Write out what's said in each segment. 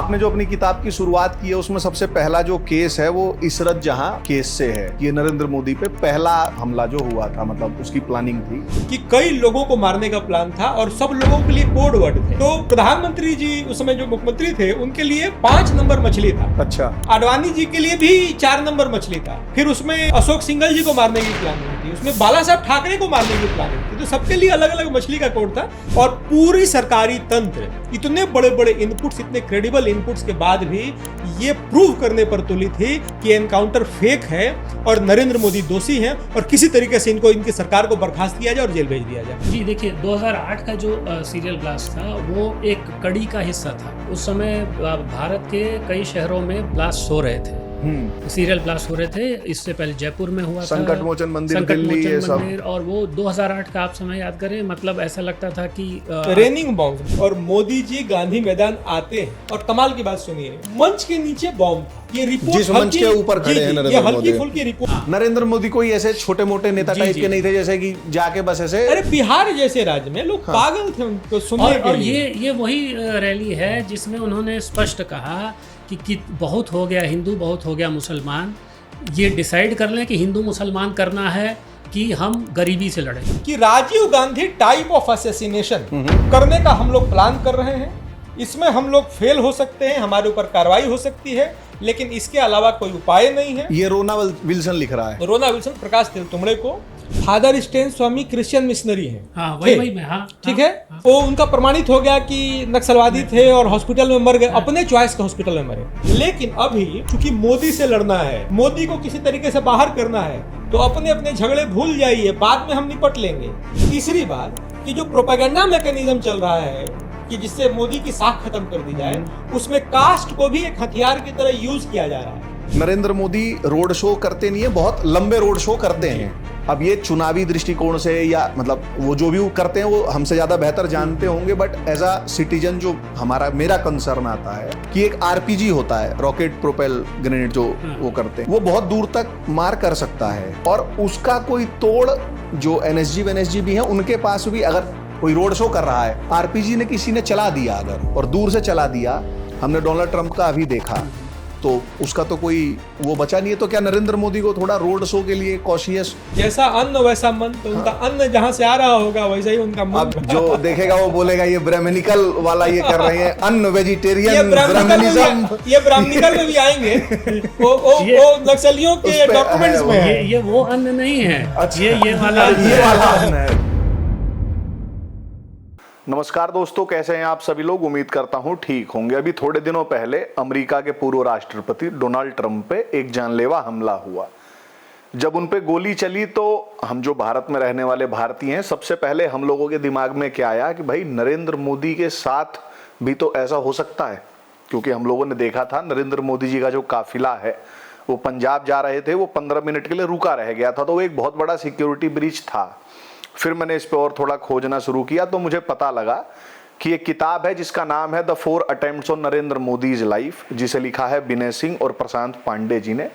आपने जो अपनी किताब की शुरुआत की है उसमें सबसे पहला जो केस है वो इशरत जहां केस से है। ये नरेंद्र मोदी पे पहला हमला जो हुआ था, मतलब उसकी प्लानिंग थी कि कई लोगों को मारने का प्लान था और सब लोगों के लिए कोड वर्ड थे। तो प्रधानमंत्री जी उस समय जो मुख्यमंत्री थे उनके लिए 5 नंबर मछली था। अच्छा। आडवाणी जी के लिए भी 4 नंबर मछली था। फिर उसमें अशोक सिंघल जी को मारने की प्लानिंग थी, उसमें बाला साहब ठाकरे को मारने की प्लानिंग थी। तो सबके लिए अलग अलग मछली का कोड था और पूरी सरकारी तंत्र इतने बड़े बड़े इनपुट्स, इतने क्रेडिबल इनपुट्स के बाद भी ये प्रूव करने पर तुली थी कि एनकाउंटर फेक है और नरेंद्र मोदी दोषी हैं और किसी तरीके से इनकी सरकार को बर्खास्त किया जाए और जेल भेज दिया जाए। जी देखिए, 2008 का जो सीरियल ब्लास्ट था वो एक कड़ी का हिस्सा था। उस समय भारत के कई शहरों में ब्लास्ट हो रहे थे, सीरियल ब्लास्ट हो रहे थे। इससे पहले जयपुर में हुआ था संकट मोचन मंदिर, दिल्ली, ये सब। और वो 2008 का आप समय याद करें, मतलब ऐसा लगता था कि रेनिंग बॉम्ब। और मोदी जी गांधी मैदान आते हैं और कमाल की बात सुनिए, मंच के नीचे बॉम्ब था। ये रिपोर्ट जिस मंच के ऊपर खड़े हैं नरेंद्र मोदी, हल्की फुल्की रिपोर्ट। नरेंद्र मोदी कोई ऐसे छोटे मोटे नेता टाइप के नहीं थे जैसे कि जाके बस ऐसे। अरे बिहार जैसे राज्य में लोग पागल थे उनको सुनने के लिए। ये वही रैली है जिसमें उन्होंने स्पष्ट कहा कि बहुत हो गया हिंदू, बहुत हो गया मुसलमान। ये डिसाइड कर लें कि हिंदू मुसलमान करना है कि हम गरीबी से लड़ें। कि Rajiv Gandhi type of assassination करने का हम लोग प्लान कर रहे हैं। इसमें हम लोग फेल हो सकते हैं, हमारे ऊपर कार्रवाई हो सकती है, लेकिन इसके अलावा कोई उपाय नहीं है। ये रोना विल्सन लिख रहा है। रोना विल्सन प्रकाश तेलतुंबड़े को फादर स्टेन स्वामी क्रिश्चियन मिशनरी हैं। हाँ, वही में। हाँ, ठीक है। वो उनका प्रमाणित हो गया कि नक्सलवादी थे और हॉस्पिटल में मर गए, अपने चॉइस के हॉस्पिटल में मरे। लेकिन अभी चूंकि मोदी से लड़ना है, मोदी को किसी तरीके से बाहर करना है, तो अपने अपने झगड़े भूल जाइए, बाद में हम निपट लेंगे। तीसरी बात कि जो प्रोपेगेंडा मैकेनिज्म चल रहा है कि जिससे मोदी की साख खत्म कर दी जाए, उसमें कास्ट को भी एक हथियार की तरह यूज किया जा रहा है। नरेंद्र मोदी रोड शो करते नहीं है, बहुत लंबे रोड शो करते हैं। अब ये चुनावी दृष्टिकोण से या मतलब वो जो भी वो करते हैं वो हमसे ज्यादा बेहतर जानते होंगे, बट एज अ सिटीजन जो मेरा कंसर्न आता है कि एक आरपीजी होता है, रॉकेट प्रोपेल ग्रेनेड, जो वो करते हैं वो बहुत दूर तक मार कर सकता है और उसका कोई तोड़ जो एनएसजी भी है उनके पास भी, अगर कोई रोड शो कर रहा है, आरपीजी ने किसी ने चला दिया अगर, और दूर से चला दिया, हमने डोनाल्ड ट्रंप का अभी देखा, तो उसका तो कोई वो बचा नहीं है। तो क्या नरेंद्र मोदी को थोड़ा रोड शो के लिए कॉशियस, जैसा अन्न वैसा मन, तो उनका अन्न जहां से आ रहा होगा वैसा ही उनका मन। अब जो देखेगा वो बोलेगा ये ब्राह्मणिकल वाला ये कर रहे हैं, अन्न वेजिटेरियन, ये ब्राह्मणिज्म, ब्राह्मणिकल में भी आएंगे। वो नक्सलियों के डॉक्यूमेंट्स में है। ये वो अन्न नहीं है। अच्छा, ये वाला अन्न है। नमस्कार दोस्तों, कैसे हैं आप सभी लोग? उम्मीद करता हूं ठीक होंगे। अभी थोड़े दिनों पहले अमेरिका के पूर्व राष्ट्रपति डोनाल्ड ट्रंप पे एक जानलेवा हमला हुआ। जब उन पे गोली चली तो हम जो भारत में रहने वाले भारतीय हैं, सबसे पहले हम लोगों के दिमाग में क्या आया कि भाई नरेंद्र मोदी के साथ भी तो ऐसा हो सकता है, क्योंकि हम लोगों ने देखा था नरेंद्र मोदी जी का जो काफिला है वो पंजाब जा रहे थे, वो 15 मिनट के लिए रुका रह गया था, तो वो एक बहुत बड़ा सिक्योरिटी ब्रीच था। फिर मैंने इस पे और थोड़ा खोजना शुरू किया तो मुझे पता लगा कि एक किताब है जिसका नाम है the 4 attempts on Narendra Modi's life, जिसे लिखा है विनय सिंह और प्रशांत पांडे जी ने।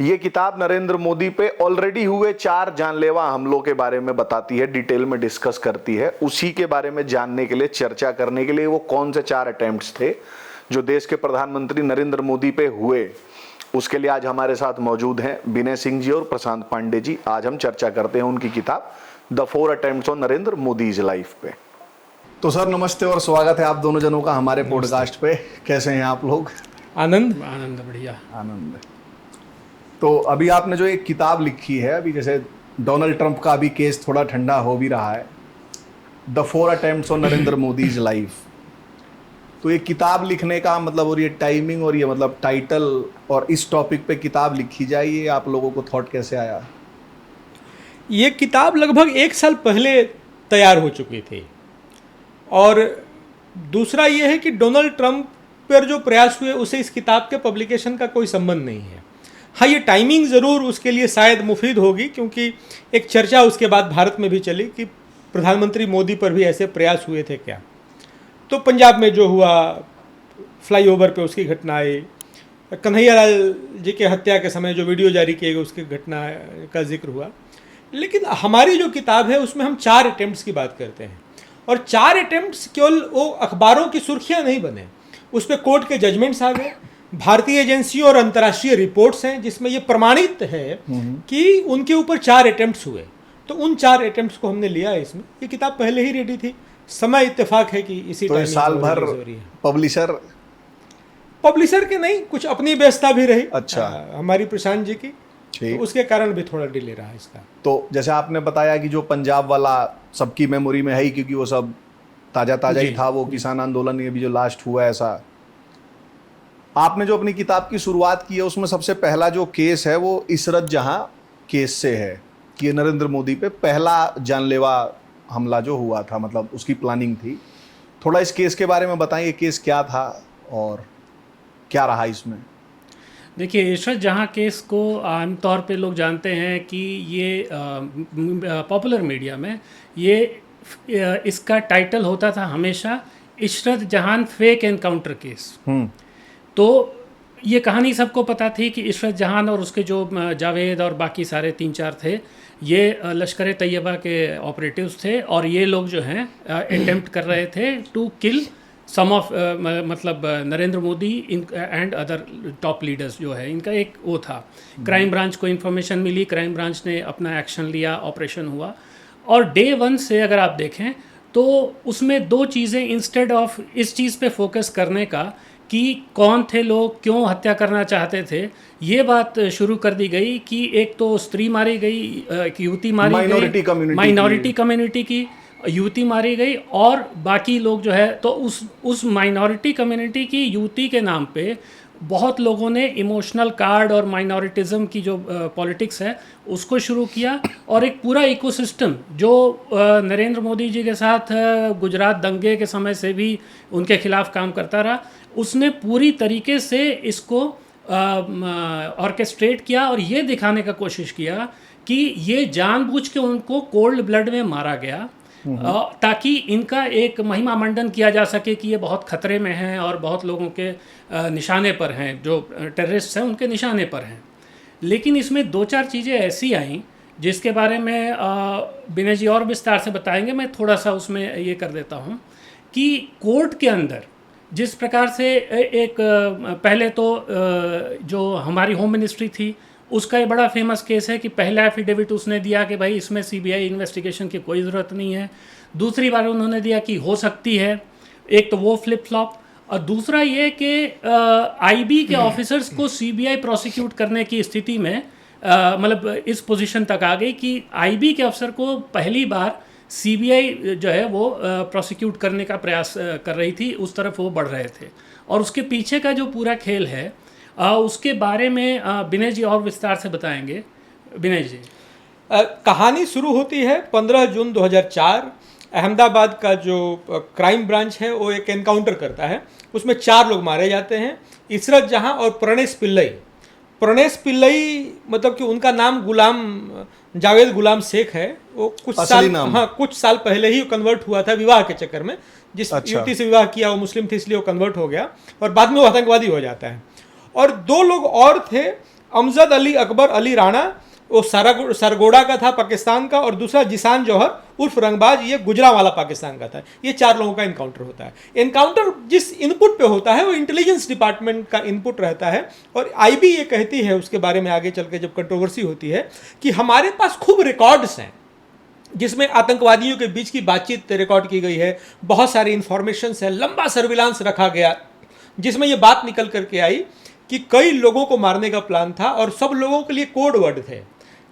ये किताब नरेंद्र मोदी पे ऑलरेडी हुए 4 जानलेवा हमलों के बारे में बताती है, डिटेल में डिस्कस करती है। उसी के बारे में जानने के लिए, चर्चा करने के लिए वो कौन से 4 अटेम्प्ट्स थे जो देश के प्रधानमंत्री नरेंद्र मोदी पे हुए, उसके लिए आज हमारे साथ मौजूद हैं विनय सिंह जी और प्रशांत पांडे जी। आज हम चर्चा करते हैं उनकी किताब the 4 attempts on Narendra Modi's life पे। तो सर नमस्ते और स्वागत है आप दोनों जनों का हमारे पॉडकास्ट पे। कैसे हैं आप लोग? आनंद बढ़िया, आनंद। तो अभी आपने जो एक किताब लिखी है, अभी जैसे डोनाल्ड ट्रंप का अभी केस थोड़ा ठंडा हो भी रहा है, the 4 attempts on Narendra Modi's life, तो ये किताब लिखने का मतलब और ये टाइमिंग और ये मतलब टाइटल और इस टॉपिक पे किताब लिखी जाए, ये आप लोगों को थॉट कैसे आया? ये किताब लगभग 1 साल पहले तैयार हो चुकी थी। और दूसरा ये है कि डोनाल्ड ट्रंप पर जो प्रयास हुए उसे इस किताब के पब्लिकेशन का कोई संबंध नहीं है। हाँ, ये टाइमिंग ज़रूर उसके लिए शायद मुफीद होगी, क्योंकि एक चर्चा उसके बाद भारत में भी चली कि प्रधानमंत्री मोदी पर भी ऐसे प्रयास हुए थे क्या। तो पंजाब में जो हुआ, फ्लाईओवर पे उसकी घटना आई, कन्हैया लाल जी के हत्या के समय जो वीडियो जारी किए गए उसकी घटना का जिक्र हुआ। लेकिन हमारी जो किताब है उसमें हम 4 अटेम्प्ट्स की बात करते हैं, और 4 अटेम्प्ट्स केवल वो अखबारों की सुर्खियां नहीं बने, उस पर कोर्ट के जजमेंट्स आ गए, भारतीय एजेंसियों और अंतर्राष्ट्रीय रिपोर्ट्स हैं जिसमें ये प्रमाणित है कि उनके ऊपर 4 अटेम्प्ट्स हुए। तो उन 4 अटेम्प्ट्स को हमने लिया है इसमें। ये किताब पहले ही रेडी थी, समय इत्तेफाक है कि इसी तो साल भर पब्लिशर के नहीं, कुछ अपनी व्यवस्था भी रही। अच्छा। हमारी प्रशांत जी की, तो उसके कारण भी थोड़ा डिले रहा इसका। तो जैसे आपने बताया कि जो पंजाब वाला सबकी मेमोरी में है ही, क्योंकि वो सब ताजा ही था, वो किसान आंदोलन ये भी जो लास्ट हुआ ऐसा। आपने जो अपनी किताब की शुरुआत की है उसमें सबसे पहला जो केस है वो इशरत जहां केस से है कि ये नरेंद्र मोदी पे पहला जानलेवा हमला जो हुआ था, मतलब उसकी प्लानिंग थी। थोड़ा इस केस के बारे में बताएं, ये केस क्या था और क्या रहा इसमें। देखिए, इशरत जहां केस को आमतौर पे लोग जानते हैं कि ये पॉपुलर मीडिया में ये इसका टाइटल होता था हमेशा इशरत जहां फेक एनकाउंटर केस। तो ये कहानी सबको पता थी कि इशरत जहां और उसके जो जावेद और बाकी सारे 3-4 थे, ये लश्कर तैयबा के ऑपरेटिव्स थे और ये लोग जो हैं अटेम्प्ट कर रहे थे टू किल सम ऑफ मतलब Narendra Modi and other top leaders जो है, इनका एक वो था। क्राइम ब्रांच को इन्फॉर्मेशन मिली, क्राइम ब्रांच ने अपना एक्शन लिया, ऑपरेशन हुआ। और डे 1 से अगर आप देखें तो उसमें 2 चीज़ें, इंस्टेड ऑफ इस चीज़ पे फोकस करने का कि कौन थे लोग, क्यों हत्या करना चाहते थे, ये बात शुरू कर दी गई कि एक तो स्त्री मारी गई, एक युवती मारी गई, माइनॉरिटी कम्युनिटी की युवती मारी गई, और बाकी लोग जो है तो उस माइनॉरिटी कम्युनिटी की युवती के नाम पे बहुत लोगों ने इमोशनल कार्ड और माइनॉरिटिज्म की जो पॉलिटिक्स है उसको शुरू किया। और एक पूरा इकोसिस्टम जो नरेंद्र मोदी जी के साथ गुजरात दंगे के समय से भी उनके खिलाफ काम करता रहा, उसने पूरी तरीके से इसको ऑर्केस्ट्रेट किया और ये दिखाने का कोशिश किया कि ये जानबूझ के उनको कोल्ड ब्लड में मारा गया ताकि इनका एक महिमा मंडन किया जा सके कि ये बहुत खतरे में हैं और बहुत लोगों के निशाने पर हैं, जो टेररिस्ट हैं उनके निशाने पर हैं। लेकिन इसमें 2-4 चीज़ें ऐसी आईं जिसके बारे में विनय जी और विस्तार से बताएंगे, मैं थोड़ा सा उसमें ये कर देता हूँ कि कोर्ट के अंदर जिस प्रकार से एक पहले तो जो हमारी होम मिनिस्ट्री थी उसका ये बड़ा फेमस केस है कि पहला एफिडेविट उसने दिया कि भाई इसमें सीबीआई इन्वेस्टिगेशन की कोई ज़रूरत नहीं है। दूसरी बार उन्होंने दिया कि हो सकती है। एक तो वो फ्लिप फ्लॉप, और दूसरा ये कि आईबी के ऑफिसर्स को सीबीआई प्रोसिक्यूट करने की स्थिति में मतलब इस पोजीशन तक आ गई कि आईबी के अफसर को पहली बार सीबीआई जो है वो प्रोसिक्यूट करने का प्रयास कर रही थी, उस तरफ वो बढ़ रहे थे। और उसके पीछे का जो पूरा खेल है उसके बारे में विनय जी और विस्तार से बताएंगे। विनय जी, कहानी शुरू होती है 15 जून 2004। अहमदाबाद का जो क्राइम ब्रांच है वो एक एनकाउंटर करता है, उसमें 4 लोग मारे जाते हैं, इशरत जहां और प्रणेश पिल्लई। प्रणेश पिल्लई मतलब कि उनका नाम जावेद गुलाम शेख है। वो कुछ साल पहले ही कन्वर्ट हुआ था विवाह के चक्कर में, जिस युवती से विवाह किया वो मुस्लिम थी इसलिए वो कन्वर्ट हो गया और बाद में वो आतंकवादी हो जाता है। और 2 लोग और थे, अमजद अली अकबर अली राणा, वो सरगोड़ा का था पाकिस्तान का, और दूसरा जिसान जौहर उर्फ रंगबाज, ये गुजरांवाला पाकिस्तान का था। ये 4 लोगों का इनकाउंटर होता है। इनकाउंटर जिस इनपुट पे होता है वो इंटेलिजेंस डिपार्टमेंट का इनपुट रहता है। और आईबी ये कहती है उसके बारे में आगे चल के जब कंट्रोवर्सी होती है कि हमारे पास खूब रिकॉर्ड्स हैं जिसमें आतंकवादियों के बीच की बातचीत रिकॉर्ड की गई है, बहुत सारी इंफॉर्मेशन है, लंबा सर्विलांस रखा गया जिसमें ये बात निकल करके आई कि कई लोगों को मारने का प्लान था और सब लोगों के लिए कोड वर्ड थे।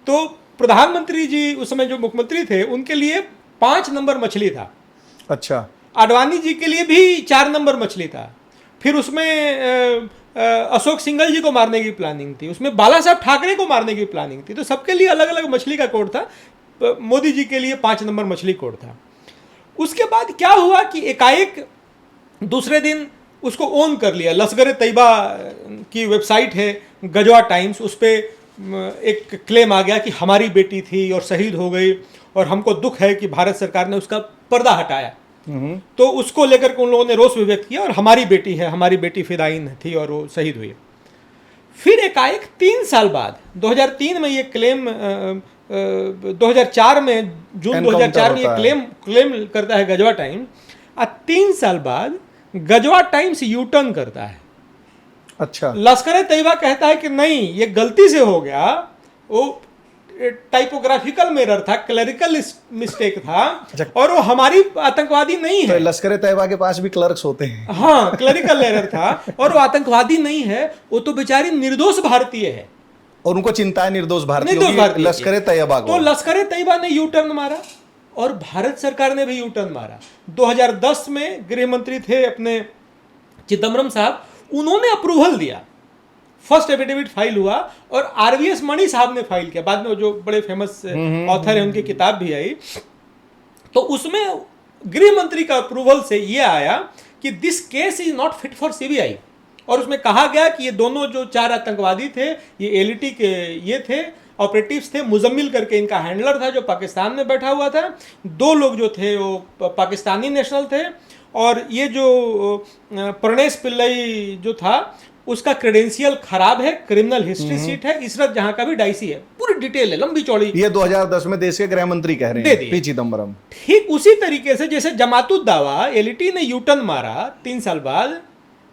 तो प्रधानमंत्री जी उस समय जो मुख्यमंत्री थे उनके लिए 5 नंबर मछली था। अच्छा। आडवाणी जी के लिए भी 4 नंबर मछली था। फिर उसमें अशोक सिंघल जी को मारने की प्लानिंग थी, उसमें बाला साहब ठाकरे को मारने की प्लानिंग थी। तो सबके लिए अलग अलग मछली का कोड था। मोदी जी के लिए 5 नंबर मछली कोड था। उसके बाद क्या हुआ कि एकाएक दूसरे दिन उसको ओन कर लिया। लश्कर तैयबा की वेबसाइट है गजवा टाइम्स, उस पर एक क्लेम आ गया कि हमारी बेटी थी और शहीद हो गई और हमको दुख है कि भारत सरकार ने उसका पर्दा हटाया। तो उसको लेकर के उन लोगों ने रोष व्यक्त किया और हमारी बेटी है, हमारी बेटी फिदाइन थी और वो शहीद हुई। फिर एकाएक 3 साल बाद 2003 में ये क्लेम 2004 में जून 2004 में ये क्लेम करता है गजवा टाइम। 3 साल बाद गजवा टाइम्स यू टर्न करता है। अच्छा, लश्कर तैयबा कहता है कि नहीं, ये गलती से हो गया, वो टाइपोग्राफिकल एरर था, क्लरिकल मिस्टेक था, और वो हमारी आतंकवादी नहीं तो है। लश्कर तैयबा के पास भी क्लर्क्स होते हैं। हाँ, क्लरिकल एरर था, और वो आतंकवादी नहीं है, वो तो बेचारी निर्दोष भारतीय है, और उनको चिंता है निर्दोष भारतीयों निर्दोष की, भारतीय की। लश्कर तैयबा को। तो लश्कर तैयबा ने यू टर्न मारा और भारत सरकार ने भी यू टर्न मारा। 2010 में गृह मंत्री थे अपने चिदम्बरम साहब, उन्होंने अप्रूवल दिया, फर्स्ट एफिडेविट फाइल हुआ, और आरवीएस मणि साहब ने फाइल किया। बाद में वो जो बड़े फेमस ऑथर है, उनकी किताब भी आई, तो उसमें गृह मंत्री का अप्रूवल से ये आया कि this case is not fit for CBI, और उसमें कहा गया कि ये दोनों जो 4 आतंकवादी थे, ये एलईटी के ये थे, ऑपरेटिव्स थे, मुजम्मिल करके इनका हैंडलर था जो पाकिस्तान में बैठा हुआ था, 2 लोग जो थे वो पाकिस्तानी नेशनल थे, और ये जो प्रणेश पिल्लई जो था उसका क्रेडेंशियल खराब है, क्रिमिनल हिस्ट्री सीट है, इशरत जहां का भी डाइसी है, पूरी डिटेल है, लंबी चौड़ी। ये 2010 में देश के गृह मंत्री कह रहे हैं, पी चिदम्बरम। ठीक उसी तरीके से जैसे जमातुद्दावा एलईटी ने यूटर्न मारा 3 साल बाद,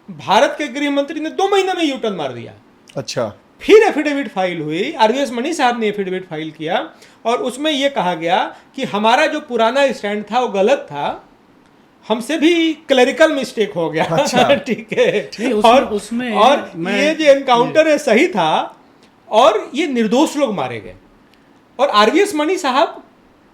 भारत के गृह मंत्री ने 2 महीने में यूटर्न मार दिया। अच्छा, फिर एफिडेविट फाइल हुई, आरवीएस मणि साहब ने एफिडेविट फाइल किया, और उसमें यह कहा गया कि हमारा जो पुराना स्टैंड था वो गलत था, हमसे भी क्लरिकल मिस्टेक हो गया। अच्छा। ठीक है, नहीं, उसमें और ये जो एनकाउंटर है सही था, और ये निर्दोष लोग मारे गए। और आरवीएस मणि साहब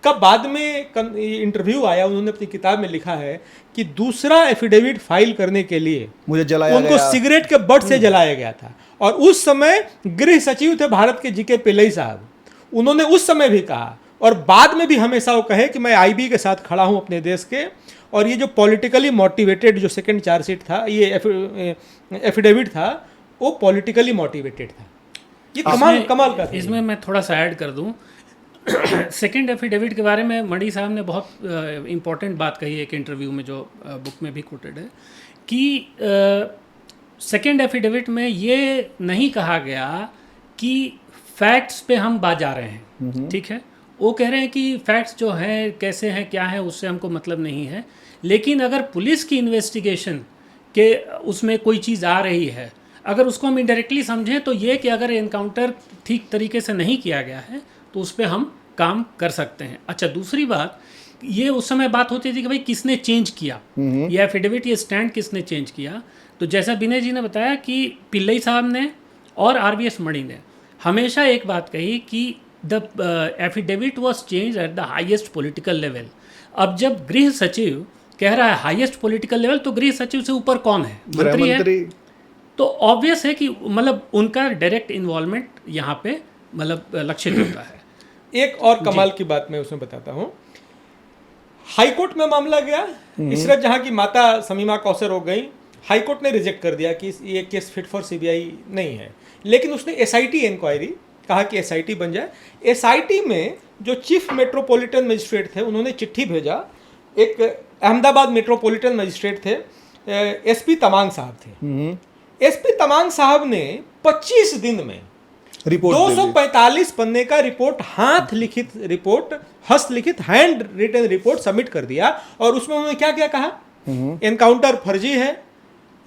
का बाद में इंटरव्यू आया, उन्होंने अपनी किताब में लिखा है कि दूसरा एफिडेविट फाइल करने के लिए मुझे जलाया उनको गया। सिगरेट के बट से जलाया गया था, और उस समय गृह सचिव थे भारत के जीके पिल्लई साहब, उन्होंने उस समय भी कहा, और बाद में भी हमेशा वो कहे कि मैं आईबी के साथ खड़ा हूं अपने देश के, और ये जो पॉलिटिकली मोटिवेटेड जो सेकंड चार्जशीट था, ये एफिडेविट था, वो पॉलिटिकली मोटिवेटेड था। ये कमाल का था। इसमें मैं थोड़ा सा ऐड कर दूं, सेकंड एफिडेविट के बारे में मणि साहब ने बहुत इम्पोर्टेंट बात कही है एक इंटरव्यू में, जो बुक में भी कोटेड है, कि सेकंड एफिडेविट में ये नहीं कहा गया कि फैक्ट्स पे हम बाज आ रहे हैं, ठीक है, वो कह रहे हैं कि फैक्ट्स जो हैं कैसे हैं क्या है उससे हमको मतलब नहीं है, लेकिन अगर पुलिस की इन्वेस्टिगेशन के उसमें कोई चीज़ आ रही है, अगर उसको हम इनडायरेक्टली समझें तो ये कि अगर एनकाउंटर ठीक तरीके से नहीं किया गया है तो उस पर हम काम कर सकते हैं। अच्छा, दूसरी बात, ये उस समय बात होती थी कि भाई किसने चेंज किया, ये एफिडेविट, ये स्टैंड किसने चेंज किया। तो जैसा विनय जी ने बताया कि पिल्लई साहब ने और आरवीएस मणि ने हमेशा एक बात कही कि the affidavit was change at the highest political level. अब जब गृह सचिव कह रहा है हाईएस्ट पॉलिटिकल लेवल, तो गृह सचिव से ऊपर कौन है? मंत्री है। तो ऑब्वियस है कि मतलब उनका डायरेक्ट इन्वॉल्वमेंट यहाँ पे मतलब लक्षित होता है। एक और कमाल की बात मैं उसमें बताता हूँ। हाईकोर्ट में मामला गया, इशरत जहाँ की माता शमीमा कौसर हो गई, हाईकोर्ट ने रिजेक्ट कर दिया कि ये केस फिट फॉर सीबीआई नहीं है, लेकिन उसने एसआईटी इंक्वायरी कहा कि एसआईटी बन जाए। एसआईटी में जो चीफ मेट्रोपॉलिटन मजिस्ट्रेट थे उन्होंने चिट्ठी भेजा, एक अहमदाबाद मेट्रोपॉलिटन मजिस्ट्रेट थे, एसपी तमांग साहब थे। एसपी तमांग साहब ने 25 दिन में रिपोर्ट 245 पन्ने का रिपोर्ट, हाथ लिखित रिपोर्ट, हस्तलिखित हैंड रिटन रिपोर्ट सबमिट कर दिया। और उसमें उन्होंने क्या क्या कहा? एनकाउंटर फर्जी है,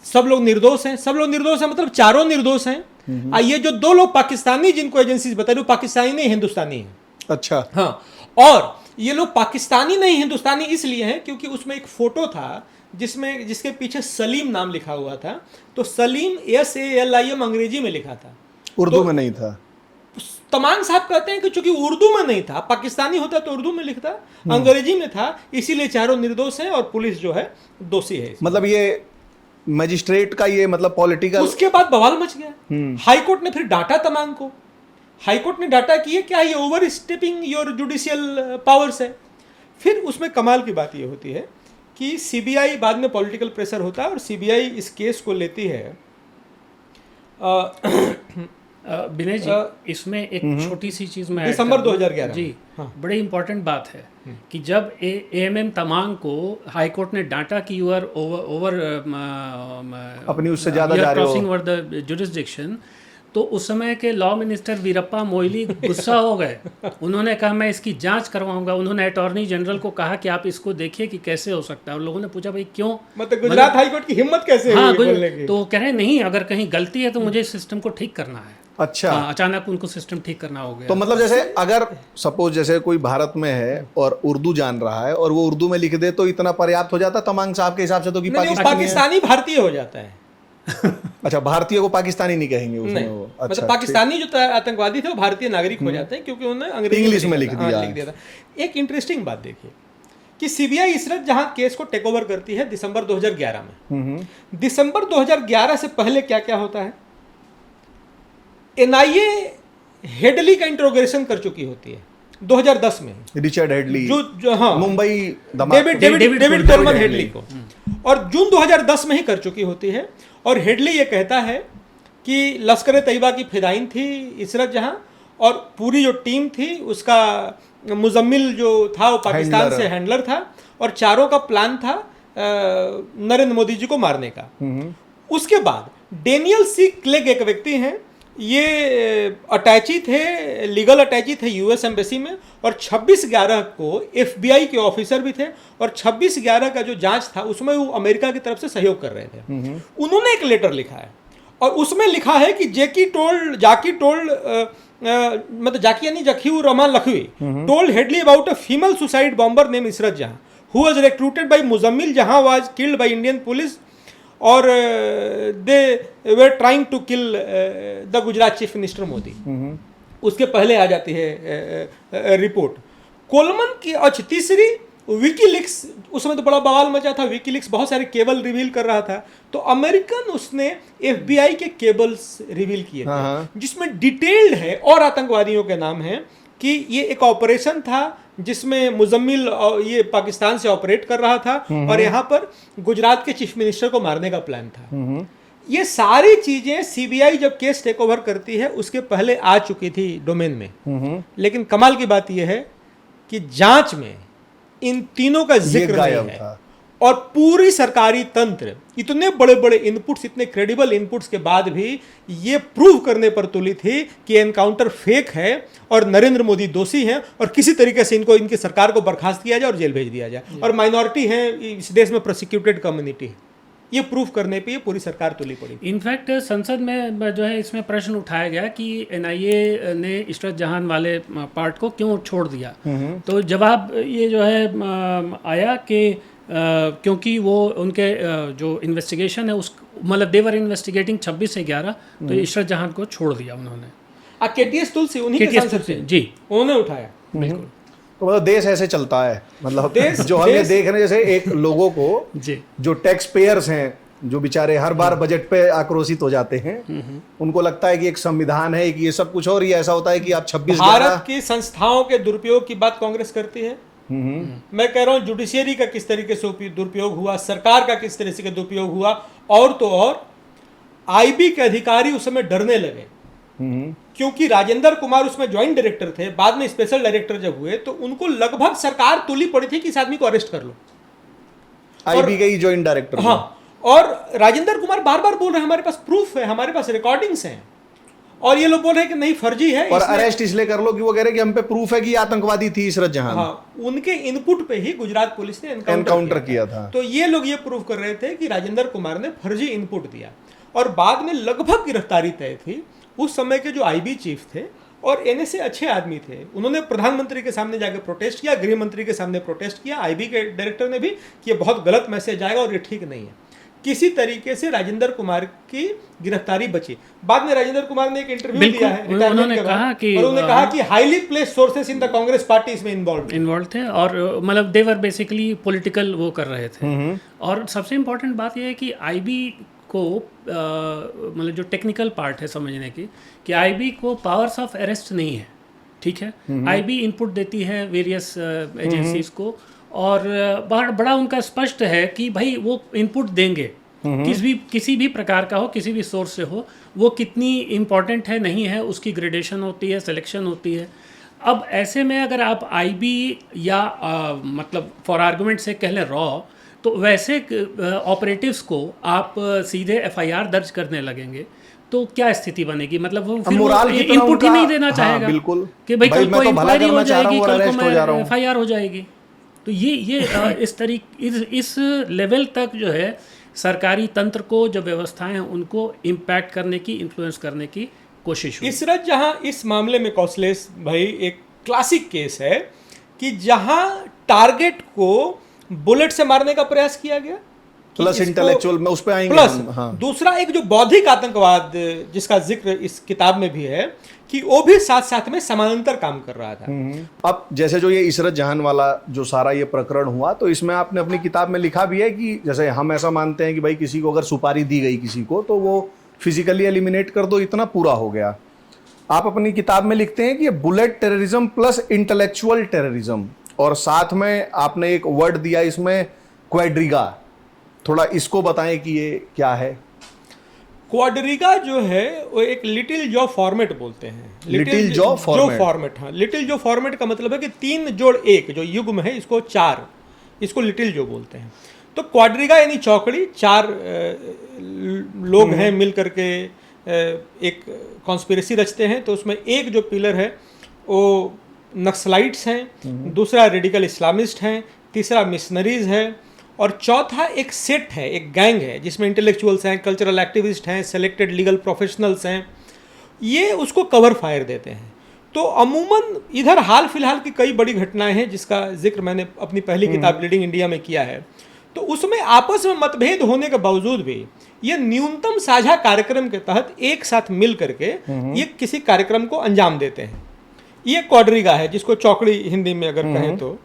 सब लोग निर्दोष हैं। सब लोग निर्दोष हैं मतलब चारों निर्दोष हैं। ये जो 2 लोग पाकिस्तानी जिनको एजेंसीज बता रही, वो पाकिस्तानी नहीं हिंदुस्तानी है। अच्छा, हाँ, और ये लोग पाकिस्तानी नहीं हिंदुस्तानी इसलिए हैं क्योंकि उसमें एक फोटो था जिसके पीछे सलीम नाम लिखा हुआ था। तो सलीम SALIM अंग्रेजी में लिखा था, उर्दू में नहीं था। तमांग साहब कहते हैं कि चूंकि उर्दू में नहीं था, पाकिस्तानी होता तो उर्दू में लिखता, अंग्रेजी में था, इसीलिए चारों निर्दोष हैं और पुलिस जो है दोषी है। मतलब ये मजिस्ट्रेट का ये मतलब पॉलिटिकल। उसके बाद बवाल मच गया। हाईकोर्ट ने फिर डांटा तमांग को। हाईकोर्ट ने डाटा की है क्या ये over stepping your judicial powers है। फिर उसमें कमाल की बात ये होती है कि सीबीआई, बाद में पॉलिटिकल प्रेशर होता है और सीबीआई इस केस को लेती है। विनय जी, इसमें एक छोटी सी चीज में दिसंबर 2011 जी, हाँ, बड़ी इंपॉर्टेंट बात है कि जब AMM तमांग को हाईकोर्ट ने डांटा कि यू आर ओवर अपनी उससे ज्यादा जा रहे हो, क्रॉसिंग ओवर द जुरिसडिक्शन, तो उस समय के लॉ मिनिस्टर वीरप्पा मोइली गुस्सा हो गए। उन्होंने कहा मैं इसकी जांच करवाऊंगा। उन्होंने अटॉर्नी जनरल को कहा कि आप इसको देखिए कि कैसे हो सकता है। और लोगों ने पूछा भाई क्यों, मतलब गुजरात हाईकोर्ट की हिम्मत कैसे हाँ हुई बोलने की? तो कह रहे नहीं, अगर कहीं गलती है तो मुझे इस सिस्टम को ठीक करना है। अच्छा। हाँ, अचानक उनको सिस्टम ठीक करना हो गया। तो मतलब जैसे अगर सपोज जैसे कोई भारत में है और उर्दू जान रहा है और वो उर्दू में लिख दे तो इतना पर्याप्त हो जाता तमांग साहब के हिसाब से तो कि नहीं, पाकिस्तानी भारतीय हो जाता है। अच्छा, भारतीय को पाकिस्तानी नहीं कहेंगे उसमें नहीं, वो। अच्छा, मतलब पाकिस्तानी जो आतंकवादी थे वो भारतीय नागरिक हो जाते हैं क्योंकि उन्होंने अंग्रेजी इंग्लिश में लिख दिया। लिख दिया था। एक इंटरेस्टिंग बात देखिए कि सीबीआई इशरत जहां केस को टेक ओवर करती है दिसंबर 2011 में। दिसंबर 2011 से पहले क्या क्या होता है? एनआईए हेडली का इंट्रोगेशन कर चुकी होती है 2010 में। रिचर्ड हेडली जो हाँ, मुंबई डेविड कोलमन हेडली को, और जून 2010 में ही कर चुकी होती है। और हेडली ये कहता है कि लश्कर तैयबा की फिदाइन थी इशरत जहां, और पूरी जो टीम थी उसका मुजम्मिल जो था वो पाकिस्तान से हैंडलर था, और चारों का प्लान था नरेंद्र मोदी जी को मारने का। उसके बाद डेनियल सी क्लेग एक व्यक्ति हैं, ये अटैची थे, लीगल अटैची थे यूएस एम्बेसी में, और 26/11 को एफबीआई के ऑफिसर भी थे, और 26/11 का जो जांच था उसमें वो अमेरिका की तरफ से सहयोग कर रहे थे। उन्होंने एक लेटर लिखा है और उसमें लिखा है कि जाकी यानी Zakiur Rehman Lakhvi told Headley about a female suicide bomber name Ishrat Jahan who was recruited by Muzammil Jahan was killed by Indian police, और they were trying to kill the Gujarat chief minister Modi. उसके पहले आ जाती है रिपोर्ट कोलमन की। अच्छा, तीसरी विकीलीक्स, उसमें तो बड़ा बवाल मचा था। विकीलीक्स बहुत सारे केबल रिवील कर रहा था, तो अमेरिकन उसने एफबीआई के केबल्स रिवील किए थे जिसमें डिटेल्ड है और आतंकवादियों के नाम हैं कि ये एक ऑपरेशन था जिसमें मुजम्मिल ये पाकिस्तान से ऑपरेट कर रहा था और यहाँ पर गुजरात के चीफ मिनिस्टर को मारने का प्लान था। ये सारी चीजें सीबीआई जब केस टेक ओवर करती है उसके पहले आ चुकी थी डोमेन में। लेकिन कमाल की बात यह है कि जांच में इन तीनों का जिक्र नहीं है, और पूरी सरकारी तंत्र इतने बड़े बड़े इनपुट्स, इतने क्रेडिबल इनपुट्स के बाद भी ये प्रूव करने पर तुली थी कि एनकाउंटर फेक है और नरेंद्र मोदी दोषी हैं, और किसी तरीके से इनको, इनकी सरकार को बर्खास्त किया जाए और जेल भेज दिया जाए, और माइनॉरिटी है इस देश में, प्रोसिक्यूटेड कम्युनिटी है। ये प्रूफ करने पे ये पूरी सरकार तुली पड़ी। इनफैक्ट संसद में जो है इसमें प्रश्न उठाया गया कि एनआईए ने इशरत जहान वाले पार्ट को क्यों छोड़ दिया, तो जवाब ये जो है आया कि क्योंकि वो उनके जो इन्वेस्टिगेशन है उस मतलब देवर इन्वेस्टिगेटिंग 26 से 11, तो इशरत जहां को छोड़ दिया उन्होंने। केटीएस तुलसी उन्हीं के सांसद थे जी, उन्होंने उठाया। बिल्कुल। तो मतलब देश ऐसे चलता है, मतलब जो हम ये देख रहे हैं जैसे एक लोगों को जो टैक्स पेयर्स हैं जो बेचारे हर बार बजट पे आक्रोशित हो जाते हैं, उनको लगता है कि एक संविधान है कि ये सब कुछ, और ये ऐसा होता है कि आप 26 भारत की संस्थाओं के दुरुपयोग की बात कांग्रेस करती है। मैं कह रहा हूं जुडिशियरी का किस तरीके से दुरुपयोग हुआ, सरकार का किस तरीके से दुरुपयोग हुआ, और तो और आईबी के अधिकारी उस समय डरने लगे क्योंकि राजेंद्र कुमार उसमें ज्वाइंट डायरेक्टर थे, बाद में स्पेशल डायरेक्टर जब हुए तो उनको लगभग सरकार तुली पड़ी थी कि इस आदमी को अरेस्ट कर लो। आईबी के ही ज्वाइंट डायरेक्टर। हाँ, और राजेंद्र कुमार बार बार बोल रहे हैं हमारे पास प्रूफ है, हमारे पास रिकॉर्डिंग्स हैं, और ये लोग बोल रहे हैं कि नहीं फर्जी है, और अरेस्ट इसलिए कर लो कि वो कह रहे हैं कि हम पे प्रूफ है कि आतंकवादी थी इशरत जहां। हाँ, उनके इनपुट पे ही गुजरात पुलिस ने एनकाउंटर किया था। तो ये लोग ये प्रूफ कर रहे थे कि राजेंद्र कुमार ने फर्जी इनपुट दिया, और बाद में लगभग गिरफ्तारी तय थी। उस समय के जो आईबी चीफ थे और एनएसए अच्छे आदमी थे, उन्होंने प्रधानमंत्री के सामने जाकर प्रोटेस्ट किया, गृह मंत्री के सामने प्रोटेस्ट किया, आईबी के डायरेक्टर ने भी कि ये बहुत गलत मैसेज आएगा और ये ठीक नहीं है। किसी तरीके से राजेंद्र कुमार की गिरफ्तारी बची। बाद में राजेंद्र कुमार ने एक इंटरव्यू दिया है उन्होंने कहा कि highly placed sources in the Congress party इसमें इन्वॉल्व थे, और मतलब देवर बेसिकली पॉलिटिकल वो कर रहे थे। और सबसे इम्पोर्टेंट बात यह है कि आईबी को मतलब जो टेक्निकल पार्ट है समझने की, कि आईबी को पावर्स ऑफ अरेस्ट नहीं है, ठीक है। आईबी इनपुट देती है वेरियस एजेंसीज को, और बड़ा उनका स्पष्ट है कि भाई वो इनपुट देंगे, किसी भी प्रकार का हो, किसी भी सोर्स से हो, वो कितनी इम्पोर्टेंट है नहीं है उसकी ग्रेडेशन होती है, सिलेक्शन होती है। अब ऐसे में अगर आप आईबी या मतलब फॉर आर्गुमेंट से कह लें रॉ तो वैसे ऑपरेटिव्स को आप सीधे एफआईआर दर्ज करने लगेंगे तो क्या स्थिति बनेगी? मतलब वो फिर मोराल इनपुट ही नहीं देना चाहेगा। बिल्कुल कि भाई कल को इंक्वायरी हो जाएगी, कल को मैं एफआईआर हो जाएगी। तो ये इस लेवल तक जो है सरकारी तंत्र को, जो व्यवस्थाएं हैं, उनको इम्पैक्ट करने की, इन्फ्लुएंस करने की कोशिश हुई। इसरत जहां इस मामले में कौशलेश भाई एक क्लासिक केस है कि जहां टारगेट को बुलेट से मारने का प्रयास किया गया, प्लस इंटेलेक्चुअल में उस पे आएंगे प्लस हाँ। दूसरा एक जो बौद्धिक आतंकवाद जिसका जिक्र इस किताब में भी है कि वो भी साथ साथ में समानांतर काम कर रहा था। अब जैसे जो ये इशरत जहान वाला जो सारा ये प्रकरण हुआ, तो इसमें आपने अपनी किताब में लिखा भी है कि जैसे हम ऐसा मानते हैं कि भाई किसी को अगर सुपारी दी गई किसी को तो वो फिजिकली एलिमिनेट कर दो, इतना पूरा हो गया। आप अपनी किताब में लिखते हैं कि ये bullet terrorism plus intellectual terrorism, और साथ में आपने एक वर्ड दिया इसमें क्वाड्रिगा। थोड़ा इसको बताएं कि ये क्या है। क्वाड्रिगा जो है वो एक लिटिल जॉ फॉर्मेट बोलते हैं। लिटिल जॉ फॉर्मेट, हाँ। लिटिल जॉ फॉर्मेट का मतलब है कि 3 जोड़ 1 जो युग्म है इसको 4, इसको लिटिल जॉ बोलते हैं। तो क्वाड्रिगा यानी चौकड़ी, 4 लोग हैं मिल करके एक कॉन्स्पिरेसी रचते हैं। तो उसमें एक जो पिलर है वो नक्सलाइट्स हैं, दूसरा रेडिकल इस्लामिस्ट हैं, तीसरा मिशनरीज है, और चौथा एक सेट है, एक गैंग है जिसमें इंटेलेक्चुअल्स हैं, कल्चरल एक्टिविस्ट हैं, सेलेक्टेड लीगल प्रोफेशनल्स हैं। ये उसको कवर फायर देते हैं। तो अमूमन इधर हाल फिलहाल की कई बड़ी घटनाएं हैं जिसका जिक्र मैंने अपनी पहली किताब लीडिंग इंडिया में किया है। तो उसमें आपस में मतभेद होने के बावजूद भी ये न्यूनतम साझा कार्यक्रम के तहत एक साथ मिल करके ये किसी कार्यक्रम को अंजाम देते हैं। ये क्वाड्रिगा है, जिसको चौकड़ी हिंदी में अगर कहें तो।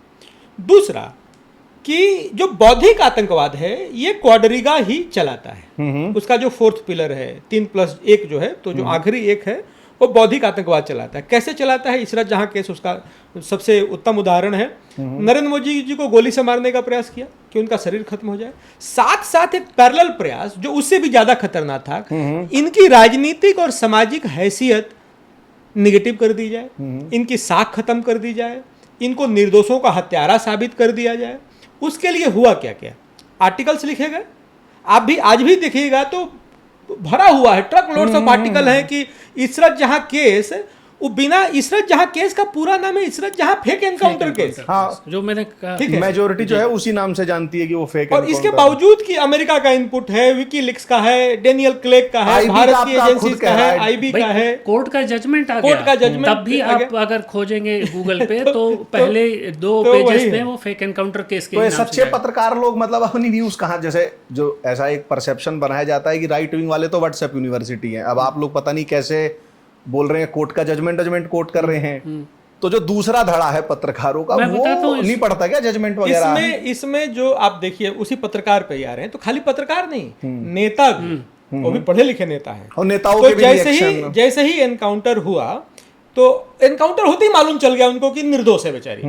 दूसरा कि जो बौद्धिक आतंकवाद है ये क्वाड्रिगा ही चलाता है। उसका जो 4th पिलर है, 3+1 जो है, तो जो आखिरी एक है वो बौद्धिक आतंकवाद चलाता है। कैसे चलाता है? इशरत जहां केस उसका सबसे उत्तम उदाहरण है। नरेंद्र मोदी जी को गोली से मारने का प्रयास किया कि उनका शरीर खत्म हो जाए। साथ साथ एक पैरेलल प्रयास जो उससे भी ज्यादा खतरनाक था, इनकी राजनीतिक और सामाजिक हैसियत निगेटिव कर दी जाए, इनकी साख खत्म कर दी जाए, इनको निर्दोषों का हत्यारा साबित कर दिया जाए। उसके लिए हुआ क्या क्या? आर्टिकल्स लिखे गए। आप भी आज भी देखिएगा तो भरा हुआ है, ट्रक लोड्स ऑफ आर्टिकल है कि इशरत जहां केस, वो बिना इशरत जहां केस का पूरा नाम है इशरत जहां फेक एनकाउंटर केस। हाँ, जो मैंने कहा, ठीक है, मेजोरिटी जो है उसी नाम से जानती है कि वो फेक। और इसके बावजूद कि अमेरिका का इनपुट है, विकीलीक्स का है, डेनियल क्लेग का है, भारत की एजेंसीज का है, आईबी का है, कोर्ट का जजमेंट आ कोर्ट का जजमेंट। तब भी आप अगर खोजेंगे गूगल पे तो पहले 2 पेजेस पे वो फेक एनकाउंटर केस के तो ये नाम से सच्चे पत्रकार लोग मतलब अपनी न्यूज कहाँ, जैसे जो ऐसा एक परसेप्शन बनाया जाता है कि राइट विंग वाले तो व्हाट्सएप यूनिवर्सिटी है। अब आप लोग पता नहीं कैसे बोल रहे हैं, कोर्ट का जजमेंट कोर्ट कर रहे हैं। तो जो दूसरा धड़ा है पत्रकारों का, वो नहीं पढ़ता क्या जजमेंट वगैरह? इसमें जो आप देखिए उसी पत्रकार पे ही आ रहे हैं। तो खाली पत्रकार नहीं, नेता भी, वो भी पढ़े लिखे नेता है। और नेताओं तो के जैसे ही एनकाउंटर हुआ तो एनकाउंटर होते ही मालूम चल गया उनको कि निर्दोष है बेचारी।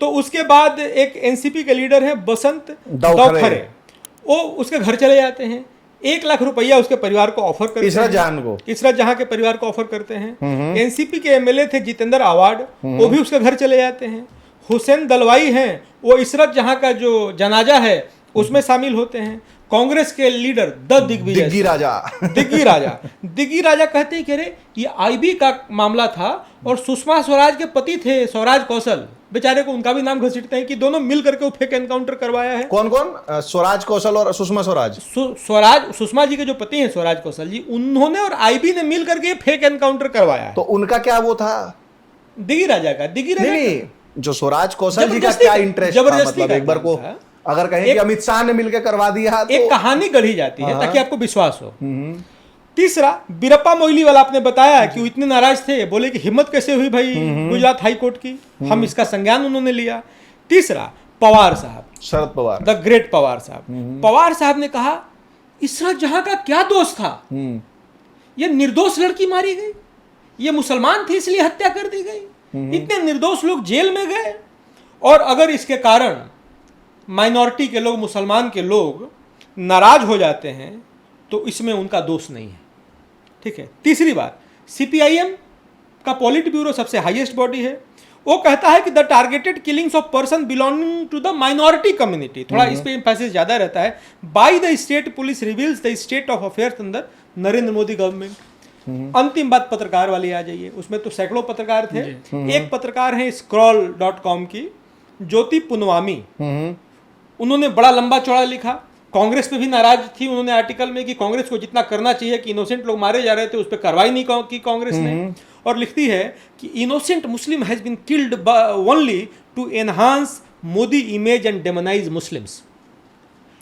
तो उसके बाद एक एनसीपी के लीडर है बसंत दावखरे, वो उसके घर चले जाते हैं। 1 लाख रुपया उसके परिवार को ऑफर करते हैं। इशरत जहां के परिवार को ऑफर करते हैं। एनसीपी के एमएलए थे जितेंद्र आवाड, वो भी उसके घर चले जाते हैं। हुसैन दलवाई हैं, वो इशरत जहां का जो जनाजा है उसमें शामिल होते हैं। कांग्रेस के लीडर दिग्गी राजा कहते हैं कि अरे ये आईबी का मामला था और सुषमा स्वराज के पति थे स्वराज कौशल, बेचारे को उनका भी नाम घसीटते हैं कि दोनों मिल करके वो फेक एनकाउंटर करवाया है। कौन स्वराज कौशल और सुषमा स्वराज? सुषमा जी के जो पति हैं स्वराज कौशल जी, उन्होंने और आईबी ने मिल करके फेक एनकाउंटर करवाया है। तो उनका क्या वो था? दिग्गी राजा का जो स्वराज कौशल जी का क्या इंटरेस्ट था? मतलब एक बार को अगर कहें कि अमित शाह ने मिलकर करवा दिया तो एक कहानी गढ़ी जाती है ताकि आपको विश्वास हो। तीसरा, बीरप्पा मोइली वाला आपने बताया कि वो इतने नाराज थे, बोले कि हिम्मत कैसे हुई भाई गुजरात हाई कोर्ट की, हम इसका संज्ञान उन्होंने लिया। तीसरा, पवार साहब, शरद पवार, द ग्रेट पवार साहब। पवार साहब ने कहा इशरत जहां का क्या दोष था, ये निर्दोष लड़की मारी गई, ये मुसलमान थी इसलिए हत्या कर दी गई, इतने निर्दोष लोग जेल में गए, और अगर इसके कारण माइनॉरिटी के लोग, मुसलमान के लोग नाराज हो जाते हैं तो इसमें उनका दोष नहीं है। ठीक है। तीसरी बात, सीपीआईएम का पॉलिट ब्यूरो सबसे हाईएस्ट बॉडी है, वो कहता है कि the targeted killings of person belonging to the minority community, थोड़ा इस पे एम्फेसिस ज्यादा रहता है, by the state police reveals the state of affairs under Narendra Modi government. अंतिम बात पत्रकार वाली आ जाइए, उसमें तो सैकड़ों पत्रकार थे। एक पत्रकार है scroll.com की ज्योति पुनवामी, उन्होंने बड़ा लंबा चौड़ा लिखा, कांग्रेस पे भी नाराज थी उन्होंने आर्टिकल में कि कांग्रेस को जितना करना चाहिए कि इनोसेंट लोग मारे जा रहे थे उस पर कार्रवाई नहीं की कांग्रेस ने, और लिखती है कि innocent Muslim has been killed only to enhance Modi image and demonize Muslims.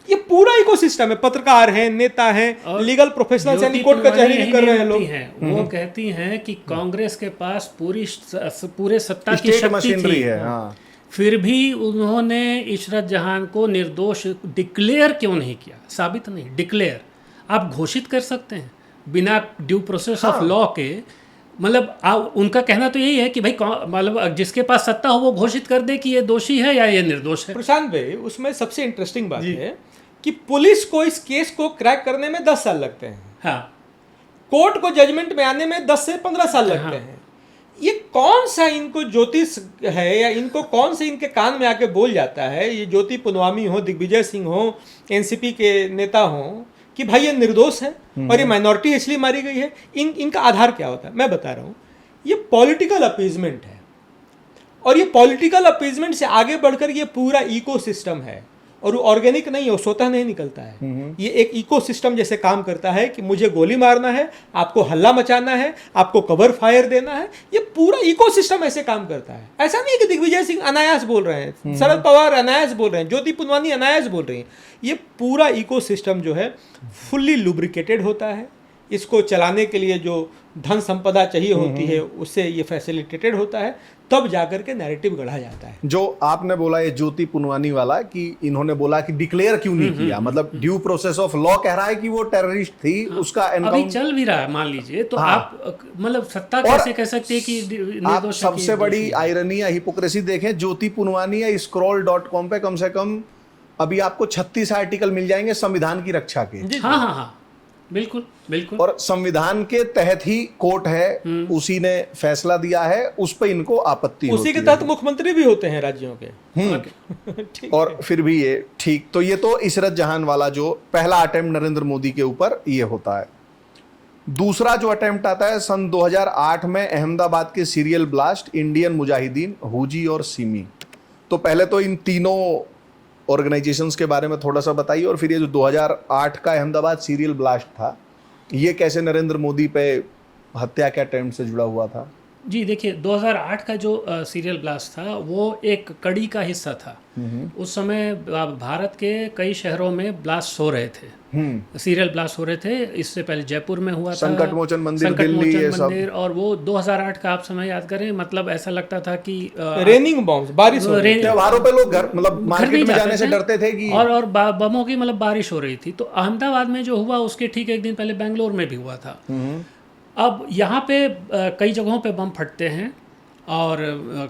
ये पूरा इकोसिस्टम है, पत्रकार हैं, नेता हैं, लीगल प्रोफेशनल्स हैं, कोर्ट कचहरी भी कर रहे हैं लोग। वो कहती हैं कि कांग्रेस के पास पूरे सत्ता की स्टेट शक्ति मशीनरी थी, है। हाँ। फिर भी उन्होंने इशरत जहां को निर्दोष डिक्लेयर क्यों नहीं किया? साबित नहीं, डिक्लेयर आप घोषित कर सकते हैं बिना ड्यू प्रोसेस ऑफ लॉ के। मतलब उनका कहना तो यही है कि भाई मतलब जिसके पास सत्ता हो वो घोषित कर दे कि ये दोषी है या ये निर्दोष है। प्रशांत भाई, उसमें सबसे इंटरेस्टिंग बात है कि पुलिस को इस केस को क्रैक करने में 10 साल लगते हैं, हाँ, कोर्ट को जजमेंट में आने में 10 से 15 साल लगते हैं। ये कौन सा इनको ज्योतिष है या इनको कौन से इनके कान में आके बोल जाता है, ये ज्योति पुनवामी हो, दिग्विजय सिंह हो, एनसीपी के नेता हो, कि भाई ये निर्दोष है और ये माइनॉरिटी इसलिए मारी गई है। इनका आधार क्या होता है मैं बता रहा हूँ, ये पॉलिटिकल अपीजमेंट है, और ये पॉलिटिकल अपीजमेंट से आगे बढ़कर ये पूरा इकोसिस्टम है, और वो ऑर्गेनिक नहीं है, वो स्वतः नहीं निकलता है। ये एक इकोसिस्टम जैसे काम करता है कि मुझे गोली मारना है, आपको हल्ला मचाना है, आपको कवर फायर देना है, ये पूरा इकोसिस्टम ऐसे काम करता है। ऐसा नहीं है कि दिग्विजय सिंह अनायास बोल रहे हैं, शरद पवार अनायास बोल रहे हैं, ज्योति पुनवानी अनायास बोल रही हैं। ये पूरा इकोसिस्टम जो है फुल्ली लुब्रिकेटेड होता है, इसको चलाने के लिए जो धन संपदा चाहिए होती है उससे ये फैसिलिटेटेड होता है, तब जाकर के नैरेटिव गढ़ा जाता है। जो आपने बोला ये ज्योति पुनवानी वाला कि इन्होंने बोला कि डिक्लेयर क्यों नहीं किया, मतलब ड्यू प्रोसेस ऑफ लॉ कह रहा है कि वो टेररिस्ट थी, उसका अभी चल भी रहा है मान लीजिए, तो आप मतलब सत्ता कैसे कह सकते हैं कि आप सबसे बड़ी आयरनी या हिपोक्रेसी देखें, ज्योति पुनवानी या scroll.com पे कम से कम अभी आपको 36 आर्टिकल मिल जाएंगे संविधान की रक्षा के। हाँ हाँ हाँ, बिल्कुल बिल्कुल। और संविधान के तहत ही कोर्ट है, उसी ने फैसला दिया है, उस पर इनको आपत्ति होती है। उसी के तहत मुख्यमंत्री भी होते हैं राज्यों के। और फिर भी ये ठीक, तो ये तो इशरत जहां वाला जो पहला अटेम्प्ट नरेंद्र मोदी के ऊपर ये होता है। दूसरा जो अटेम्प्ट आता है सन 2008 में अहमदाबाद के सीरियल ब्लास्ट इंडियन मुजाहिदीन, हुजी और सिमी। तो पहले तो इन तीनों ऑर्गेनाइजेशंस के बारे में थोड़ा सा बताइए, और फिर ये जो 2008 का अहमदाबाद सीरियल ब्लास्ट था, ये कैसे नरेंद्र मोदी पे हत्या के अटेम्प्ट से जुड़ा हुआ था? जी देखिए, 2008 का जो सीरियल ब्लास्ट था वो एक कड़ी का हिस्सा था। उस समय भारत के कई शहरों में ब्लास्ट हो रहे थे, सीरियल ब्लास्ट हो रहे थे। इससे पहले जयपुर में हुआ था संकट मोचन मंदिर, दिल्ली, ये सब। और वो 2008 का आप समय याद करें, मतलब ऐसा लगता था कि रेनिंग बॉम्ब्स, बारिश हो रही थी, त्योहारों पे लोग घर मतलब मार्केट में जाने से डरते थे कि और बमों की मतलब बारिश हो रही थी। तो अहमदाबाद में जो हुआ उसके ठीक एक दिन पहले बेंगलोर में भी हुआ था। अब यहाँ पे कई जगहों पे बम फटते हैं और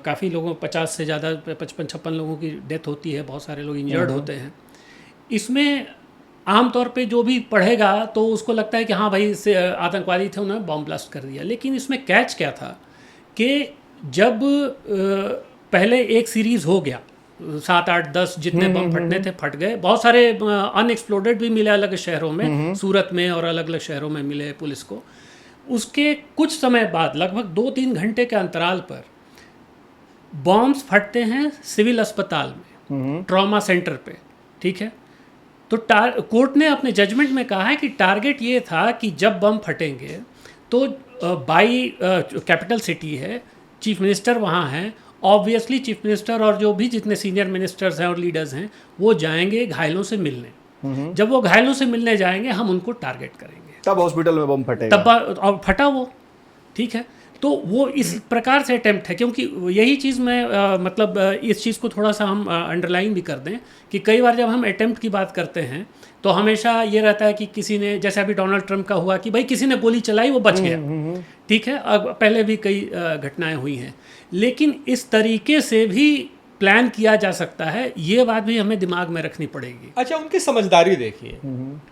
काफ़ी लोगों, 50 से ज़्यादा, 55-56 लोगों की डेथ होती है, बहुत सारे लोग इंजर्ड होते हैं। इसमें आमतौर पे जो भी पढ़ेगा तो उसको लगता है कि हाँ भाई से आतंकवादी थे, उन्होंने बम ब्लास्ट कर दिया। लेकिन इसमें कैच क्या था कि जब पहले एक सीरीज़ हो गया, 7, 8, 10 जितने बम फटने थे फट गए, बहुत सारे अनएक्सप्लोडेड भी मिले अलग शहरों में, सूरत में और अलग अलग शहरों में मिले पुलिस को। उसके कुछ समय बाद, लगभग 2-3 घंटे के अंतराल पर बॉम्ब्स फटते हैं सिविल अस्पताल में, ट्रॉमा सेंटर पे, ठीक है। तो कोर्ट ने अपने जजमेंट में कहा है कि टारगेट ये था कि जब बम फटेंगे तो बाई कैपिटल सिटी है, चीफ मिनिस्टर वहाँ हैं, ऑब्वियसली चीफ मिनिस्टर और जो भी जितने सीनियर मिनिस्टर्स हैं और लीडर्स हैं वो जाएंगे घायलों से मिलने। जब वो घायलों से मिलने जाएंगे हम उनको टारगेट करेंगे, तब हॉस्पिटल में बम फटेगा, तब और फटा वो, ठीक है। तो वो इस प्रकार से अटेम्प्ट है, क्योंकि यही चीज़ मैं मतलब इस चीज़ को थोड़ा सा हम अंडरलाइन भी कर दें कि कई बार जब हम अटेम्प्ट की बात करते हैं तो हमेशा ये रहता है कि किसी ने, जैसे अभी डोनाल्ड ट्रंप का हुआ कि भाई किसी ने गोली चलाई वो बच गया, ठीक है। अब पहले भी कई घटनाएं हुई हैं, लेकिन इस तरीके से भी प्लान किया जा सकता है, ये बात भी हमें दिमाग में रखनी पड़ेगी। अच्छा, उनकी समझदारी देखिए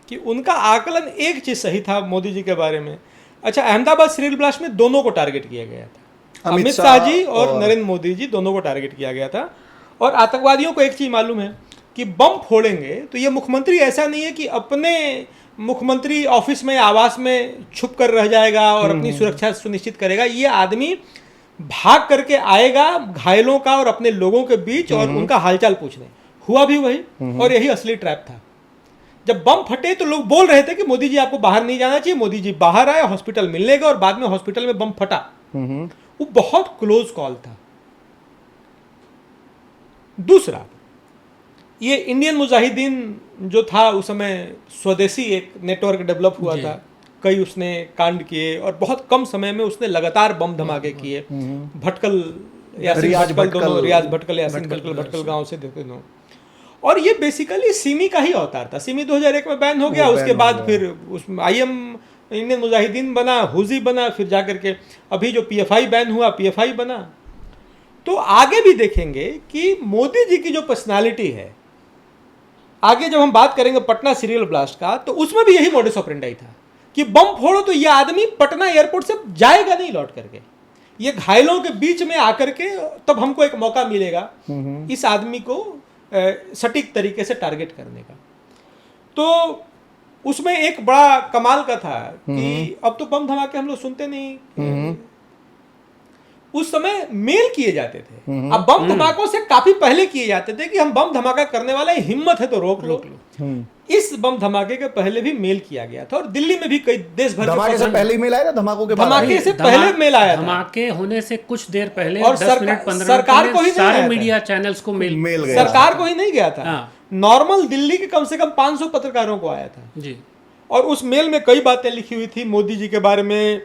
कि उनका आकलन एक चीज़ सही था मोदी जी के बारे में। अच्छा, अहमदाबाद सीरियल ब्लास्ट में दोनों को टारगेट किया गया था, अमित शाह जी और नरेंद्र मोदी जी दोनों को टारगेट किया गया था। और आतंकवादियों को एक चीज मालूम है कि बम फोड़ेंगे तो ये मुख्यमंत्री ऐसा नहीं है कि अपने मुख्यमंत्री ऑफिस में आवास में छुप कर रह जाएगा और अपनी सुरक्षा सुनिश्चित करेगा। ये आदमी भाग करके आएगा घायलों का और अपने लोगों के बीच और उनका हालचाल पूछने। हुआ भी वही, और यही असली ट्रैप था। जब बम फटे तो लोग बोल रहे थे कि मोदी जी आपको बाहर नहीं जाना चाहिए। मोदी जी बाहर आए, हॉस्पिटल मिलने गए और बाद में हॉस्पिटल में बम फटा। वो बहुत क्लोज कॉल था। दूसरा, ये इंडियन मुजाहिदीन जो था उस समय स्वदेशी एक नेटवर्क डेवलप हुआ था। कई उसने कांड किए और बहुत कम समय में उसने लगातार बम धमाके किए। भटकल यासीन भटकल गांव से देखते थे। और ये बेसिकली सिमी का ही अवतार था। सिमी 2001 में बैन हो गया, उसके बाद फिर उसमें IM इंडियन मुजाहिदीन बना, हुजी बना, फिर जाकर के अभी जो PFI बैन हुआ PFI बना। तो आगे भी देखेंगे कि मोदी जी की जो पर्सनालिटी है, आगे जब हम बात करेंगे पटना सीरियल ब्लास्ट का, तो उसमें भी यही मॉडस ऑपरेंडी था कि बम फोड़ो तो ये आदमी पटना एयरपोर्ट से जाएगा नहीं लौट करके, ये घायलों के बीच में आकर के तब हमको एक मौका मिलेगा इस आदमी को सटीक तरीके से टारगेट करने का। तो उसमें एक बड़ा कमाल का था कि अब तो बम धमाके हम लोग सुनते नहीं, उस समय मेल किए जाते थे। अब बम धमाकों से काफी पहले किए जाते थे कि हम बम धमाका करने वाले, हिम्मत है तो रोक लो। इस बम धमाके के पहले भी मेल किया गया था और दिल्ली में भी कई देश भर धमाके से पहले ही मेल आया था, धमाकों के बाद धमाके से पहले मेल आया था। धमाके होने से कुछ देर पहले और 10 मिनट 15 सरकार को ही सारे मीडिया चैनल्स को मेल गया, सरकार को ही नहीं गया था। नॉर्मल दिल्ली के कम से कम 500 पत्रकारों को आया था जी। और उस मेल में कई बातें लिखी हुई थी मोदी जी के बारे में,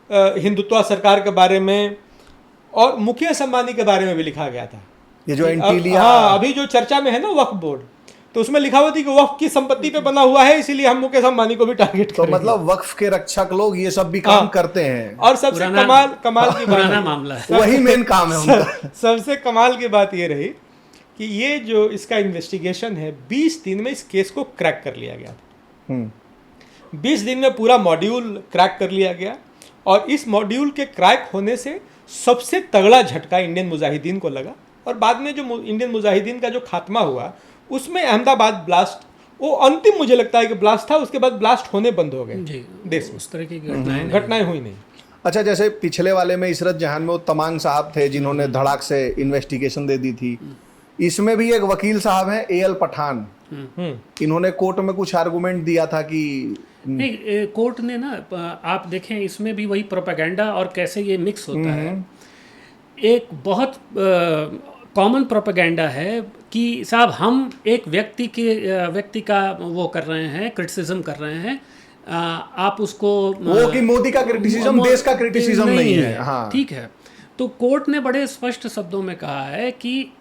हिंदुत्व सरकार के बारे में और मुकेश अंबानी के बारे में भी लिखा गया था। ये जो एंटीलिया अभी जो चर्चा में है ना वक्फ बोर्ड, तो उसमें लिखा हुआ थी कि वक्फ की संपत्ति पे बना हुआ है, इसीलिए हम मुकेश अंबानी को भी टारगेट तो मतलब वक्फ के रक्षक लोग ये सब भी काम करते हैं। और सबसे कमाल की पुराना मामला है, वही मेन काम है उनका। सबसे कमाल की बात ये रही कि ये जो इसका इन्वेस्टिगेशन है 20 दिन में इस केस को क्रैक कर लिया गया था। 20 दिन में पूरा मॉड्यूल क्रैक कर लिया गया और इस मॉड्यूल के क्रैक होने से सबसे तगड़ा झटका इंडियन मुजाहिदीन को लगा। और बाद में जो इंडियन मुजाहिदीन का जो खात्मा हुआ उसमें अहमदाबाद ब्लास्ट वो अंतिम मुझे लगता है कि ब्लास्ट था, उसके बाद ब्लास्ट होने बंद हो गए देश में, उस तरह की घटनाएं हुई नहीं। अच्छा, जैसे पिछले वाले में इशरत जहान में वो तमांग साहब थे जिन्होंने धड़ाक से इन्वेस्टिगेशन दे दी थी, इसमें भी एक वकील साहब हैं AL पठान, इन्होंने कोर्ट में कुछ आर्गुमेंट दिया था कि नहीं, कोर्ट ने ना, आप देखें इसमें भी वही प्रोपेगेंडा और कैसे ये मिक्स होता है। एक बहुत कॉमन प्रोपेगेंडा है कि साहब हम एक व्यक्ति का वो कर रहे हैं, क्रिटिसिज्म कर रहे हैं, आप उसको वो कि मोदी का क्रिटिसिज्म देश का क्रिटिसिज्म नहीं है। हाँ, ठीक है। तो कोर्ट ने बड़े स्पष्ट शब्दों में कहा है कि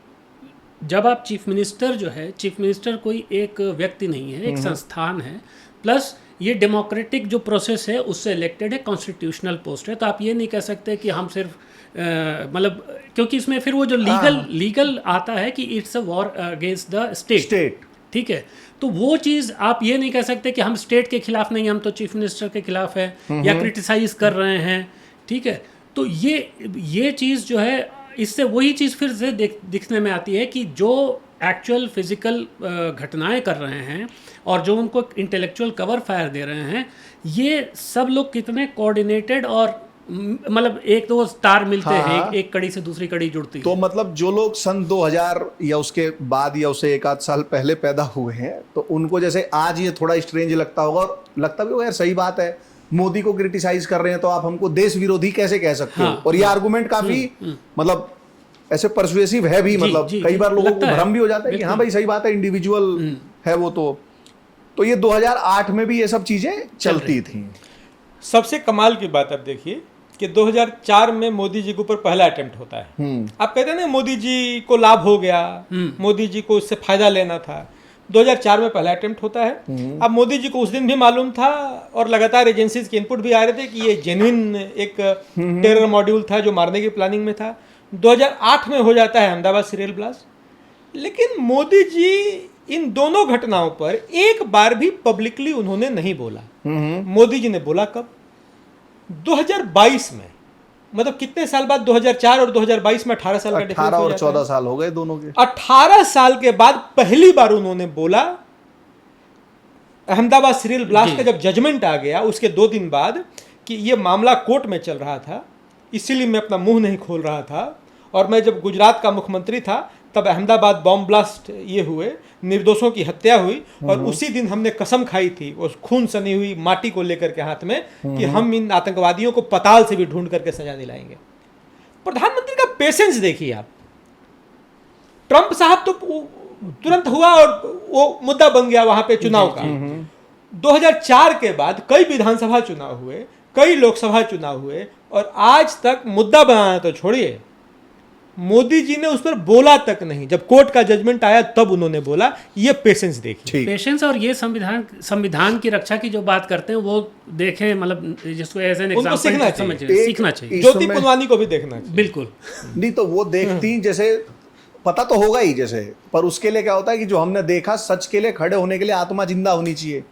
जब आप चीफ मिनिस्टर जो है, चीफ मिनिस्टर कोई एक व्यक्ति नहीं है, एक संस्थान है, प्लस ये डेमोक्रेटिक जो प्रोसेस है उससे इलेक्टेड है, कॉन्स्टिट्यूशनल पोस्ट है। तो आप ये नहीं कह सकते कि हम सिर्फ मतलब, क्योंकि इसमें फिर वो जो लीगल आता है कि it's a war against the state, ठीक है। तो वो चीज़ आप ये नहीं कह सकते कि हम स्टेट के खिलाफ नहीं, हम तो चीफ मिनिस्टर के खिलाफ है या क्रिटिसाइज कर रहे हैं, ठीक है। तो ये चीज़ जो है, इससे वही चीज़ फिर से दिखने में आती है कि जो एक्चुअल फिजिकल घटनाएं कर रहे हैं और जो उनको इंटेलेक्चुअल कवर फायर दे रहे हैं, ये सब लोग कितने कोऑर्डिनेटेड और मतलब एक तो तार मिलते हैं, एक कड़ी से दूसरी कड़ी जुड़ती है। तो मतलब जो लोग सन 2000 या उसके बाद या उससे एक आध साल पहले पैदा हुए हैं, तो उनको जैसे आज ये थोड़ा स्ट्रेंज लगता होगा, और लगता भी होगा यार सही बात है, मोदी को क्रिटिसाइज कर रहे हैं तो आप हमको देश विरोधी कैसे कह सकते हो। और ये आर्गुमेंट काफी मतलब ऐसे परसुएसिव है भी, मतलब कई बार लोगों को भ्रम भी हो जाता है कि हाँ भाई सही बात है, इंडिविजुअल है वो। तो ये 2008 में भी ये सब चीजें चलती थी। सबसे कमाल की बात अब देखिए कि 2004 में मोदी जी के ऊपर पहला अटेम्प्ट होता है। आप कहते हैं ना मोदी जी को लाभ हो गया, मोदी जी को उससे फायदा लेना था। 2004 में पहला अटेम्प्ट होता है। अब मोदी जी को उस दिन भी मालूम था और लगातार एजेंसीज के इनपुट भी आ रहे थे कि ये जेन्युइन एक टेरर मॉड्यूल था जो मारने की प्लानिंग में था। 2008 में हो जाता है अहमदाबाद सीरियल ब्लास्ट। लेकिन मोदी जी इन दोनों घटनाओं पर एक बार भी पब्लिकली उन्होंने नहीं बोला। मोदी जी ने बोला कब? 2022 में मतलब कितने साल बाद 2004 और 2022 में 18 साल का डिफरेंस 18 हो और जाता है। 14 साल हो गए दोनों के। 18 साल के बाद पहली बार उन्होंने बोला, अहमदाबाद सीरियल ब्लास्ट का जब जजमेंट आ गया उसके 2 दिन बाद, कि ये मामला कोर्ट में चल रहा था, इसीलिए मैं अपना मुंह नहीं खोल रहा था, और मैं जब गुजरात का मुख्यमंत्री था तब अहमदाबाद बॉम्ब ब्लास्ट ये हुए, निर्दोषों की हत्या हुई, और उसी दिन हमने कसम खाई थी उस खून सनी हुई माटी को लेकर के हाथ में कि हम इन आतंकवादियों को पताल से भी ढूंढ करके सजा दिलाएंगे। प्रधानमंत्री का पेशेंस देखिए आप। ट्रंप साहब तो तुरंत हुआ और वो मुद्दा बन गया वहां पे चुनाव का। 2004 के बाद कई विधानसभा चुनाव हुए, कई लोकसभा चुनाव हुए, और आज तक मुद्दा बनाना तो छोड़िए, मोदी जी ने उस पर बोला तक नहीं। जब कोर्ट का जजमेंट आया तब उन्होंने बोला। ये पेशेंस देखिए, पेशेंस। और ये संविधान की रक्षा की जो बात करते हैं वो देखें, मतलब जिसको एज एन एग्जांपल सीखना चाहिए। ज्योति पुनवानी को भी देखना चाहिए। बिल्कुल नहीं तो वो देखती, जैसे पता तो होगा ही जैसे, पर उसके लिए क्या होता है कि जो हमने देखा, सच के लिए खड़े होने के लिए आत्मा जिंदा होनी चाहिए।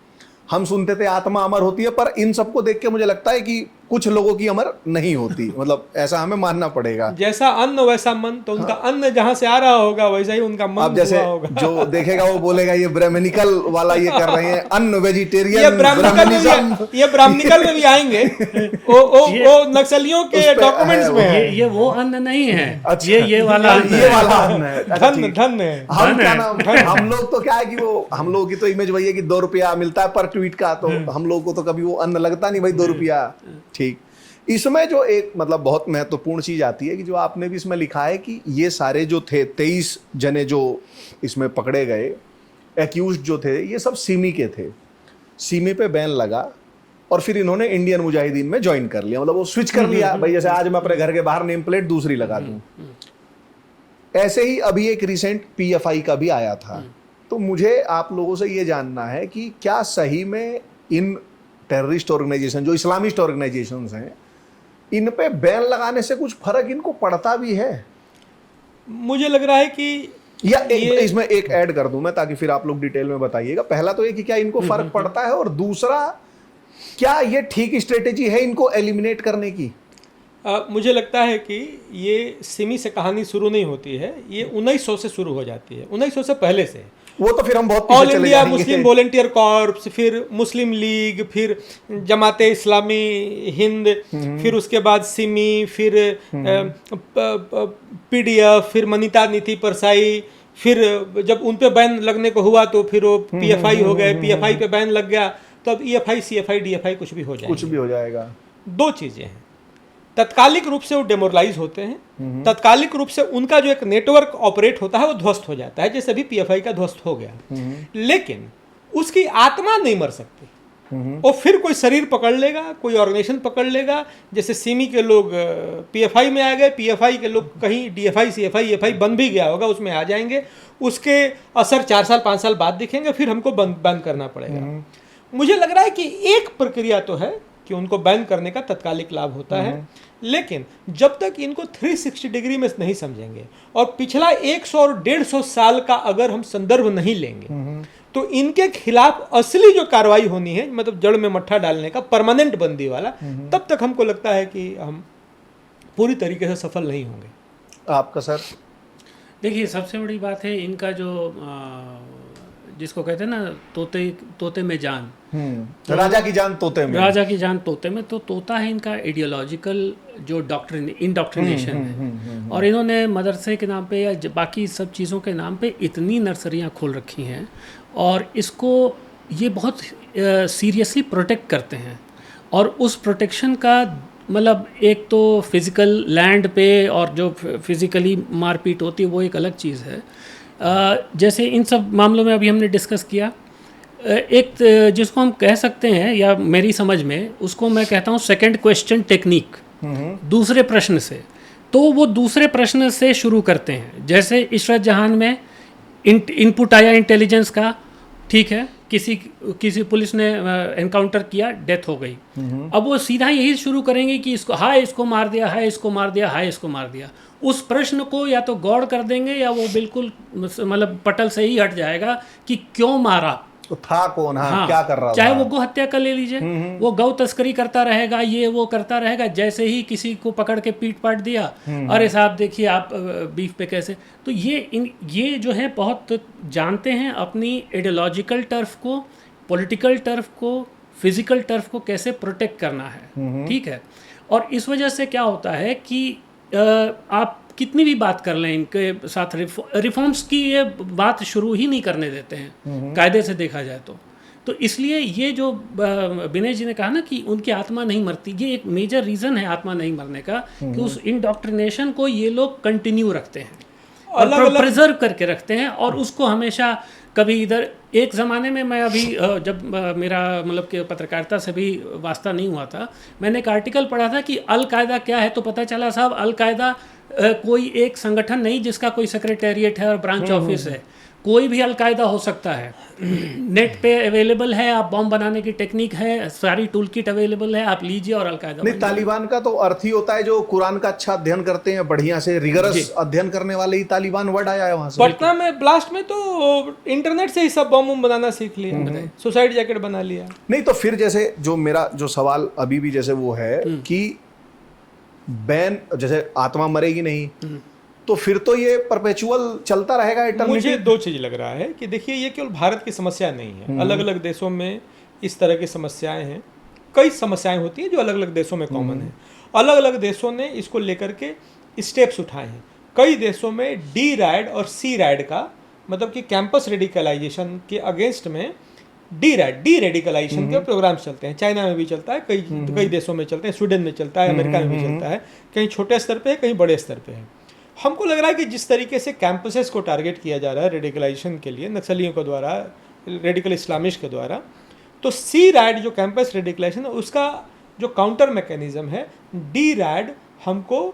हम सुनते थे आत्मा अमर होती है, पर इन सबको देख के मुझे लगता है कि कुछ लोगों की अमर नहीं होती, मतलब ऐसा हमें मानना पड़ेगा। जैसा अन्न वैसा मन, तो उनका अन्न जहां से आ रहा होगा वैसा ही उनका मन अब जैसे हुआ होगा। जो देखेगा वो बोलेगा ये ब्राह्मणिकल वाला ये कर रहे हैं, अन्न वेजिटेरियन, ये ब्राह्मणिकल में भी आएंगे। वो नक्सलियों के डॉक्यूमेंट्स में है। ये वो अन्न नहीं है। अच्छा, ये वाला अन्न है। अच्छा, ठीक। धन है। हम क्या नाम, हम लोग तो क्या है कि वो, हम लोगों की तो इमेज वही है कि 2 रुपया मिलता है पर ट्वीट का, तो हम लोगों को तो कभी वो अन्न लगता नहीं भाई 2 रुपया। ठीक। इसमें जो एक मतलब बहुत महत्वपूर्ण चीज आती है कि जो आपने भी इसमें लिखा है कि ये सारे जो थे 23 जने जो इसमें पकड़े गए एक्यूज्ड जो थे, ये सब सिमी के थे। सिमी पे बैन लगा और फिर इन्होंने इंडियन मुजाहिदीन में ज्वाइन कर लिया, मतलब वो स्विच कर लिया भाई, जैसे आज मैं अपने घर के बाहर नेम प्लेट दूसरी लगा दूं। ऐसे ही अभी एक रिसेंट पीएफआई का भी आया था। तो मुझे आप लोगों से ये जानना है कि क्या सही में इन टेररिस्ट ऑर्गेनाइजेशन जो इस्लामिस्ट ऑर्गेनाइजेशंस हैं, इन पे बैन लगाने से कुछ फर्क इनको पड़ता भी है? मुझे लग रहा है कि या इसमें एक ऐड कर दूं मैं, ताकि फिर आप लोग डिटेल में बताइएगा। पहला तो ये कि क्या इनको फर्क पड़ता है, और दूसरा क्या ये ठीक स्ट्रेटेजी है इनको एलिमिनेट करने की? मुझे लगता है कि ये सिमी से कहानी शुरू नहीं होती है, ये 1900 से शुरू हो जाती है। 1900 से पहले से वो तो फिर हम बहुत all India Muslim volunteer corps, फिर मुस्लिम लीग, फिर जमाते इस्लामी हिंद, फिर उसके बाद सिमी, फिर पीडीएफ, फिर मनीता नीति परसाई, फिर जब उन पे बैन लगने को हुआ तो फिर वो पीएफआई हो गए, पीएफआई पे बैन लग गया तो अब ईएफआई, सीएफआई, डीएफआई कुछ भी हो जाएगा। कुछ भी हो जाएगा। 2 चीजें हैं, तत्कालिक रूप से वो डेमोरलाइज होते हैं, तत्कालिक रूप से उनका जो एक नेटवर्क ऑपरेट होता है वो ध्वस्त हो जाता है, जैसे अभी पीएफआई का ध्वस्त हो गया। लेकिन उसकी आत्मा नहीं मर सकती, और फिर कोई शरीर पकड़ लेगा, कोई ऑर्गेनाइजेशन पकड़ लेगा। जैसे सिमी के लोग पीएफआई में आ गए, पीएफआई के लोग कहीं डीएफआई, सीएफआई, ईएफआई बंद भी गया होगा, उसमें आ जाएंगे, उसके असर 4 साल 5 साल बाद दिखेंगे, फिर हमको बंद करना पड़ेगा। मुझे लग रहा है कि एक प्रक्रिया तो है कि उनको बैन करने का तत्कालिक लाभ होता है, लेकिन जब तक इनको 360 डिग्री में नहीं समझेंगे और पिछला 100 और 150 साल का अगर हम संदर्भ नहीं लेंगे, तो इनके खिलाफ असली जो कार्रवाई होनी है, मतलब जड़ में मट्ठा डालने का, परमानेंट बंदी वाला, तब तक हमको लगता है कि हम पूरी तरीके से सफल नहीं होंगे। आपका सर? देखिए, सबसे बड़ी बात है इनका जो जिसको कहते हैं ना तोते में जान, तो राजा की जान तोते में, राजा की जान तोते में। तो तोता है इनका आइडियोलॉजिकल जो इंडोक्ट्रिनेशन है, और इन्होंने मदरसे के नाम पे या बाकी सब चीज़ों के नाम पे इतनी नर्सरियाँ खोल रखी हैं, और इसको ये बहुत सीरियसली प्रोटेक्ट करते हैं। और उस प्रोटेक्शन का मतलब एक तो फिज़िकल लैंड पे और जो फिज़िकली मारपीट होती है वो एक अलग चीज़ है। जैसे इन सब मामलों में अभी हमने डिस्कस किया, एक जिसको हम कह सकते हैं, या मेरी समझ में उसको मैं कहता हूँ सेकंड क्वेश्चन टेक्निक। दूसरे प्रश्न से, तो वो दूसरे प्रश्न से शुरू करते हैं। जैसे इशरत जहान में इनपुट आया इंटेलिजेंस का, ठीक है, किसी पुलिस ने एनकाउंटर किया, डेथ हो गई। अब वो सीधा यही शुरू करेंगे कि इसको हाय इसको मार दिया, हाय इसको मार दिया, हाय इसको मार दिया। उस प्रश्न को या तो गौर कर देंगे या वो बिल्कुल मतलब पटल से ही हट जाएगा कि क्यों मारा। तो था कौन, हाँ, क्या कर रहा चाहे था? वो गौ हत्या का ले लीजिए, वो गौ तस्करी करता रहेगा, ये वो करता रहेगा, जैसे ही किसी को पकड़ के पीट पाट दिया, अरे साहब देखिए आप बीफ पे कैसे। तो ये जो है बहुत जानते हैं अपनी आइडियोलॉजिकल टर्फ को, पॉलिटिकल टर्फ को, फिजिकल टर्फ को कैसे प्रोटेक्ट करना है, ठीक है। और इस वजह से क्या होता है कि आप कितनी भी बात कर लें इनके साथ, रिफॉर्म्स की ये बात शुरू ही नहीं करने देते हैं कायदे से देखा जाए तो इसलिए ये जो विनय जी ने कहा ना कि उनकी आत्मा नहीं मरती, ये एक मेजर रीज़न है आत्मा नहीं मरने का, कि उस इंडोक्ट्रिनेशन को ये लोग कंटिन्यू रखते हैं और प्रिजर्व करके रखते हैं, और उसको हमेशा कभी इधर। एक ज़माने में मैं अभी जब मेरा मतलब कि पत्रकारिता से भी वास्ता नहीं हुआ था, मैंने एक आर्टिकल पढ़ा था कि अलकायदा क्या है, तो पता चला साहब अलकायदा कोई एक संगठन नहीं जिसका कोई सेक्रेटेरिएट है और ब्रांच ऑफिस है, कोई भी अलकायदा हो सकता है। नेट पे अवेलेबल है, आप बॉम्ब बनाने की टेक्निक है, सारी टूल किट अवेलेबल है, आप लीजिए और अलकायदा। नहीं, तालिबान का तो अर्थ ही होता है जो कुरान का अच्छा अध्ययन करते हैं, बढ़िया से रिगरस अध्ययन करने वाले ही तालिबान वर्ड आया है वहां से। पटना में ब्लास्ट में तो इंटरनेट से ही सब बॉम्ब बनाना सीख लिया, सुसाइड जैकेट बना लिया। नहीं तो फिर जैसे जो मेरा जो सवाल अभी भी जैसे वो है कि बैन, जैसे आत्मा मरेगी नहीं, तो फिर तो ये परपेचुअल चलता रहेगा इटर्निटी। मुझे दो चीज लग रहा है कि देखिए ये केवल भारत की समस्या नहीं है, अलग अलग देशों में इस तरह की समस्याएं हैं, कई समस्याएं होती हैं जो अलग अलग देशों में कॉमन है। अलग अलग देशों ने इसको लेकर के स्टेप्स उठाए हैं। कई देशों में डी रैड और सी रैड का मतलब कि कैंपस रेडिकलाइजेशन के अगेंस्ट में डी रेडिकलाइजेशन के प्रोग्राम्स चलते हैं। चाइना में भी चलता है, कई देशों में चलते हैं, स्वीडन में चलता है, अमेरिका में भी चलता है, कहीं छोटे स्तर पे है, कहीं बड़े स्तर पे है। हमको लग रहा है कि जिस तरीके से कैंपसेस को टारगेट किया जा रहा है रेडिकलाइजेशन के लिए नक्सलियों के द्वारा, रेडिकल इस्लामिस्ट के द्वारा, तो सी रैड जो कैंपस रेडिकलाइजेशन है उसका जो काउंटर मैकेनिज्म है डी रैड, हमको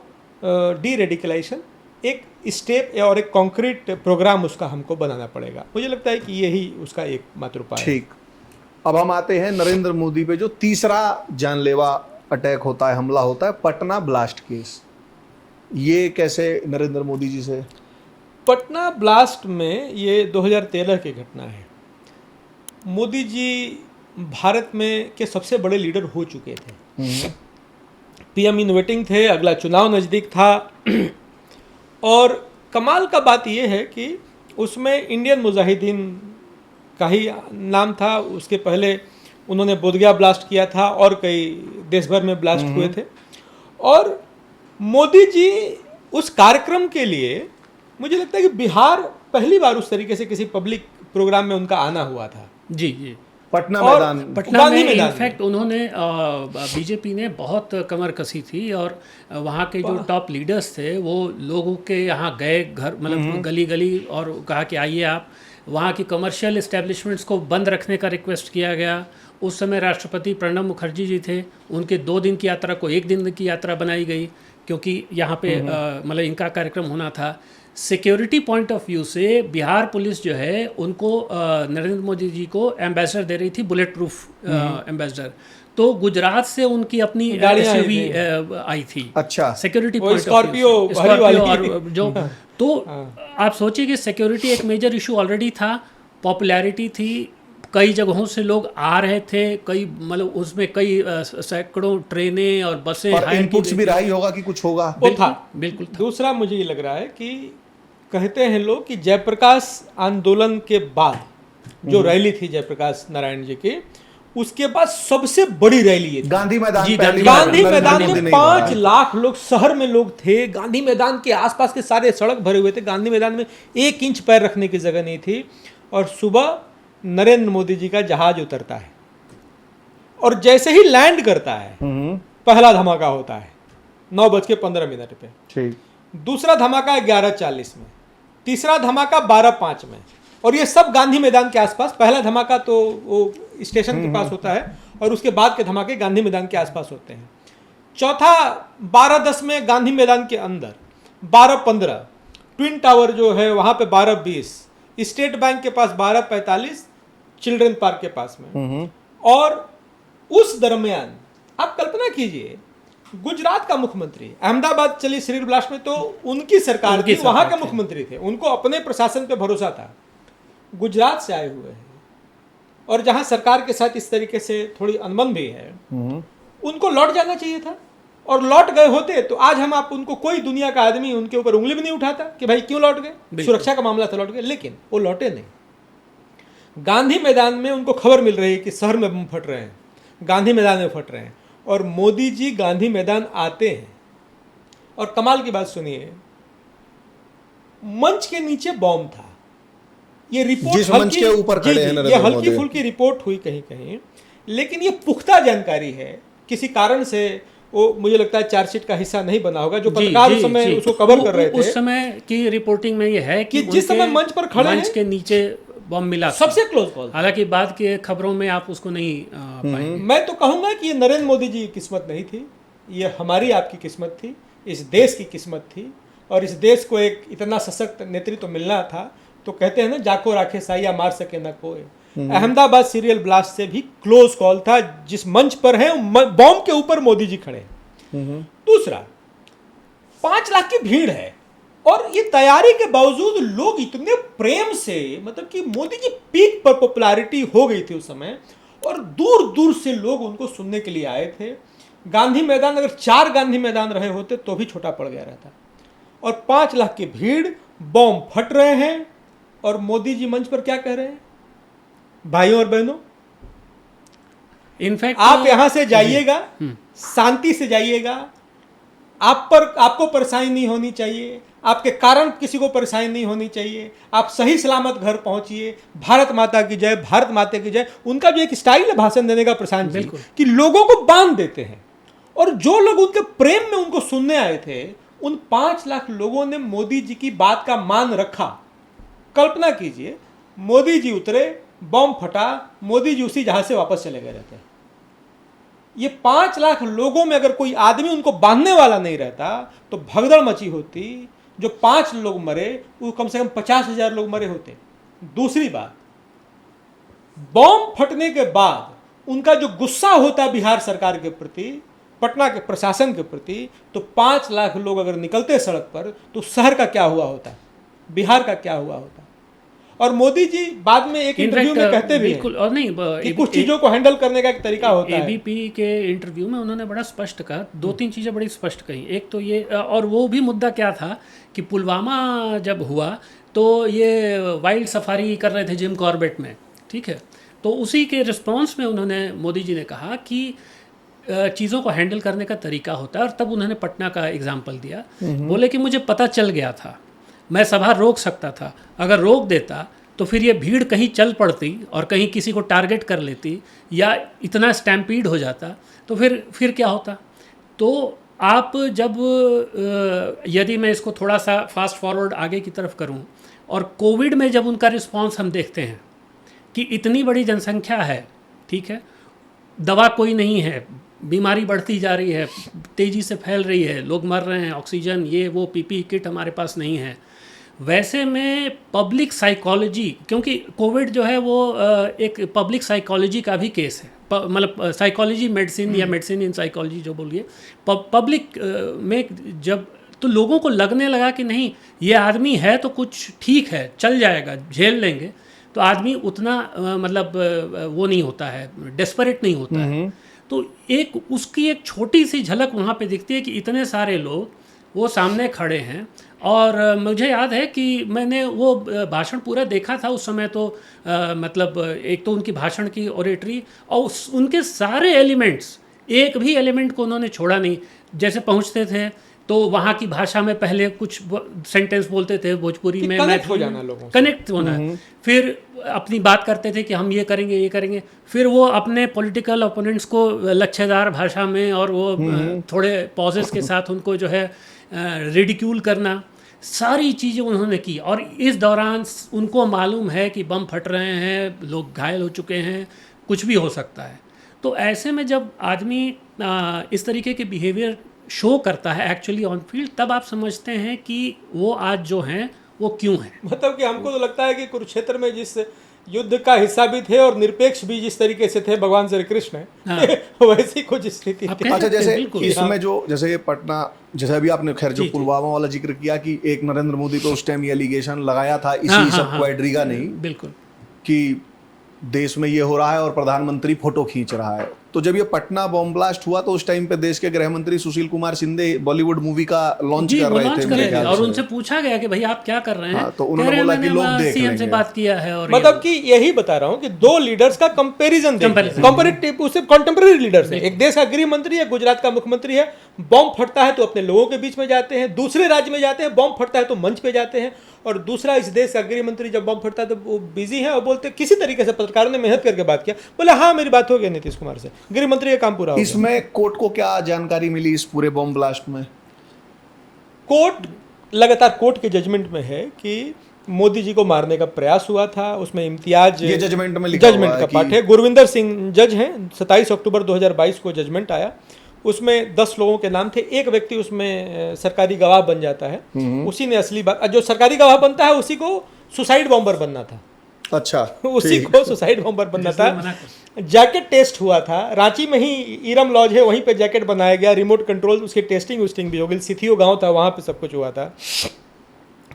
डी रेडिकलाइजेशन एक स्टेप और एक कॉन्क्रीट प्रोग्राम उसका हमको बनाना पड़ेगा। मुझे लगता है कि यही उसका एक मात्र उपाय है। ठीक, अब हम आते हैं नरेंद्र मोदी पे जो तीसरा जानलेवा अटैक होता है, हमला होता है, पटना ब्लास्ट केस। ये कैसे नरेंद्र मोदी जी से? पटना ब्लास्ट में ये 2013 की घटना है। मोदी जी भारत में के सबसे बड़े लीडर हो चुके थे, पीएम इन वेटिंग थे, अगला चुनाव नज़दीक था, और कमाल का बात यह है कि उसमें इंडियन मुजाहिदीन का ही नाम था। उसके पहले उन्होंने बोधगया ब्लास्ट किया था और कई देश भर में ब्लास्ट हुए थे, और मोदी जी उस कार्यक्रम के लिए मुझे लगता है कि बिहार पहली बार उस तरीके से किसी पब्लिक प्रोग्राम में उनका आना हुआ था। जी पटना में इनफैक्ट उन्होंने बीजेपी ने बहुत कमर कसी थी, और वहाँ के जो टॉप लीडर्स थे वो लोगों के यहाँ गए, घर मतलब गली गली, और कहा कि आइए आप। वहाँ की कमर्शियल इस्टेब्लिशमेंट्स को बंद रखने का रिक्वेस्ट किया गया। उस समय राष्ट्रपति प्रणब मुखर्जी जी थे, उनके 2 दिन की यात्रा को 1 दिन की यात्रा बनाई गई, क्योंकि यहाँ पे मतलब इनका कार्यक्रम होना था। सिक्योरिटी पॉइंट ऑफ व्यू से बिहार पुलिस जो है उनको नरेंद्र मोदी जी को एम्बेसडर दे रही थी, बुलेट प्रूफ एम्बेसडर। तो गुजरात से उनकी अपनी SUV आई थी। अच्छा, security point of view, Scorpio जो तो आप सोचिए कि सिक्योरिटी एक मेजर इशू ऑलरेडी था, पॉपुलैरिटी थी, कई जगहों से लोग आ रहे थे, कई मतलब उसमें कई सैकड़ों ट्रेनें और बसें, इनपुट्स भी रहा ही होगा कि कुछ होगा। बिल्कुल था। दूसरा मुझे ये लग रहा है कि कहते हैं लोग कि जयप्रकाश आंदोलन के बाद जो रैली थी जयप्रकाश नारायण जी की, उसके बाद सबसे बड़ी रैली ये गांधी मैदान। गांधी मैदान में 5 लाख लोग, शहर में लोग थे, गांधी मैदान के आसपास के सारे सड़क भरे हुए थे, गांधी मैदान में 1 इंच पैर रखने की जगह नहीं थी। और सुबह नरेंद्र मोदी जी का जहाज उतरता है और जैसे ही लैंड करता है पहला धमाका होता है 9:15 पे। ठीक। दूसरा धमाका 11:40 में, तीसरा धमाका 12:05 में, और ये सब गांधी मैदान के आसपास। पहला धमाका तो वो स्टेशन के पास होता है और उसके बाद के धमाके गांधी मैदान के आसपास होते हैं। चौथा 12:10 में गांधी मैदान के अंदर, 12:15 ट्विन टावर जो है वहां पे, 12:20 स्टेट बैंक के पास, 12:45 चिल्ड्रन पार्क के पास में। और उस दरमियान आप कल्पना कीजिए, गुजरात का मुख्यमंत्री, अहमदाबाद चली श्रीर ब्लास्ट में तो उनकी सरकार थी, वहां के मुख्यमंत्री थे, उनको अपने प्रशासन पे भरोसा था। गुजरात से आए हुए हैं और जहां सरकार के साथ इस तरीके से थोड़ी अनबन भी है, उनको लौट जाना चाहिए था। और लौट गए होते तो आज हम आप उनको, कोई दुनिया का आदमी उनके ऊपर उंगली भी नहीं उठाता कि भाई क्यों लौट गए, सुरक्षा का मामला था लौट गए। लेकिन वो लौटे नहीं। गांधी मैदान में उनको खबर मिल रही है कि शहर में बम फट रहे हैं, गांधी मैदान में फट रहे हैं, और मोदी जी गांधी मैदान आते हैं। और कमाल की बात सुनिए, मंच के नीचे बॉम्ब था। ये रिपोर्ट जिस मंच के ऊपर खड़े हैं नरेंद्र ये मोदी, हल्की फुल्की रिपोर्ट हुई कहीं कहीं, लेकिन ये पुख्ता जानकारी है। किसी कारण से वो, मुझे लगता है, चार्जशीट का हिस्सा नहीं बना होगा। जो पत्रकार उस समय उसको कवर कर रहे थे, उस समय की रिपोर्टिंग में ये है कि जिस समय मंच पर खड़े हैं, मंच के नीचे बम मिला, सबसे क्लोज कॉल। हालांकि बाद के खबरों में आप उसको नहीं पाएंगे। मैं तो कहूंगा कि ये नरेंद्र मोदी जी की किस्मत नहीं थी, ये हमारी आपकी किस्मत थी, इस देश की किस्मत थी। और इस देश को एक इतना सशक्त नेतृत्व मिलना था। तो कहते हैं ना, जाको राखे साइया मार सके ना कोई। अहमदाबाद सीरियल ब्लास्ट से भी क्लोज कॉल था। जिस मंच पर है, बॉम्ब के ऊपर मोदी जी खड़े हैं। दूसरा, 5 लाख की भीड़ है और ये तैयारी के बावजूद लोग इतने प्रेम से, मतलब कि मोदी जी पीक पर पॉपुलैरिटी हो गई थी उस समय, और दूर दूर से लोग उनको सुनने के लिए आए थे। गांधी मैदान, अगर 4 गांधी मैदान रहे होते तो भी छोटा पड़ गया रहता। और 5 लाख की भीड़, बॉम्ब फट रहे हैं, और मोदी जी मंच पर क्या कह रहे हैं? भाइयों और बहनों, इनफैक्ट आप यहां से जाइएगा, शांति से जाइएगा, आपको परेशानी नहीं होनी चाहिए, आपके कारण किसी को परेशानी नहीं होनी चाहिए, आप सही सलामत घर पहुंचिए, भारत माता की जय, भारत माता की जय। उनका जो एक स्टाइल है भाषण देने का, प्रशांत जी, कि लोगों को बांध देते हैं। और जो लोग उनके प्रेम में उनको सुनने आए थे, उन 5 लाख लोगों ने मोदी जी की बात का मान रखा। कल्पना कीजिए, मोदी जी उतरे, बॉम्ब फटा, मोदी जी उसी जहाज से वापस चले गए रहते। ये 5 लाख लोगों में अगर कोई आदमी उनको बांधने वाला नहीं रहता तो भगदड़ मची होती। जो 5 लोग मरे, वो कम से कम 50,000 लोग मरे होते। दूसरी बात, बॉम्ब फटने के बाद उनका जो गुस्सा होता बिहार सरकार के प्रति, पटना के प्रशासन के प्रति, तो 5 लाख लोग अगर निकलते सड़क पर, तो शहर का क्या हुआ होता, बिहार का क्या हुआ होता। और मोदी जी बाद में एक इंटरव्यू में कहते भी बिल्कुल, और नहीं कि कुछ चीजों को हैंडल करने का एक तरीका होता है। एबीपी के इंटरव्यू में उन्होंने बड़ा स्पष्ट कहा, 2-3 चीज़ें बड़ी स्पष्ट कही। एक तो ये, और वो भी मुद्दा क्या था कि पुलवामा जब हुआ तो ये वाइल्ड सफारी कर रहे थे जिम कॉर्बेट में, ठीक है। तो उसी के रिस्पॉन्स में उन्होंने, मोदी जी ने कहा कि चीज़ों को हैंडल करने का तरीका होता है। और तब उन्होंने पटना का एग्जाम्पल दिया। बोले कि मुझे पता चल गया था, मैं सभा रोक सकता था, अगर रोक देता तो फिर ये भीड़ कहीं चल पड़ती और कहीं किसी को टारगेट कर लेती या इतना स्टैम्पीड हो जाता, तो फिर क्या होता। तो आप जब, यदि मैं इसको थोड़ा सा फास्ट फॉरवर्ड आगे की तरफ करूं, और कोविड में जब उनका रिस्पांस हम देखते हैं कि इतनी बड़ी जनसंख्या है, ठीक है, दवा कोई नहीं है, बीमारी बढ़ती जा रही है, तेज़ी से फैल रही है, लोग मर रहे हैं, ऑक्सीजन ये वो पीपी किट हमारे पास नहीं है। वैसे में पब्लिक साइकोलॉजी, क्योंकि कोविड जो है वो एक पब्लिक साइकोलॉजी का भी केस है, मतलब साइकोलॉजी मेडिसिन या मेडिसिन इन साइकोलॉजी जो बोलिए, पब्लिक में जब, तो लोगों को लगने लगा कि नहीं, ये आदमी है तो कुछ ठीक है, चल जाएगा, झेल लेंगे, तो आदमी उतना मतलब वो नहीं होता है, डेस्परेट नहीं होता है। तो एक उसकी एक छोटी सी झलक वहाँ पे दिखती है कि इतने सारे लोग वो सामने खड़े हैं। और मुझे याद है कि मैंने वो भाषण पूरा देखा था उस समय। तो मतलब एक तो उनकी भाषण की ओरेटरी और उनके सारे एलिमेंट्स, एक भी एलिमेंट को उन्होंने छोड़ा नहीं। जैसे पहुंचते थे तो वहाँ की भाषा में पहले कुछ सेंटेंस बोलते थे भोजपुरी में, कनेक्ट हो जाना, लोगों कनेक्ट होना, फिर अपनी बात करते थे कि हम ये करेंगे ये करेंगे, फिर वो अपने पॉलिटिकल ओपोनेंट्स को लच्छेदार भाषा में और वो थोड़े पॉजेस के साथ उनको जो है रिडिक्यूल करना, सारी चीज़ें उन्होंने की। और इस दौरान उनको मालूम है कि बम फट रहे हैं, लोग घायल हो चुके हैं, कुछ भी हो सकता है। तो ऐसे में जब आदमी इस तरीके के बिहेवियर शो करता है एक्चुअली ऑन फील्ड, तब आप समझते हैं कि वो आज जो हैं वो क्यों हैं। मतलब कि हमको तो लगता है कि कुरुक्षेत्र में जिस युद्ध का हिस्सा भी थे और निरपेक्ष भी जिस तरीके से थे भगवान श्री कृष्ण, वैसी कुछ स्थिति थी। अच्छा, जैसे इसमें जो, जैसे ये पटना, जैसे अभी आपने खैर जो पुलवामा वाला जिक्र किया कि एक नरेंद्र मोदी को उस टाइम ये एलिगेशन लगाया था, इसी सब क्वाड्रिगा नहीं, बिल्कुल, कि देश में ये हो रहा है और प्रधानमंत्री फोटो खींच रहा है। तो जब ये पटना बॉम्ब ब्लास्ट हुआ तो उस टाइम पे देश के गृह मंत्री सुशील कुमार शिंदे बॉलीवुड मूवी का लॉन्च कर रहे थे मेरे ख्याल और से। उनसे पूछा गया कि भाई आप क्या कर रहे हैं? हाँ, तो उन्होंने बोला कि लोग देख सीएम से लेंगे। बात किया है और मतलब कि यही बता रहा हूं कि दो लीडर्स का कंपैरिजन कंपैरेटिव, उससे कंटेम्पररी लीडर्स है। एक देश का गृह मंत्री है, गुजरात का मुख्यमंत्री है, बॉम्ब फटता है तो अपने लोगों के बीच में जाते हैं, दूसरे राज्य में जाते हैं, बॉम्ब फटता है तो मंच पे जाते हैं। और दूसरा, इस देश का गृह मंत्री जब बॉम्ब फटता है तो वो बिजी है और बोलते किसी तरीके से पत्रकारों ने मेहनत करके बात किया, बोले हाँ मेरी बात हो गई नीतीश कुमार से, गृह मंत्री का काम पूरा हो गया। इसमें कोर्ट को क्या जानकारी मिली इस पूरे बॉम्ब ब्लास्ट में? कोर्ट लगातार कोर्ट के जजमेंट में है कि मोदी जी को मारने का प्रयास हुआ था, उसमें इम्तियाज, ये जजमेंट में लिखा जजमेंट हुआ का है पार्ट है। गुरविंदर सिंह जज हैं, 27 अक्टूबर 2022 को जजमेंट आया, उसमें 10 लोगों के नाम थे। एक व्यक्ति उसमें सरकारी गवाह बन जाता है, उसी ने असली बात, जो सरकारी गवाह बनता है उसी को सुसाइड बॉम्बर बनना था। अच्छा, उसी को सुसाइड बॉम्बर बनना था। जैकेट टेस्ट हुआ था रांची में ही, इरम लॉज है वहीं पे जैकेट बनाया गया, रिमोट कंट्रोल, उसकी टेस्टिंग भी हो गई, सिथियो गांव था वहां पे सब कुछ हुआ था।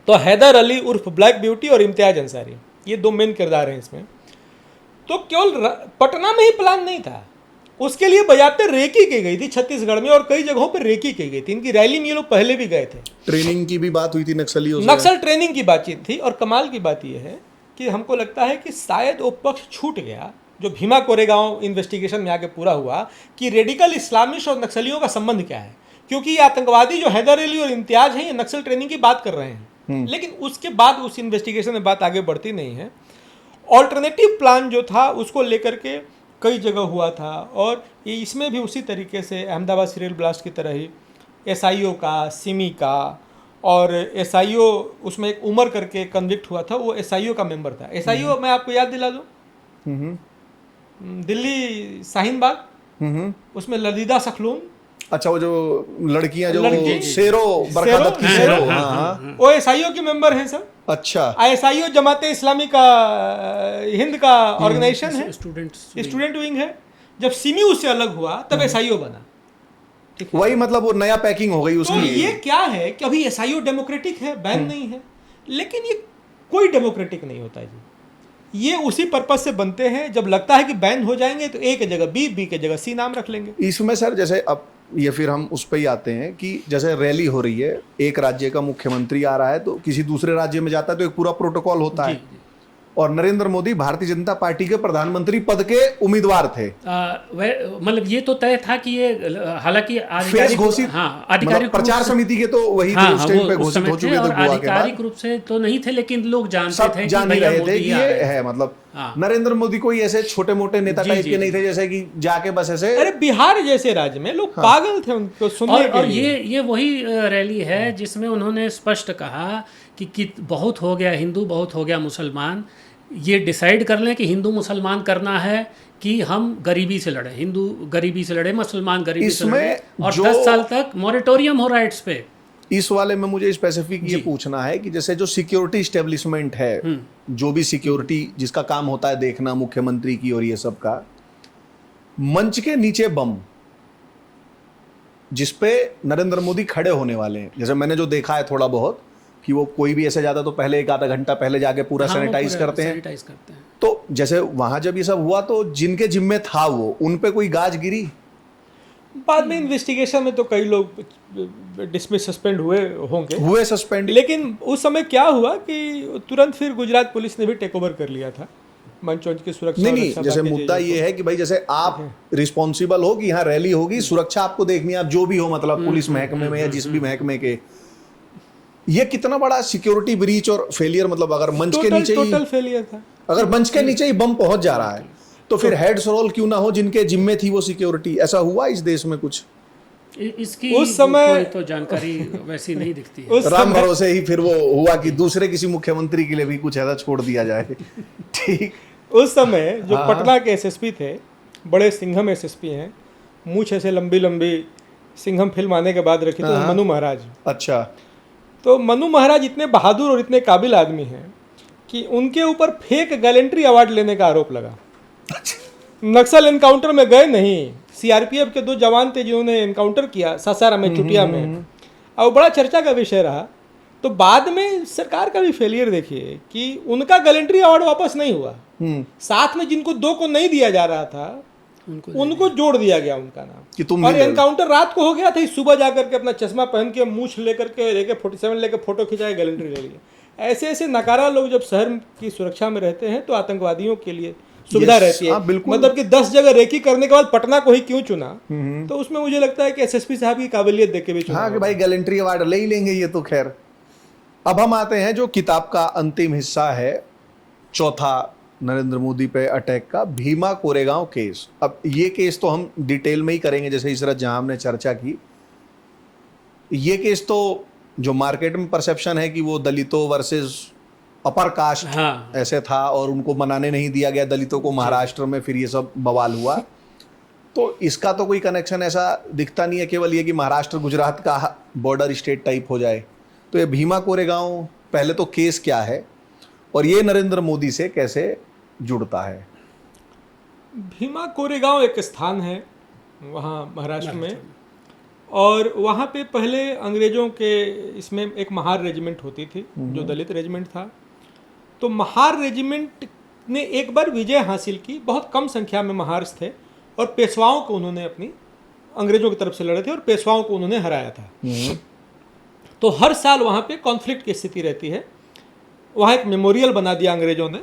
तो हैदर अली उर्फ ब्लैक ब्यूटी और इम्तियाज अंसारी, ये दो मेन किरदार हैं इसमें। तो केवल पटना में ही प्लान नहीं था, उसके लिए बजाते रेकी की गई थी छत्तीसगढ़ में और कई जगहों पर रेकी की गई थी। इनकी रैली में ये लोग पहले भी गए थे, ट्रेनिंग की भी बात हुई थी नक्सलियों से। नक्सल ट्रेनिंग की बातचीत थी। और कमाल की बात यह है कि हमको लगता है कि शायद वो पक्ष छूट गया जो भीमा कोरेगांव इन्वेस्टिगेशन में आके पूरा हुआ कि रेडिकल इस्लामिस्ट और नक्सलियों का संबंध क्या है। क्योंकि ये आतंकवादी जो हैदर अली और इम्तियाज हैं, ये नक्सल ट्रेनिंग की बात कर रहे हैं, लेकिन उसके बाद उस इन्वेस्टिगेशन में बात आगे बढ़ती नहीं है। ऑल्टरनेटिव प्लान जो था उसको लेकर के कई जगह हुआ था, और ये इसमें भी उसी तरीके से अहमदाबाद सीरियल ब्लास्ट की तरह ही एसआईओ का, सिमी का, और एसआईओ उसमें एक उमर करके कन्विक्ट हुआ था, वो एसआईओ का मेंबर था। एसआईओ मैं आपको याद दिला दूं, दिल्ली शाहीन बाग, उसमें लदीदा सखलून, अच्छा वो जो लड़कियां जो शेरो बरकत की शेरो, हाँ, वो एसआईओ के मेंबर हैं सर। अच्छा, एसआईओ जमाते इस्लामी का हिंद का ऑर्गेनाइजेशन है, स्टूडेंट विंग है। जब सिमी उससे अलग हुआ तब एसआईओ बना। वही मतलब वो नया पैकिंग हो गई उसकी। तो ये क्या है कि अभी एसआईओ डेमोक्रेटिक है, बैन नहीं है, लेकिन ये कोई डेमोक्रेटिक नहीं होता जी। ये उसी पर्पज से बनते हैं, जब लगता है कि बैन हो जाएंगे तो ए की जगह बी की जगह सी नाम रख लेंगे। इसमें सर जैसे अब ये फिर हम उस पर ही आते हैं कि जैसे रैली हो रही है, एक राज्य का मुख्यमंत्री आ रहा है तो किसी दूसरे राज्य में जाता है तो एक पूरा प्रोटोकॉल होता है। और नरेंद्र मोदी भारतीय जनता पार्टी के प्रधानमंत्री पद के उम्मीदवार थे। मतलब ये तो तय था कि ये हालांकि फेस घोषित, आधिकारिक प्रचार समिति के तो वही थे उस टाइम पे घोषित हो चुके थे। आधिकारिक रूप से तो नहीं थे, लेकिन लोग जानते थे, जान ही रहे थे कि ये है। मतलब नरेंद्र मोदी कोई ऐसे छोटे मोटे नेता टाइप के नहीं थे जैसे कि जाके बस ऐसे। अरे बिहार जैसे राज्य में लोग पागल थे उनको सुनने के लिए। और ये वही रैली है जिसमें उन्होंने स्पष्ट कहा कि बहुत हो गया हिंदू, बहुत हो गया मुसलमान, ये डिसाइड कर लें कि हिंदू मुसलमान करना है कि हम गरीबी से लड़े, हिंदू गरीबी से लड़े, मुसलमान गरीबी से लड़े, और 10 साल तक मॉरेटोरियम हो रहा है इस पे। इस वाले में मुझे स्पेसिफिक ये पूछना है कि जैसे जो सिक्योरिटी स्टेब्लिशमेंट है, जो भी सिक्योरिटी जिसका काम होता है देखना मुख्यमंत्री की और ये सब का, मंच के नीचे बम जिसपे नरेंद्र मोदी खड़े होने वाले हैं, जैसे मैंने जो देखा है थोड़ा बहुत कि वो कोई भी ऐसे जाता तो पहले एक आधा घंटा पहले जाके पूरा सैनिटाइज करते हैं। तो जैसे वहां जब ये सब हुआ तो जिनके जिम्मे था वो, उन पे कोई गाज गिरी? बाद में इन्वेस्टिगेशन में तो कई लोग डिसमिस सस्पेंड हुए सस्पेंड। लेकिन उस समय क्या हुआ कि तुरंत फिर गुजरात पुलिस ने भी टेक ओवर कर लिया था मंच की सुरक्षा। नहीं, जैसे मुद्दा ये है कि भाई जैसे आप रिस्पॉन्सिबल हो कि यहाँ रैली होगी, सुरक्षा आपको देखनी है, आप जो भी हो, मतलब पुलिस महकमे में या जिस भी महकमे के, ये कितना बड़ा सिक्योरिटी ब्रीच और फेलियर। मतलब अगर मंच के नीचे टोटल फेलियर था, अगर मंच के नीचे ही बम पहुंच जा रहा है तो फिर हेड्स रोल क्यों ना हो जिनके जिम्मे थी वो सिक्योरिटी? ऐसा हुआ इस देश में कुछ? इसकी उस समय तो जानकारी वैसी नहीं दिखती है। राम भरोसे ही फिर वो हुआ कि दूसरे किसी मुख्यमंत्री के लिए भी कुछ ऐसा छोड़ दिया जाए। ठीक, उस समय जो पटना के एसएसपी थे, बड़े सिंघम एसएसपी हैं, मूछ ऐसे लंबी लंबी, सिंघम फिल्म आने के बाद रखी, तो मनु महाराज। अच्छा, तो मनु महाराज इतने बहादुर और इतने काबिल आदमी हैं कि उनके ऊपर फेक गैलेंट्री अवार्ड लेने का आरोप लगा। नक्सल एनकाउंटर में गए नहीं, सीआरपीएफ के 2 जवान थे जिन्होंने एनकाउंटर किया सासाराम में, चुटिया में, और बड़ा चर्चा का विषय रहा। तो बाद में सरकार का भी फेलियर देखिए कि उनका गैलेंट्री अवार्ड वापस नहीं हुआ, साथ में जिनको 2 को नहीं दिया जा रहा था उनको जोड़ दिया गया उनका नाम कि तुम और एनकाउंटर रात को हो गया था, सुबह जाकर के अपना चश्मा पहन के मूछ लेकर के AK-47 लेकर फोटो खिंचाए, गैलेंट्री ले लिए। ऐसे ऐसे नकारा लोग जब शहर की सुरक्षा में रहते हैं तो आतंकवादियों के लिए सुविधा रहती है। मतलब कि 10 जगह रेकी करने के बाद पटना को ही क्यों चुना, तो उसमें मुझे लगता है कि SSP साहब की काबिलियत देख के भी चुना। हाँ कि भाई गैलेंट्री अवार्ड ले ही लेंगे ये तो। खैर अब हम आते हैं जो किताब का अंतिम हिस्सा है, चौथा नरेंद्र मोदी पे अटैक का, भीमा कोरेगांव केस। अब ये केस तो हम डिटेल में ही करेंगे, जैसे इशरत जहां हमने चर्चा की। ये केस तो जो मार्केट में परसेप्शन है कि वो दलितों वर्सेस अपर कास्ट ऐसे था और उनको मनाने नहीं दिया गया दलितों को महाराष्ट्र में, फिर ये सब बवाल हुआ। तो इसका तो कोई कनेक्शन ऐसा दिखता नहीं है, केवल ये कि महाराष्ट्र गुजरात का बॉर्डर स्टेट टाइप हो जाए। तो ये भीमा कोरेगांव पहले तो केस क्या है और ये नरेंद्र मोदी से कैसे जुड़ता है? भीमा कोरेगांव एक स्थान है वहाँ महाराष्ट्र में, और वहाँ पे पहले अंग्रेजों के इसमें एक महार रेजिमेंट होती थी जो दलित रेजिमेंट था। तो महार रेजिमेंट ने एक बार विजय हासिल की, बहुत कम संख्या में महार्स थे और पेशवाओं को उन्होंने अपनी अंग्रेजों की तरफ से लड़े थे और पेशवाओं को उन्होंने हराया था। तो हर साल वहाँ पे कॉन्फ्लिक्ट की स्थिति रहती है। वहाँ एक मेमोरियल बना दिया अंग्रेजों ने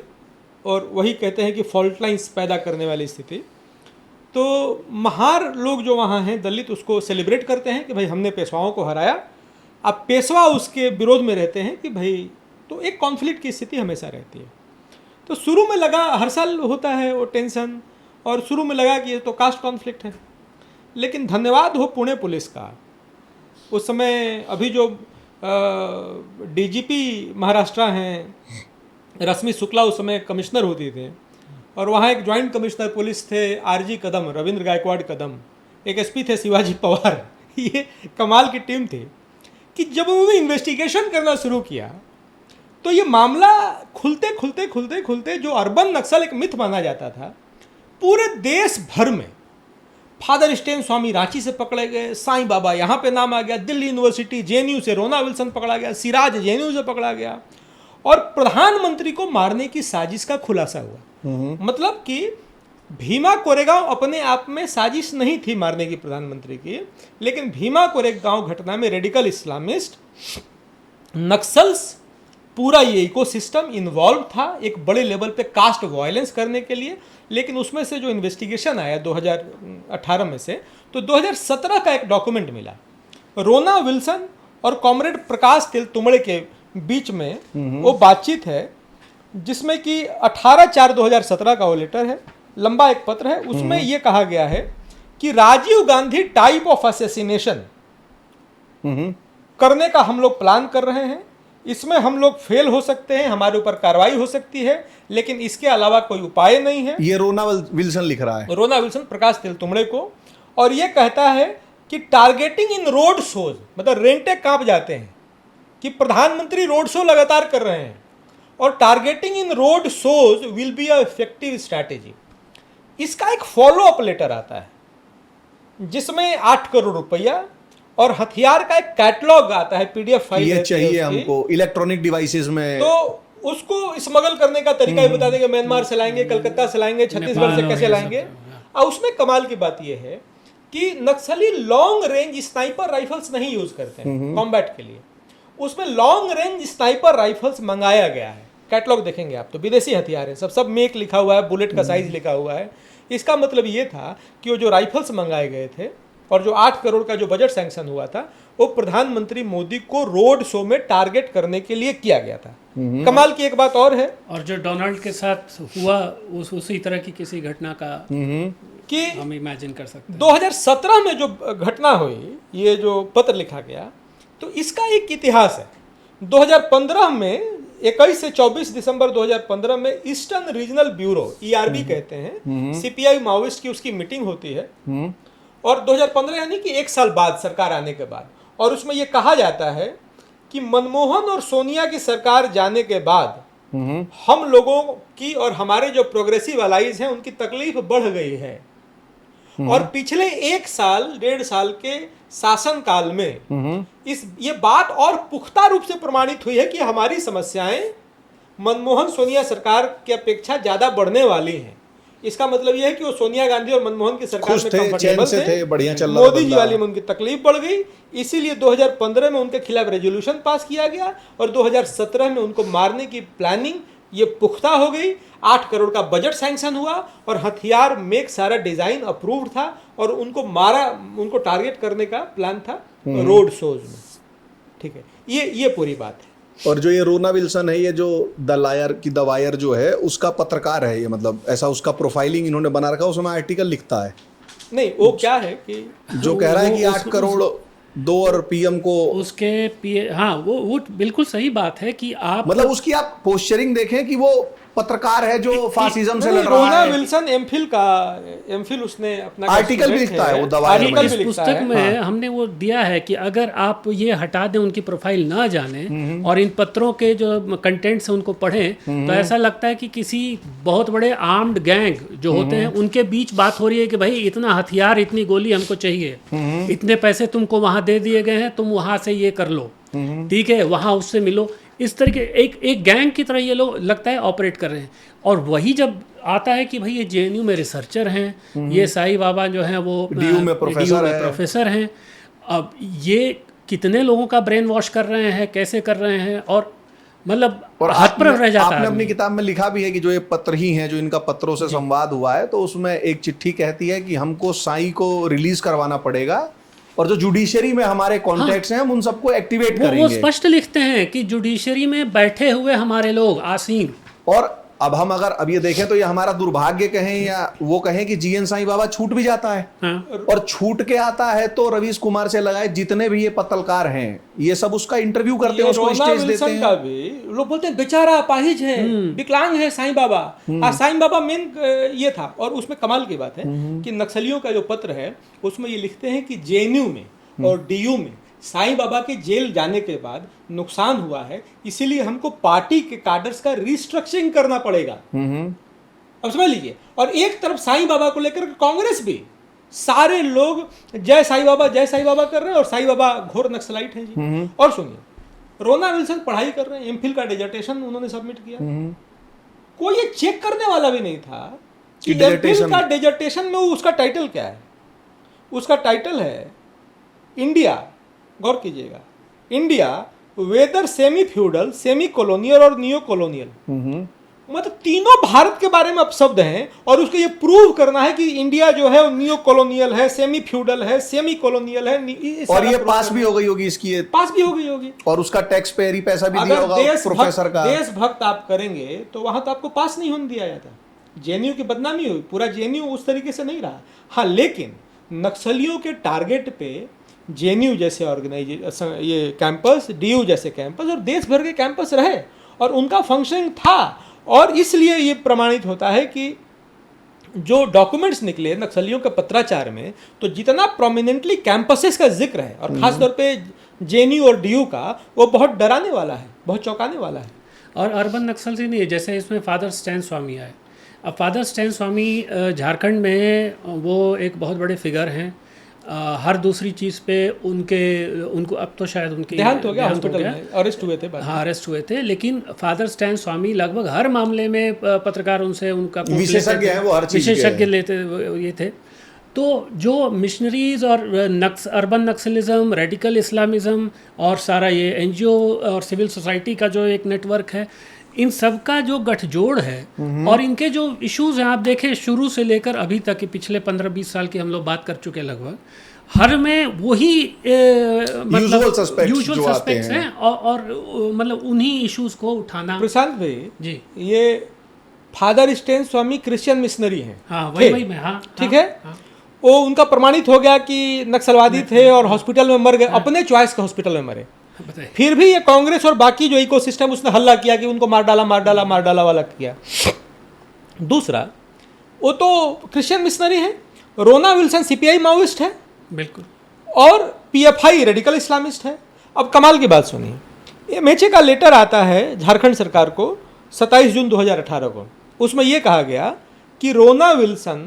और वही कहते हैं कि फॉल्ट लाइन्स पैदा करने वाली स्थिति। तो महार लोग जो वहाँ हैं दलित उसको सेलिब्रेट करते हैं कि भाई हमने पेशवाओं को हराया। अब पेशवा उसके विरोध में रहते हैं कि भाई, तो एक कॉन्फ्लिक्ट की स्थिति हमेशा रहती है। तो शुरू में लगा, हर साल होता है वो टेंशन, और शुरू में लगा कि ये तो कास्ट कॉन्फ्लिक्ट है। लेकिन धन्यवाद हो पुणे पुलिस का, उस समय अभी जो DGP महाराष्ट्र हैं रश्मि शुक्ला उस समय कमिश्नर होती थे, और वहाँ एक ज्वाइंट कमिश्नर पुलिस थे RG कदम, रविंद्र गायकवाड़ कदम, एक SP थे शिवाजी पवार। ये कमाल की टीम थी कि जब उन्होंने इन्वेस्टिगेशन करना शुरू किया तो ये मामला खुलते खुलते खुलते खुलते जो अर्बन नक्सल एक मिथ माना जाता था, पूरे देश भर में फादर स्टेन स्वामी रांची से पकड़े गए, साईं बाबा यहाँ पे नाम आ गया, दिल्ली यूनिवर्सिटी JNU से रोना विल्सन पकड़ा गया, सिराज JNU से पकड़ा गया, और प्रधानमंत्री को मारने की साजिश का खुलासा हुआ। मतलब कि भीमा कोरेगांव अपने आप में साजिश नहीं थी मारने की प्रधानमंत्री की, लेकिन भीमा कोरेगांव घटना में रेडिकल इस्लामिस्ट, नक्सल्स, पूरा ये इकोसिस्टम इन्वॉल्व था एक बड़े लेवल पे कास्ट वायलेंस करने के लिए। लेकिन उसमें से जो इन्वेस्टिगेशन आया 2018 में से, तो 2017 का एक डॉक्यूमेंट मिला रोना विल्सन और कॉमरेड प्रकाश तेलतुंबड़े के बीच में, वो बातचीत है जिसमें कि 18/4/2017 का वो लेटर है, लंबा एक पत्र है। उसमें ये कहा गया है कि Rajiv Gandhi type of assassination करने का हम लोग प्लान कर रहे हैं, इसमें हम लोग फेल हो सकते हैं, हमारे ऊपर कार्रवाई हो सकती है, लेकिन इसके अलावा कोई उपाय नहीं है। ये रोना विल्सन लिख रहा है, रोना विल्सन प्रकाश तेलतुंबड़े को, और ये कहता है कि टारगेटिंग इन रोड शोज, मतलब रेंटे कांप जाते हैं कि प्रधानमंत्री रोड शो लगातार कर रहे हैं, और targeting in road shows will be a effective strategy. इसका एक फॉलो अप लेटर आता है जिसमें 8 करोड़ रुपया और हथियार का एक कैटलॉग आता है, PDF फाइल ये चाहिए हमको इलेक्ट्रॉनिक डिवाइसेस में, तो उसको स्मगल करने का तरीका ही बता देंगे, म्यांमार से लाएंगे, कलकत्ता से लाएंगे, छत्तीसगढ़ से कैसे लाएंगे। और उसमें कमाल की बात यह है कि नक्सली लॉन्ग रेंज स्नाइपर राइफल्स नहीं यूज करते हैं कॉम्बैट के लिए, उसमें लॉन्ग रेंज स्नाइपर राइफल्स मंगाया गया है। कैटलॉग देखेंगे आप तो विदेशी हथियार है, सब मेक लिखा हुआ है, बुलेट का साइज लिखा हुआ है। इसका मतलब ये था कि वो जो राइफल्स मंगाए गए थे और जो 8 करोड़ का जो बजट सैंक्शन हुआ था, वो प्रधानमंत्री मोदी को रोड शो में टारगेट करने के लिए किया गया था। कमाल की एक बात और है, और जो डोनाल्ड के साथ हुआ उसी तरह की किसी घटना का कि हम इमेजिन कर सकते हैं। 2017 में जो घटना हुई, ये जो पत्र लिखा गया, तो इसका एक इतिहास है। 2015 में 21 से 24 दिसंबर 2015 में ईस्टर्न रीजनल ब्यूरो, ERB कहते हैं, CPI माओइस्ट की उसकी मीटिंग होती है, और 2015 यानी कि 1 साल बाद सरकार आने के बाद, और उसमें यह कहा जाता है कि मनमोहन और सोनिया की सरकार जाने के बाद हम लोगों की और हमारे जो प्रोग्रेसिव अलाइज हैं उनकी तकलीफ बढ़ गई है, और पिछले 1 साल 1.5 साल के शासन काल में ये बात और पुख्ता रूप से प्रमाणित हुई है कि हमारी समस्याएं मनमोहन सोनिया सरकार की अपेक्षा ज़्यादा बढ़ने वाली हैं। इसका मतलब यह है कि वो सोनिया गांधी और मनमोहन की सरकार में कंफर्टेबल थे, बढ़िया चल रहा मोदी जी वाली में उनकी तकलीफ बढ़ गई, इसीलिए 2015 में उनके खिलाफ रेजोल्यूशन पास किया गया और 2017 में उनको मारने की प्लानिंग ये पुख्ता हो गई। 8 करोड़ का बजट सैंक्शन हुआ और हथियार मेक सारा डिजाइन अप्रूव्ड था और उनको मारा, उनको टारगेट करने का प्लान था रोड शोज में। ठीक है, ये पूरी बात है। और जो ये रोना विल्सन है, ये जो द लायर की द वायर जो है उसका पत्रकार है, ये मतलब ऐसा उसका प्रोफाइलिंग इन्होंने बना रखा है, उसमें आर्टिकल लिखता है। नहीं, वो क्या है कि जो कह रहा है कि 8 करोड़ दो और पीएम को उसके हाँ, वो बिल्कुल सही बात है कि आप मतलब उसकी आप पोस्चरिंग देखें कि वो पत्रकार है जो फासिज्म से लड़ रहा रोना है। विल्सन एमफिल उसने अपना आर्टिकल भी लिखता है वो दवाई में। इस पुस्तक में हमने वो दिया है कि अगर आप ये हटा दें, उनकी प्रोफाइल ना जाने और इन पत्रों के जो कंटेंट्स हैं उनको पढ़ें, तो ऐसा लगता है कि किसी बहुत बड़े आर्म्ड गैंग जो होते हैं उनके बीच बात हो रही है कि भाई इतना हथियार, इतनी गोली हमको चाहिए, इतने पैसे तुमको वहां दे दिए गए हैं, तुम वहां से ये कर लो, ठीक है, वहां उससे मिलो। इस तरीके एक गैंग की तरह ये लोग लगता है ऑपरेट कर रहे हैं। और वही जब आता है कि भाई ये जेएनयू में रिसर्चर हैं, ये साईं बाबा जो हैं वो डीयू में प्रोफेसर हैं, अब ये कितने लोगों का ब्रेन वॉश कर रहे हैं, कैसे कर रहे हैं, और मतलब हाथ पर रह जाता है। आपने अपनी किताब में लिखा भी है कि जो ये पत्र ही हैं, जो इनका पत्रों से संवाद हुआ है, तो उसमें एक चिट्ठी कहती है कि हमको साईं को रिलीज करवाना पड़ेगा और जो जुडिशरी में हमारे कॉन्टैक्ट्स हैं हम उन सबको एक्टिवेट करेंगे। वो स्पष्ट लिखते हैं कि जुडिशरी में बैठे हुए हमारे लोग आसीन। और अब हम अगर अब ये देखें तो ये हमारा दुर्भाग्य कहें या वो कहें कि जीएन साईं बाबा छूट भी जाता है। हाँ। और छूट के आता है तो रवीश कुमार से लगाए जितने भी ये पत्रकार हैं, ये सब उसका इंटरव्यू करते हैं, उसको स्टेज देते हैं। का भी लोग बोलते हैं बेचारा अपाहिज है, विकलांग है साईं बाबा। साईं बाबा मेन ये था। और उसमें कमाल की बात है कि नक्सलियों का जो पत्र है उसमें ये लिखते हैं कि जेएनयू में और डीयू में साईं बाबा के जेल जाने के बाद नुकसान हुआ है, इसीलिए हमको पार्टी के काडर्स का रिस्ट्रक्चरिंग करना पड़ेगा। अब समझ लीजिए। और एक तरफ साईं बाबा को लेकर कांग्रेस भी, सारे लोग जय साईं बाबा कर रहे हैं और साईं बाबा घोर नक्सलाइट हैं जी। और सुनिए, रोना विल्सन पढ़ाई कर रहे हैं, एमफिल का डिजर्टेशन उन्होंने सबमिट किया, कोई ये चेक करने वाला भी नहीं था कि एमफिल का डिजर्टेशन में उसका टाइटल क्या है। उसका टाइटल है इंडिया, गौर कीजिएगा, India whether semi feudal, semi colonial और नियो कॉलोनियल। मतलब तीनों भारत के बारे में अपशब्द हैं और उसको ये प्रूव करना है कि इंडिया जो है वो नियो कॉलोनियल है, सेमी फ्यूडल है, सेमी कॉलोनियल है। और ये पास भी हो गई होगी, इसकी पास भी हो गई होगी और उसका टैक्स पेयर ही पैसा भी दिया होगा प्रोफेसर का। देशभक्त आप करेंगे तो वहां तो आपको पास नहीं होने दिया जाता। जेएनयू की बदनामी हुई, पूरा जेएनयू उस तरीके से नहीं रहा। हाँ, लेकिन नक्सलियों के टारगेट पे जेएनयू जैसे ऑर्गेनाइजेशन, ये कैंपस, डीयू जैसे कैंपस और देश भर के कैंपस रहे और उनका फंक्शन था। और इसलिए ये प्रमाणित होता है कि जो डॉक्यूमेंट्स निकले नक्सलियों के पत्राचार में, तो जितना प्रोमिनेंटली कैंपसेस का जिक्र है और खासतौर पे जेएनयू और डीयू का, वो बहुत डराने वाला है, बहुत चौंकाने वाला है। और अर्बन नक्सल से नहीं है, जैसे इसमें फादर स्टैन स्वामी आए। अब फादर स्टैन स्वामी झारखंड में वो एक बहुत बड़े फिगर हैं। हर दूसरी चीज़ पे उनको अब तो शायद उनके देहांत हो गया, हॉस्पिटल में अरेस्ट हुए थे। हाँ, अरेस्ट हुए थे, लेकिन फादर स्टैन स्वामी लगभग हर मामले में पत्रकार उनसे उनका विशेषज्ञ है, वो हर चीज़ विशेषज्ञ लेते ये थे। तो जो मिशनरीज और अर्बन नक्सलिज्म, रेडिकल इस्लामिज्म और सारा ये एनजीओ और सिविल सोसाइटी का जो एक नेटवर्क है, इन सब का जो गठजोड़ है और इनके जो इश्यूज हैं, आप देखें शुरू से लेकर अभी तक, पिछले 15-20 साल की हम लोग बात कर चुके लगभग, हर में वही मतलब यूजुअल सस्पेक्ट्स हैं और मतलब उन्हीं इश्यूज को उठाना। प्रशांत भाई जी, ये फादर स्टैन स्वामी क्रिश्चियन मिशनरी हैं। हाँ, वही मैं, हाँ, ठीक है। वो उनका प्रमाणित हो गया कि नक्सलवादी थे और हॉस्पिटल में मर गए, अपने चॉइस के हॉस्पिटल में मरे। फिर भी ये कांग्रेस और बाकी जो इकोसिस्टम उसने हल्ला किया कि उनको मार डाला वाला किया। दूसरा, वो तो क्रिश्चियन मिशनरी है। रोना विल्सन सीपीआई माओइस्ट है, बिल्कुल, और पीएफआई रेडिकल इस्लामिस्ट है। अब कमाल की बात सुनिए, ये मेचे का लेटर आता है झारखंड सरकार को 27 जून 2018 को। उसमें यह कहा गया कि रोना विल्सन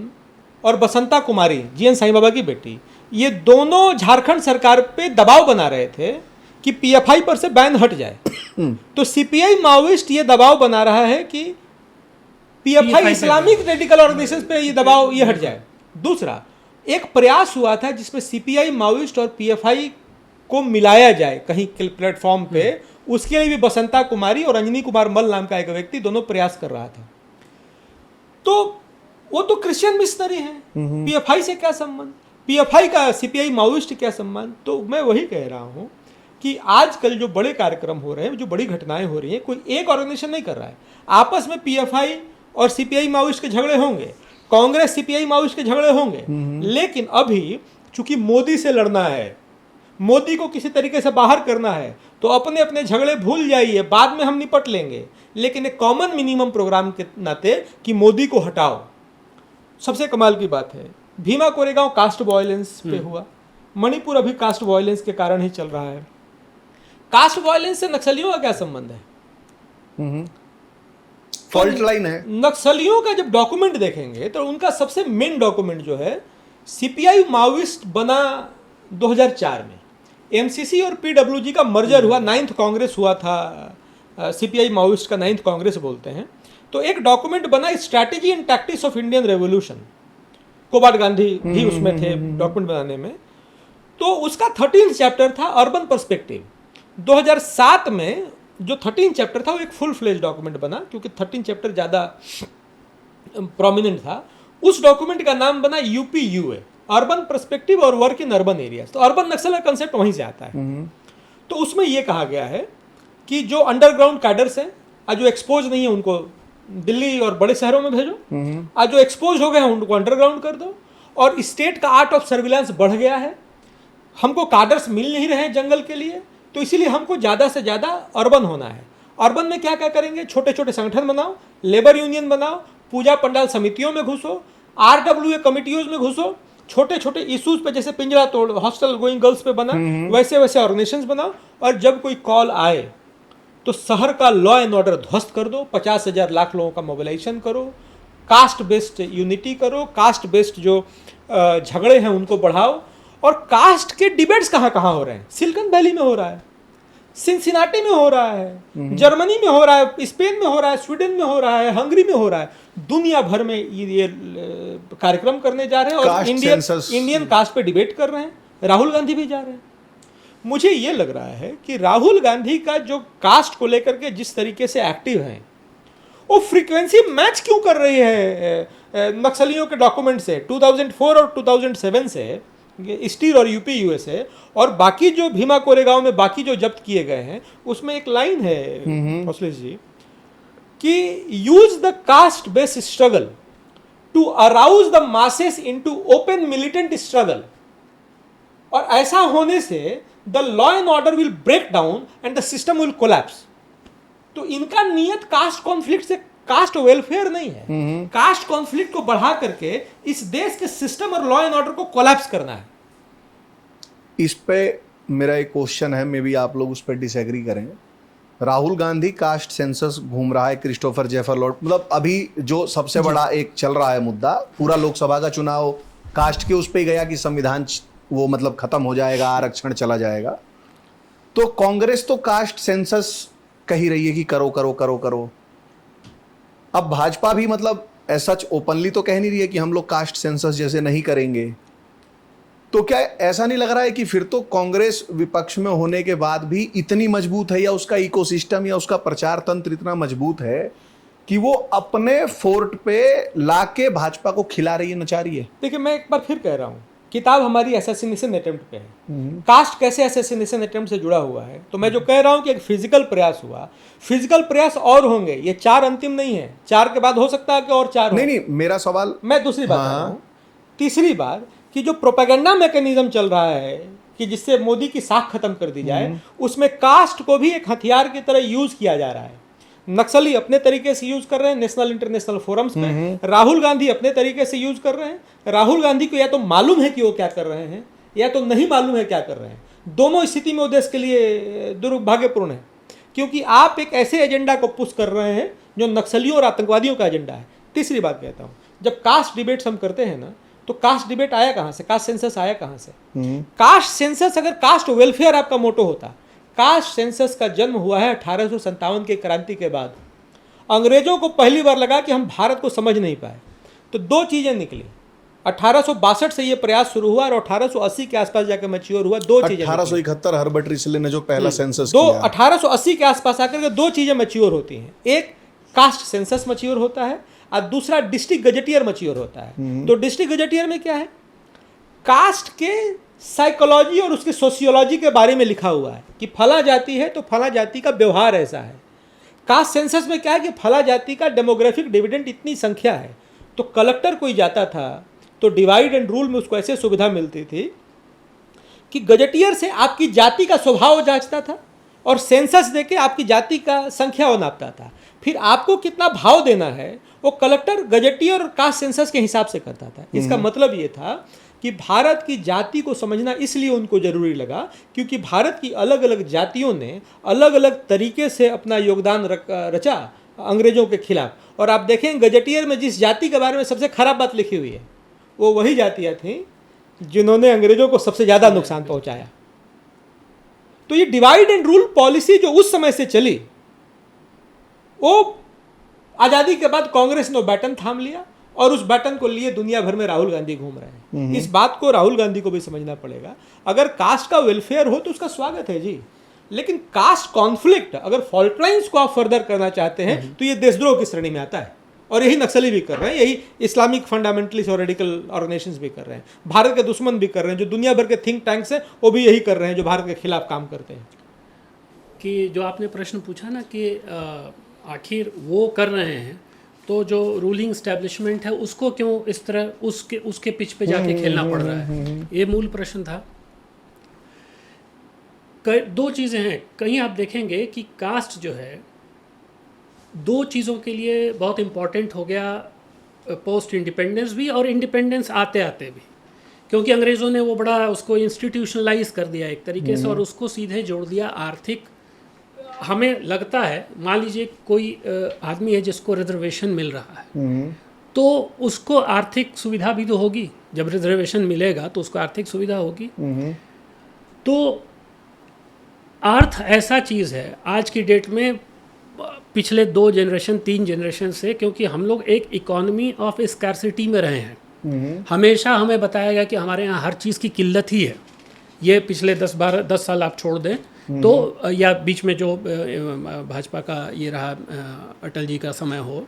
और बसंता कुमारी, जीएन साईं बाबा की बेटी, ये दोनों झारखंड सरकार पे दबाव बना रहे थे कि पीएफआई पर से बैन हट जाए। तो सीपीआई माओइस्ट ये दबाव बना रहा है कि पीएफआई इस्लामिक रेडिकल ऑर्गेनाइजेशन पे ये दबाव ये हट जाए। दूसरा एक प्रयास हुआ था जिसमें सीपीआई माओइस्ट और पीएफआई को मिलाया जाए कहीं प्लेटफॉर्म पे, उसके लिए भी बसंता कुमारी और अंजनी कुमार मल नाम का एक व्यक्ति दोनों प्रयास कर रहा था। तो वो तो क्रिश्चियन मिशनरी है, पीएफआई से क्या संबंध, पीएफआई का सीपीआई माओइस्ट क्या संबंध। तो मैं वही कह रहा हूं कि आजकल जो बड़े कार्यक्रम हो रहे हैं, जो बड़ी घटनाएं हो रही हैं, कोई एक ऑर्गेनाइजेशन नहीं कर रहा है। आपस में पीएफआई और सीपीआई माओइस्ट के झगड़े होंगे, कांग्रेस सीपीआई माओइस्ट के झगड़े होंगे, लेकिन अभी चूंकि मोदी से लड़ना है, मोदी को किसी तरीके से बाहर करना है, तो अपने अपने झगड़े भूल जाइए, बाद में हम निपट लेंगे, लेकिन एक कॉमन मिनिमम प्रोग्राम के नाते कि मोदी को हटाओ। सबसे कमाल की बात है, भीमा कोरेगांव कास्ट वायलेंस पे हुआ, मणिपुर अभी कास्ट वायलेंस के कारण ही चल रहा है। कास्ट वायलेंस से नक्सलियों का क्या संबंध है? फॉल्ट लाइन है। नक्सलियों का जब डॉक्यूमेंट देखेंगे तो उनका सबसे मेन डॉक्यूमेंट जो है, सीपीआई माओइस्ट बना 2004 में, एमसीसी और पीडब्ल्यूजी का मर्जर हुआ, 9th कांग्रेस हुआ था, सीपीआई माओइस्ट का 9th कांग्रेस बोलते हैं। तो एक डॉक्यूमेंट बना, strategy and tactics of Indian revolution, Kobad Gandhi भी उसमें थे डॉक्यूमेंट बनाने में। तो उसका 13th चैप्टर था अर्बन पर्सपेक्टिव। 2007 में जो 13th चैप्टर था वो एक फुल फ्लेज डॉक्यूमेंट बना, क्योंकि 13th चैप्टर ज़्यादा प्रोमिनेंट था। उस डॉक्यूमेंट का नाम बना यूपीयूए, अर्बन पर्सपेक्टिव और वर्क इन अर्बन एरियाज। तो अर्बन नक्सल का कंसेप्ट वहीं से आता है। तो उसमें यह कहा गया है कि जो अंडरग्राउंड कैडर्स हैं, आज जो एक्सपोज नहीं है उनको दिल्ली और बड़े शहरों में भेजो, आज जो एक्सपोज हो गए हैं उनको अंडरग्राउंड कर दो। और स्टेट का आर्ट ऑफ सर्विलांस बढ़ गया है, हमको कैडर्स मिल नहीं रहे हैं जंगल के लिए, तो इसीलिए हमको ज़्यादा से ज़्यादा अर्बन होना है। अर्बन में क्या क्या करेंगे, छोटे छोटे संगठन बनाओ, लेबर यूनियन बनाओ, पूजा पंडाल समितियों में घुसो, आरडब्ल्यूए कमिटियों में घुसो, छोटे छोटे इश्यूज पे जैसे पिंजरा तोड़ हॉस्टल गोइंग गर्ल्स पे बना, वैसे वैसे ऑर्गेनाइजेशंस बनाओ। और जब कोई कॉल आए तो शहर का लॉ एंड ऑर्डर ध्वस्त कर दो, 50,000 लाख लोगों का मोबिलाइजेशन करो, कास्ट बेस्ड यूनिटी करो, कास्ट बेस्ड जो झगड़े हैं उनको बढ़ाओ। और कास्ट के डिबेट्स कहाँ कहाँ हो रहे हैं, सिलिकॉन वैली में हो रहा है, सिंसिनाटी में हो रहा है, जर्मनी में हो रहा है, स्पेन में हो रहा है, स्वीडन में हो रहा है, हंगरी में हो रहा है, दुनिया भर में ये कार्यक्रम करने जा रहे हैं और इंडियन कास्ट पे डिबेट कर रहे हैं। राहुल गांधी भी जा रहे हैं। मुझे ये लग रहा है कि राहुल गांधी का जो कास्ट को लेकर के जिस तरीके से एक्टिव हैं, वो फ्रीक्वेंसी मैच क्यों कर रही है नक्सलियों के डॉक्यूमेंट से, 2004 और 2007 से, स्टीर और यूपी यूएसए और बाकी जो भीमा कोरेगांव में बाकी जो जब्त किए गए हैं, उसमें एक लाइन है अश्लेष जी कि use the caste based struggle to arouse the masses into open militant struggle. और ऐसा होने से the law and order will break down and the system will collapse. तो इनका नियत कास्ट कॉन्फ्लिक्ट से, कास्ट वेलफेयर नहीं है, कास्ट कॉन्फ्लिक्ट को बढ़ा करके इस देश के सिस्टम और लॉ एंड ऑर्डर को कोलैप्स करना है। इस पे मेरा एक क्वेश्चन है, मे बी आप लोग उस पर डिसएग्री करेंगे। राहुल गांधी कास्ट सेंसस घूम रहा है, क्रिस्टोफर जेफर लॉर्ड, मतलब अभी जो सबसे बड़ा एक चल रहा है मुद्दा, पूरा लोकसभा का चुनाव कास्ट के उस पे गया कि संविधान वो मतलब खत्म हो जाएगा, आरक्षण चला जाएगा। तो कांग्रेस तो कास्ट सेंसस कही रही है कि करो करो करो करो। अब भाजपा भी मतलब ऐसा ओपनली तो कह नहीं रही है कि हम लोग कास्ट सेंसस जैसे नहीं करेंगे। तो क्या ऐसा नहीं लग रहा है कि फिर तो कांग्रेस विपक्ष में होने के बाद भी इतनी मजबूत है, या उसका इकोसिस्टम या उसका प्रचार तंत्र इतना मजबूत है कि वो अपने फोर्ट पे लाके भाजपा को खिला रही है, नचा रही है? देखिए, मैं एक बार फिर कह रहा हूँ, किताब हमारी असैसिनेशन अटेम्प्ट पे है, कास्ट कैसे असैसिनेशन अटेम्प्ट से जुड़ा हुआ है। तो मैं जो कह रहा हूँ कि एक फिजिकल प्रयास हुआ, फिजिकल प्रयास और होंगे, ये 4 अंतिम नहीं है, 4 के बाद हो सकता है कि और 4 नहीं, मेरा सवाल, मैं दूसरी बात कर रहा हूँ। तीसरी बात कि जो प्रोपेगेंडा मैकेनिज्म चल रहा है कि जिससे मोदी की साख खत्म कर दी जाए, उसमें कास्ट को भी एक हथियार की तरह यूज किया जा रहा है। नक्सली अपने तरीके से यूज कर रहे हैं नेशनल इंटरनेशनल फोरम्स में, राहुल गांधी अपने तरीके से यूज कर रहे हैं। राहुल गांधी को या तो मालूम है कि वो क्या कर रहे हैं, या तो नहीं मालूम है क्या कर रहे हैं। दोनों स्थिति में वो देश के लिए दुर्भाग्यपूर्ण है, क्योंकि आप एक ऐसे एजेंडा को पुश कर रहे हैं जो नक्सलियों और आतंकवादियों का एजेंडा है। तीसरी बात कहता हूँ, जब कास्ट डिबेट्स हम करते हैं ना, तो कास्ट डिबेट आया कहाँ से, कास्ट सेंसस आया कहाँ से? कास्ट सेंसस अगर कास्ट वेलफेयर आपका मोटो होता, कास्ट सेंसस का जन्म हुआ है 1857 के क्रांति के बाद। अंग्रेजों को पहली बार लगा कि हम भारत को समझ नहीं पाए, तो दो चीज़ें निकली। 1862 से ये प्रयास शुरू हुआ और 1880 के आसपास जाकर मैच्योर हुआ। दो चीजें 1871 हर्बर्ट रिचले ने जो पहला सेंसस दो किया, 1880 के आसपास आकर के दो चीजें मैच्योर होती हैं। एक कास्ट सेंसस मैच्योर होता है और दूसरा डिस्ट्रिक्ट गजेटियर मैच्योर होता है। तो डिस्ट्रिक्ट गजेटियर में क्या है, कास्ट के साइकोलॉजी और उसके सोशियोलॉजी के बारे में लिखा हुआ है कि फला जाति है तो फला जाति का व्यवहार ऐसा है। कास्ट सेंसस में क्या है कि फला जाति का डेमोग्राफिक डिविडेंड इतनी संख्या है। तो कलेक्टर कोई जाता था तो डिवाइड एंड रूल में उसको ऐसे सुविधा मिलती थी कि गजेटियर से आपकी जाति का स्वभाव जांचता था और सेंसस देके आपकी जाति का संख्या वो नापता था। फिर आपको कितना भाव देना है वो कलेक्टर गजेटियर और कास्ट सेंसस के हिसाब से करता था। इसका मतलब ये था कि भारत की जाति को समझना इसलिए उनको जरूरी लगा क्योंकि भारत की अलग अलग जातियों ने अलग अलग तरीके से अपना योगदान रचा अंग्रेजों के खिलाफ। और आप देखें गजेटियर में जिस जाति के बारे में सबसे खराब बात लिखी हुई है वो वही जातियां थीं जिन्होंने अंग्रेजों को सबसे ज़्यादा नुकसान पहुंचाया। तो ये डिवाइड एंड रूल पॉलिसी जो उस समय से चली, वो आज़ादी के बाद कांग्रेस ने बैटन थाम लिया और उस बैटन को लिए दुनिया भर में राहुल गांधी घूम रहे हैं। इस बात को राहुल गांधी को भी समझना पड़ेगा। अगर कास्ट का वेलफेयर हो तो उसका स्वागत है जी, लेकिन कास्ट कॉन्फ्लिक्ट अगर फॉल्ट लाइन्स को आप फर्दर करना चाहते हैं तो ये देशद्रोह की श्रेणी में आता है। और यही नक्सली भी कर रहे हैं, यही इस्लामिक फंडामेंटलिस्ट और रेडिकल ऑर्गेनाइजेशंस भी कर रहे हैं, भारत के दुश्मन भी कर रहे हैं, जो दुनिया भर के थिंक टैंक्स हैं वो भी यही कर रहे हैं जो भारत के खिलाफ काम करते हैं। कि जो आपने प्रश्न पूछा ना कि आखिर वो कर रहे हैं तो जो रूलिंग स्टैब्लिशमेंट है उसको क्यों इस तरह उसके पिच पे जाके खेलना पड़ रहा है, ये मूल प्रश्न था। दो चीज़ें हैं, कहीं आप देखेंगे कि कास्ट जो है दो चीज़ों के लिए बहुत इम्पॉर्टेंट हो गया, पोस्ट इंडिपेंडेंस भी और इंडिपेंडेंस आते आते भी, क्योंकि अंग्रेज़ों ने वो बड़ा उसको इंस्टीट्यूशनलाइज कर दिया एक तरीके से और उसको सीधे जोड़ दिया आर्थिक। हमें लगता है, मान लीजिए कोई आदमी है जिसको रिजर्वेशन मिल रहा है तो उसको आर्थिक सुविधा भी तो होगी, जब रिजर्वेशन मिलेगा तो उसको आर्थिक सुविधा होगी। तो अर्थ ऐसा चीज़ है आज की डेट में, पिछले 2 जनरेशन 3 जनरेशन से, क्योंकि हम लोग एक इकोनॉमी ऑफ स्कैर्सिटी में रहे हैं। हमेशा हमें बताया गया कि हमारे यहाँ हर चीज़ की किल्लत ही है। ये पिछले 10 साल आप छोड़ दें तो, या बीच में जो भाजपा का ये रहा अटल जी का समय हो,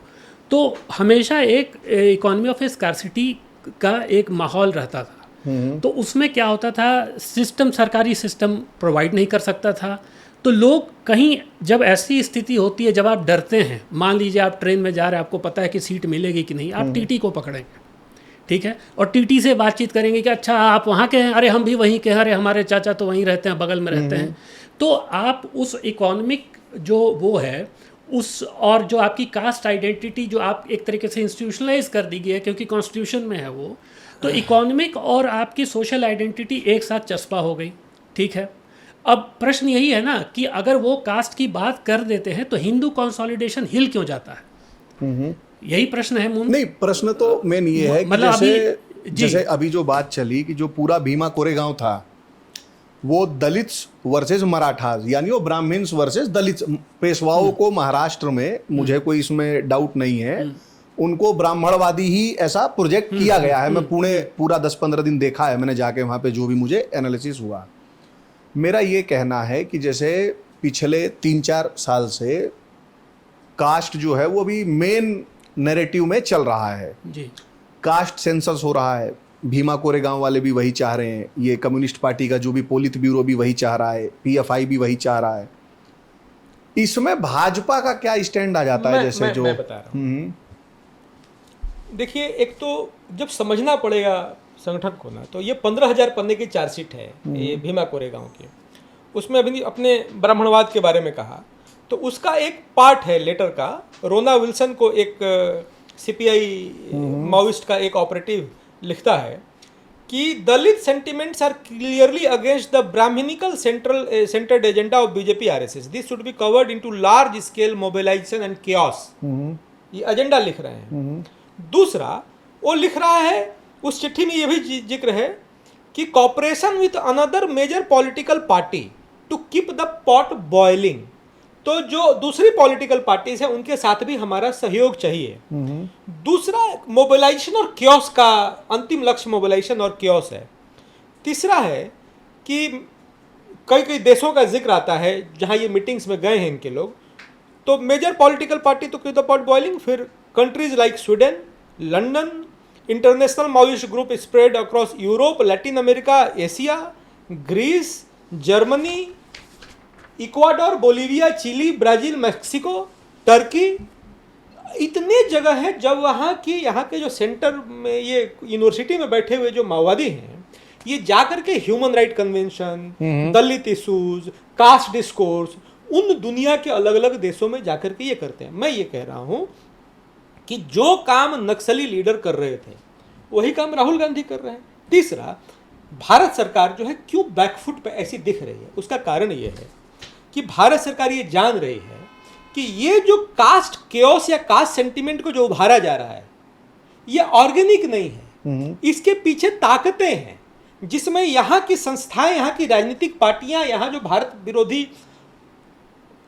तो हमेशा एक इकोनॉमी ऑफ स्कैर्सिटी का एक माहौल रहता था। तो उसमें क्या होता था, सिस्टम सरकारी सिस्टम प्रोवाइड नहीं कर सकता था, तो लोग कहीं जब ऐसी स्थिति होती है जब आप डरते हैं, मान लीजिए आप ट्रेन में जा रहे हैं, आपको पता है कि सीट मिलेगी कि नहीं, आप टीटी को पकड़ेंगे, ठीक है, और टीटी से बातचीत करेंगे कि अच्छा आप वहाँ के हैं, अरे हम भी वहीं के हैं, अरे हमारे चाचा तो वहीं रहते हैं, बगल में रहते हैं। तो आप उस इकोनॉमिक जो वो है उस, और जो आपकी कास्ट आइडेंटिटी जो आप एक तरीके से इंस्टीट्यूशनलाइज कर दी गई है क्योंकि कॉन्स्टिट्यूशन में है वो, तो इकोनॉमिक और आपकी सोशल आइडेंटिटी एक साथ चस्पा हो गई, ठीक है। अब प्रश्न यही है ना कि अगर वो कास्ट की बात कर देते हैं तो हिंदू कंसोलिडेशन हिल क्यों जाता है, यही प्रश्न है। नहीं, प्रश्न तो मेन ये है कि मतलब जैसे अभी जो बात चली कि जो पूरा भीमा कोरेगांव था वो दलित्स वर्सेस मराठास, यानी वो ब्राह्मण्स वर्सेस दलित्स, पेशवाओं को महाराष्ट्र में, मुझे कोई इसमें डाउट नहीं है, उनको ब्राह्मणवादी ही ऐसा प्रोजेक्ट किया गया है। मैं पूरा 10-15 दिन देखा है मैंने जाके वहाँ पे, जो भी मुझे एनालिसिस हुआ। मेरा ये कहना है कि जैसे पिछले 3-4 साल से कास्ट जो है वो भी मेन नैरेटिव में चल रहा है जी। कास्ट सेंसस हो रहा है, भीमा कोरेगांव वाले भी वही चाह रहे हैं, ये कम्युनिस्ट पार्टी का जो भी पोलित ब्यूरो भी वही चाह रहा है, पीएफआई भी वही चाह रहा है। इसमें भाजपा का क्या स्टैंड आ जाता है? जैसे जो मैं बता रहा हूं, देखिए, एक तो जब समझना पड़ेगा संगठन को ना, तो ये 15,000 पन्ने की चार्जशीट है ये भीमा कोरेगांव की। उसमें अभी अपने ब्राह्मणवाद के बारे में कहा, तो उसका एक पार्ट है लेटर का, रोना विल्सन को एक सीपीआई माओइस्ट का एक ऑपरेटिव लिखता है कि Dalit sentiments are clearly against the brahmanical centred agenda of BJP RSS, this should be covered into large scale mobilisation and chaos. ये एजेंडा लिख रहे हैं। दूसरा वो लिख रहा है, उस चिट्ठी में ये भी जिक्र है कि cooperation with another major political party to keep the pot boiling. तो जो दूसरी पॉलिटिकल पार्टीज है उनके साथ भी हमारा सहयोग चाहिए। दूसरा मोबिलाइजेशन और क्योस का अंतिम लक्ष्य मोबिलाइजेशन और क्योस है। तीसरा है कि कई कई देशों का जिक्र आता है जहां ये मीटिंग्स में गए हैं इनके लोग, तो major political party to keep the pot boiling, फिर countries like Sweden, London, international Maoist group spread across Europe, Latin America, Asia, Greece, Germany, Ecuador, Bolivia, Chile, Brazil, Mexico, Turkey, इतने जगह है जब वहाँ के जो सेंटर में ये यूनिवर्सिटी में बैठे हुए जो माओवादी हैं ये जाकर के ह्यूमन राइट कन्वेंशन, दलित इशूज, कास्ट डिस्कोर्स, उन दुनिया के अलग अलग देशों में जाकर के ये करते हैं। मैं ये कह रहा हूँ कि जो काम नक्सली लीडर कर रहे थे वही काम राहुल गांधी कर रहे हैं। तीसरा, भारत सरकार जो है क्यों बैकफुट पे ऐसी दिख रही है, उसका कारण ये है कि भारत सरकार ये जान रही है कि ये जो कास्ट केओस या कास्ट सेंटिमेंट को जो उभारा जा रहा है ये ऑर्गेनिक नहीं है, इसके पीछे ताकतें हैं जिसमें यहाँ की संस्थाएं, यहाँ की राजनीतिक पार्टियां, यहाँ जो भारत विरोधी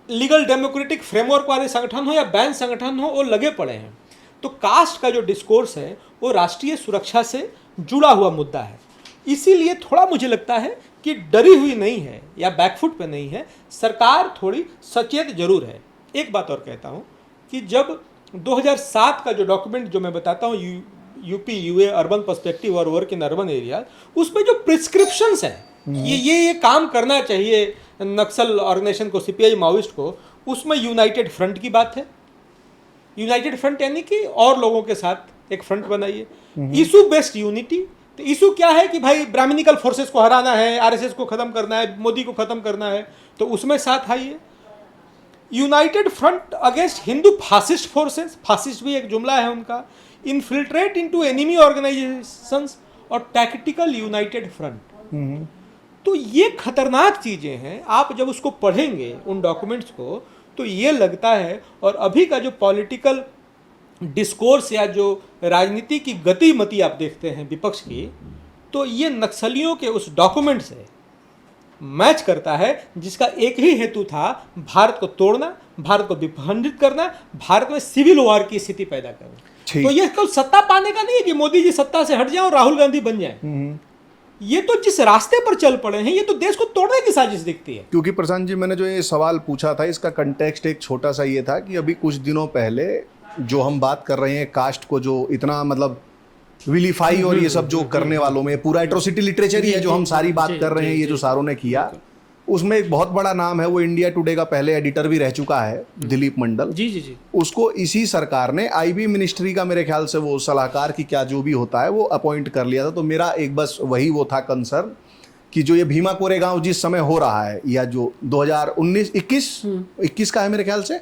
लीगल डेमोक्रेटिक फ्रेमवर्क वाले संगठन हो या बैन संगठन हो वो लगे पड़े हैं। तो कास्ट का जो डिस्कोर्स है वो राष्ट्रीय सुरक्षा से जुड़ा हुआ मुद्दा है, इसीलिए थोड़ा मुझे लगता है कि डरी हुई नहीं है या बैकफुट पे नहीं है, सरकार थोड़ी सचेत जरूर है। एक बात और कहता हूँ कि जब 2007 का जो डॉक्यूमेंट जो मैं बताता हूँ यूपी यूए अर्बन पर्सपेक्टिव और वर्क इन अर्बन एरिया, उसमें जो प्रिस्क्रिप्शंस हैं ये काम करना चाहिए नक्सल ऑर्गेनाइजेशन को, सीपीआई माओइस्ट को, उसमें यूनाइटेड फ्रंट की बात है। यूनाइटेड फ्रंट यानी कि और लोगों के साथ एक फ्रंट बनाइए, इशू बेस्ड यूनिटी। तो इशू क्या है कि भाई ब्राह्मणिकल फोर्सेस को हराना है, आरएसएस को खत्म करना है, मोदी को खत्म करना है, तो उसमें साथ आइए। United front against Hindu fascist forces, fascist भी एक जुमला है उनका, इन्फिल्ट्रेट इनटू एनिमी ऑर्गेनाइजेशंस और टैक्टिकल यूनाइटेड फ्रंट। तो ये खतरनाक चीजें हैं, आप जब उसको पढ़ेंगे उन डॉक्यूमेंट्स को तो ये लगता है, और अभी का जो पॉलिटिकल डिस्कोर्स या जो राजनीति की गतिमति आप देखते हैं विपक्ष की, तो ये नक्सलियों के उस डॉक्यूमेंट से मैच करता है जिसका एक ही हेतु था, भारत को तोड़ना, भारत को विखंडित करना, भारत में सिविल वॉर की स्थिति पैदा करना। तो ये केवल सत्ता पाने का नहीं है कि मोदी जी सत्ता से हट जाए और राहुल गांधी बन जाए, ये तो जिस रास्ते पर चल पड़े हैं ये तो देश को तोड़ने की साजिश दिखती है। क्योंकि प्रशांत जी, मैंने जो ये सवाल पूछा था इसका कंटेक्स्ट एक छोटा सा ये था कि अभी कुछ दिनों पहले जो हम बात कर रहे हैं कास्ट को जो इतना मतलब विलीफाई और ये सब जो करने वालों में पूरा एट्रोसिटी लिटरेचर ही है जो हम सारी बात कर रहे हैं, ये जो सारों ने किया, उसमें एक बहुत बड़ा नाम है, वो इंडिया टुडे का पहले एडिटर भी रह चुका है, दिलीप मंडल जी जी जी। उसको इसी सरकार ने आईबी मिनिस्ट्री का मेरे ख्याल से वो सलाहकार की क्या जो भी होता है वो अपॉइंट कर लिया था। तो मेरा एक बस वही वो था कंसर्न कि जो ये भीमा कोरेगांव जिस समय हो रहा है या जो 2019-21 का है मेरे ख्याल से,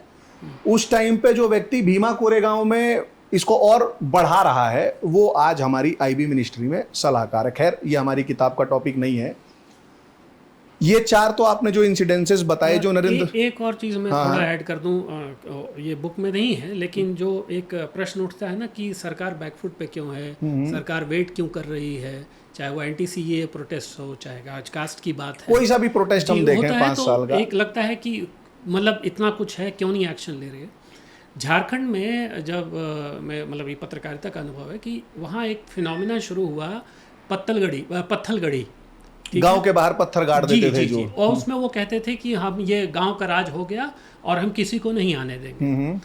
उस टाइम पे जो व्यक्ति भीमा कोरेगांव में इसको और बढ़ा रहा है वो आज हमारी आईबी मिनिस्ट्री में सलाहकार है। खैर ये हमारी किताब का टॉपिक नहीं है। ये चार तो आपने जो इंसिडेंसेस बताए जो नरेंद्र, एक और चीज़ मैं थोड़ा ऐड कर दूं, ये बुक में नहीं है लेकिन जो एक प्रश्न उठता है ना कि सरकार बैकफुट पे क्यों है, सरकार वेट क्यों कर रही है, चाहे वो एंटी-सीएए प्रोटेस्ट हो, चाहे आज कास्ट की बात है, कोई सा भी प्रोटेस्ट हम देखें 5 साल का, एक लगता है कि मतलब इतना कुछ है क्यों नहीं एक्शन ले रही है। झारखंड में जब मैं मतलब ये पत्रकारिता का अनुभव है कि वहाँ एक फिनोमिना शुरू हुआ, पत्थलगड़ी गांव के बाहर पत्थर गाड़ देते थे जो, और उसमें वो कहते थे कि हम ये गांव का राज हो गया और हम किसी को नहीं आने देंगे।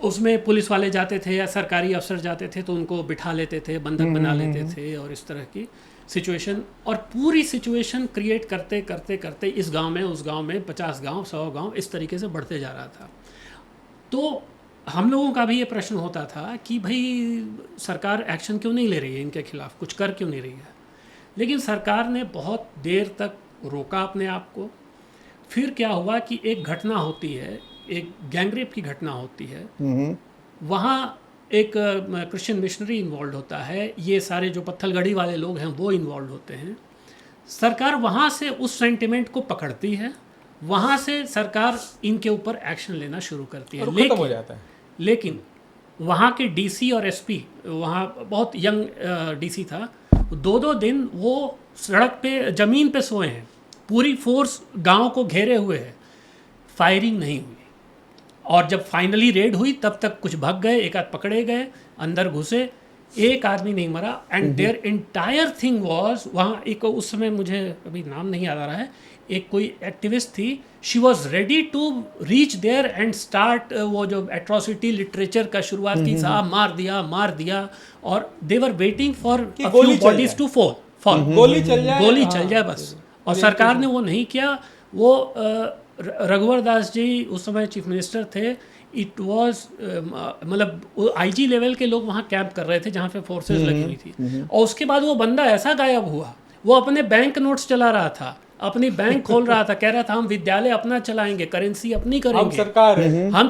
उसमें पुलिस वाले जाते थे या सरकारी अफसर जाते थे तो उनको बिठा लेते थे, बंधक बना लेते थे और इस तरह की सिचुएशन, और पूरी सिचुएशन क्रिएट करते करते करते इस गांव में उस गांव में 50 गांव 100 गांव इस तरीके से बढ़ते जा रहा था। तो हम लोगों का भी ये प्रश्न होता था कि भाई सरकार एक्शन क्यों नहीं ले रही है इनके खिलाफ, कुछ कर क्यों नहीं रही है। लेकिन सरकार ने बहुत देर तक रोका अपने आप को। फिर क्या हुआ कि एक घटना होती है, एक गैंगरेप की घटना होती है, वहाँ एक क्रिश्चियन मिशनरी इन्वॉल्व होता है, ये सारे जो पत्थलगड़ी वाले लोग हैं वो इन्वॉल्व होते हैं। सरकार वहाँ से उस सेंटिमेंट को पकड़ती है, वहाँ से सरकार इनके ऊपर एक्शन लेना शुरू करती है, खत्म हो जाता है। लेकिन वहाँ के डीसी और एसपी, वहाँ बहुत यंग डीसी था, 2-2 दिन वो सड़क पे ज़मीन पे सोए हैं, पूरी फोर्स गांव को घेरे हुए है, फायरिंग नहीं हुई। और जब फाइनली रेड हुई तब तक कुछ भाग गए, एक आध पकड़े गए, अंदर घुसे, एक आदमी नहीं मरा। And their entire thing was, वहाँ एक उस समय मुझे अभी नाम नहीं याद आ रहा है, एक कोई एक्टिविस्ट थी, she was ready to reach there and start वो जो एट्रोसिटी लिटरेचर का शुरुआत की, साहब मार दिया, और they were waiting for bodies to fall, गोली चल जाए बस। और सरकार ने वो नहीं किया। वो रघुवर दास जी उस समय चीफ मिनिस्टर थे। इट वॉज मतलब आईजी लेवल के लोग वहाँ कैंप कर रहे थे जहाँ पे फोर्सेस लगी हुई थी। और उसके बाद वो बंदा ऐसा गायब हुआ, वो अपने बैंक नोट्स चला रहा था, अपनी बैंक खोल रहा था, कह रहा था हम विद्यालय अपना चलाएंगे, करेंसी अपनी करेंगे, हम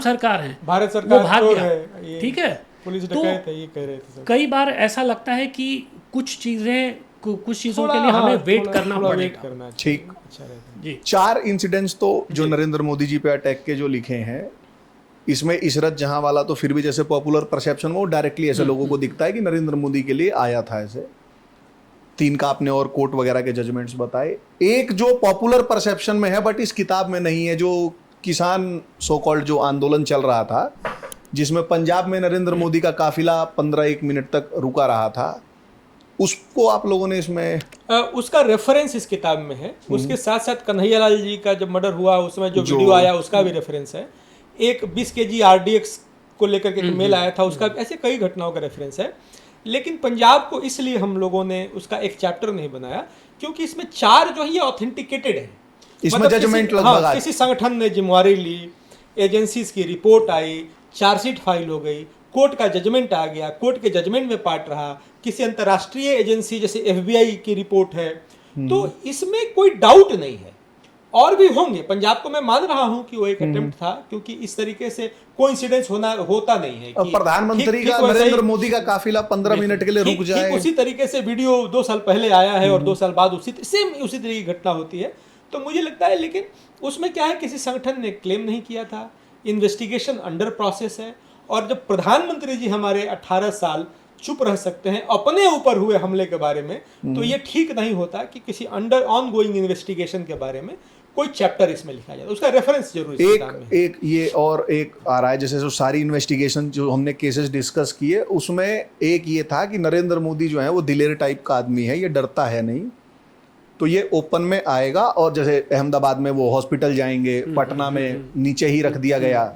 सरकार हैं, भारत सरकार, वो भाग गया। ठीक है, पुलिस तो ये कह रहे थे। कई बार ऐसा लगता है कि कुछ चीज़ों के लिए हमें वेट करना पड़ेगा। ठीक, अच्छा रहता जी। 4 इंसिडेंट्स तो जो नरेंद्र मोदी जी पे अटैक के जो लिखे हैं, इसमें इशरत जहां वाला तो फिर भी जैसे पॉपुलर परसेप्शन में वो डायरेक्टली ऐसे लोगों को दिखता है कि नरेंद्र मोदी के लिए आया था। ऐसे 3 का आपने और कोर्ट वगैरह के जजमेंट्स बताए। एक जो पॉपुलर परसेप्शन में है बट इस किताब में नहीं है, जो किसान सो कॉल्ड जो आंदोलन चल रहा था, जिसमें पंजाब में नरेंद्र मोदी का काफिला 15-1 मिनट तक रुका रहा था, उसको आप लोगों ने इसमें उसका रेफरेंस इस किताब में है। उसके साथ साथ कन्हैयालाल जी का जब मर्डर हुआ उस समय जो वीडियो आया उसका भी रेफरेंस है। एक 20 kg RDX को लेकर के मेल आया था, उसका ऐसे कई घटनाओं का रेफरेंस है। लेकिन पंजाब को इसलिए हम लोगों ने उसका एक चैप्टर नहीं बनाया क्योंकि इसमें 4 जो है ये ऑथेंटिकेटेड है। इसमें जजमेंट लगभग किसी संगठन ने जिम्मेवारी ली, एजेंसीज की रिपोर्ट आई, चार्जशीट फाइल हो गई, कोर्ट का जजमेंट आ गया, कोर्ट के जजमेंट में पार्ट रहा, किसी अंतर्राष्ट्रीय एजेंसी जैसे FBI की रिपोर्ट है, तो इसमें कोई डाउट नहीं है। और भी होंगे, पंजाब को मैं मान रहा हूं कि वो एक अटेम्प्ट था, क्योंकि इस तरीके से कोइंसिडेंस होता नहीं है कि प्रधानमंत्री का नरेंद्र मोदी का काफिला 15 मिनट के लिए रुक जाए। उसी तरीके से वीडियो 2 साल पहले आया है और 2 साल बाद उसी तरीके की घटना होती है। तो मुझे लगता है, लेकिन उसमें क्या है, किसी संगठन ने क्लेम नहीं किया था, इन्वेस्टिगेशन अंडर प्रोसेस है। और जब प्रधानमंत्री जी हमारे 18 साल चुप रह सकते हैं अपने ऊपर हुए हमले के बारे में, तो ये ठीक नहीं होता कि किसी अंडर ऑन गोइंग इन्वेस्टिगेशन के बारे में कोई चैप्टर इसमें लिखा जाए, उसका रेफरेंस जरूर एक ये और एक आ रहा है, जैसे जो सारी इन्वेस्टिगेशन जो हमने केसेस डिस्कस किए उसमें एक ये था कि नरेंद्र मोदी जो है वो दिलेर टाइप का आदमी है, ये डरता है नहीं, तो ये ओपन में आएगा। और जैसे अहमदाबाद में वो हॉस्पिटल जाएंगे, पटना में नीचे ही रख दिया गया।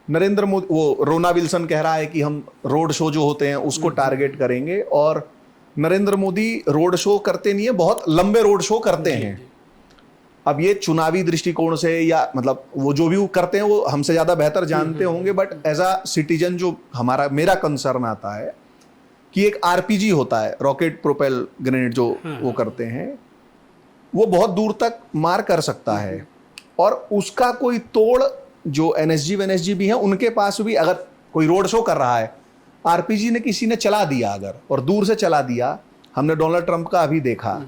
नरेंद्र मोदी, वो रोना विल्सन कह रहा है कि हम रोड शो जो होते हैं उसको टारगेट करेंगे, और नरेंद्र मोदी रोड शो करते नहीं है, बहुत लंबे रोड शो करते हैं। अब ये चुनावी दृष्टिकोण से या मतलब वो जो भी वो करते हैं वो हमसे ज्यादा बेहतर जानते होंगे, बट एज अ सिटीजन जो मेरा कंसर्न आता है कि एक RPG होता है, रॉकेट प्रोपेल ग्रेनेड जो वो करते हैं, वो बहुत दूर तक मार कर सकता है, और उसका कोई तोड़ जो NSG भी है उनके पास भी, अगर कोई रोड शो कर रहा है, RPG ने किसी ने चला दिया अगर, और दूर से चला दिया, हमने डोनाल्ड ट्रंप का अभी देखा,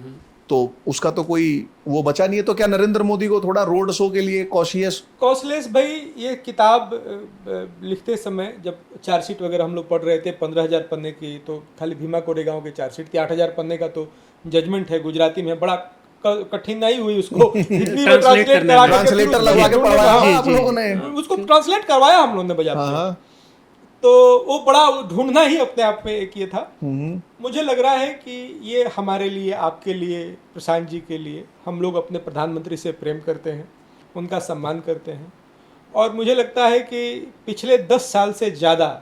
तो उसका तो कोई वो बचा नहीं है। तो क्या नरेंद्र मोदी को थोड़ा रोड शो के लिए कॉशियस भाई, ये किताब लिखते समय जब चार्जशीट वगैरह हम लोग पढ़ रहे थे 15,000 पन्ने की, तो खाली भीमा कोरेगांव की चार्जशीट थी, 8,000 पन्ने का तो जजमेंट है, गुजराती में, बड़ा कठिनाई हुई उसको ट्रांसलेटर लगवा के पढ़वाया आप लोगों ने, उसको ट्रांसलेट करवाया हम लोगों ने बजाते। तो वो बड़ा ढूंढना ही अपने आप में एक ये था। मुझे लग रहा है कि ये हमारे लिए, आपके लिए, प्रशांत जी के लिए, हम लोग अपने प्रधानमंत्री से प्रेम करते हैं, उनका सम्मान करते हैं, और मुझे लगता है कि पिछले 10 साल से ज़्यादा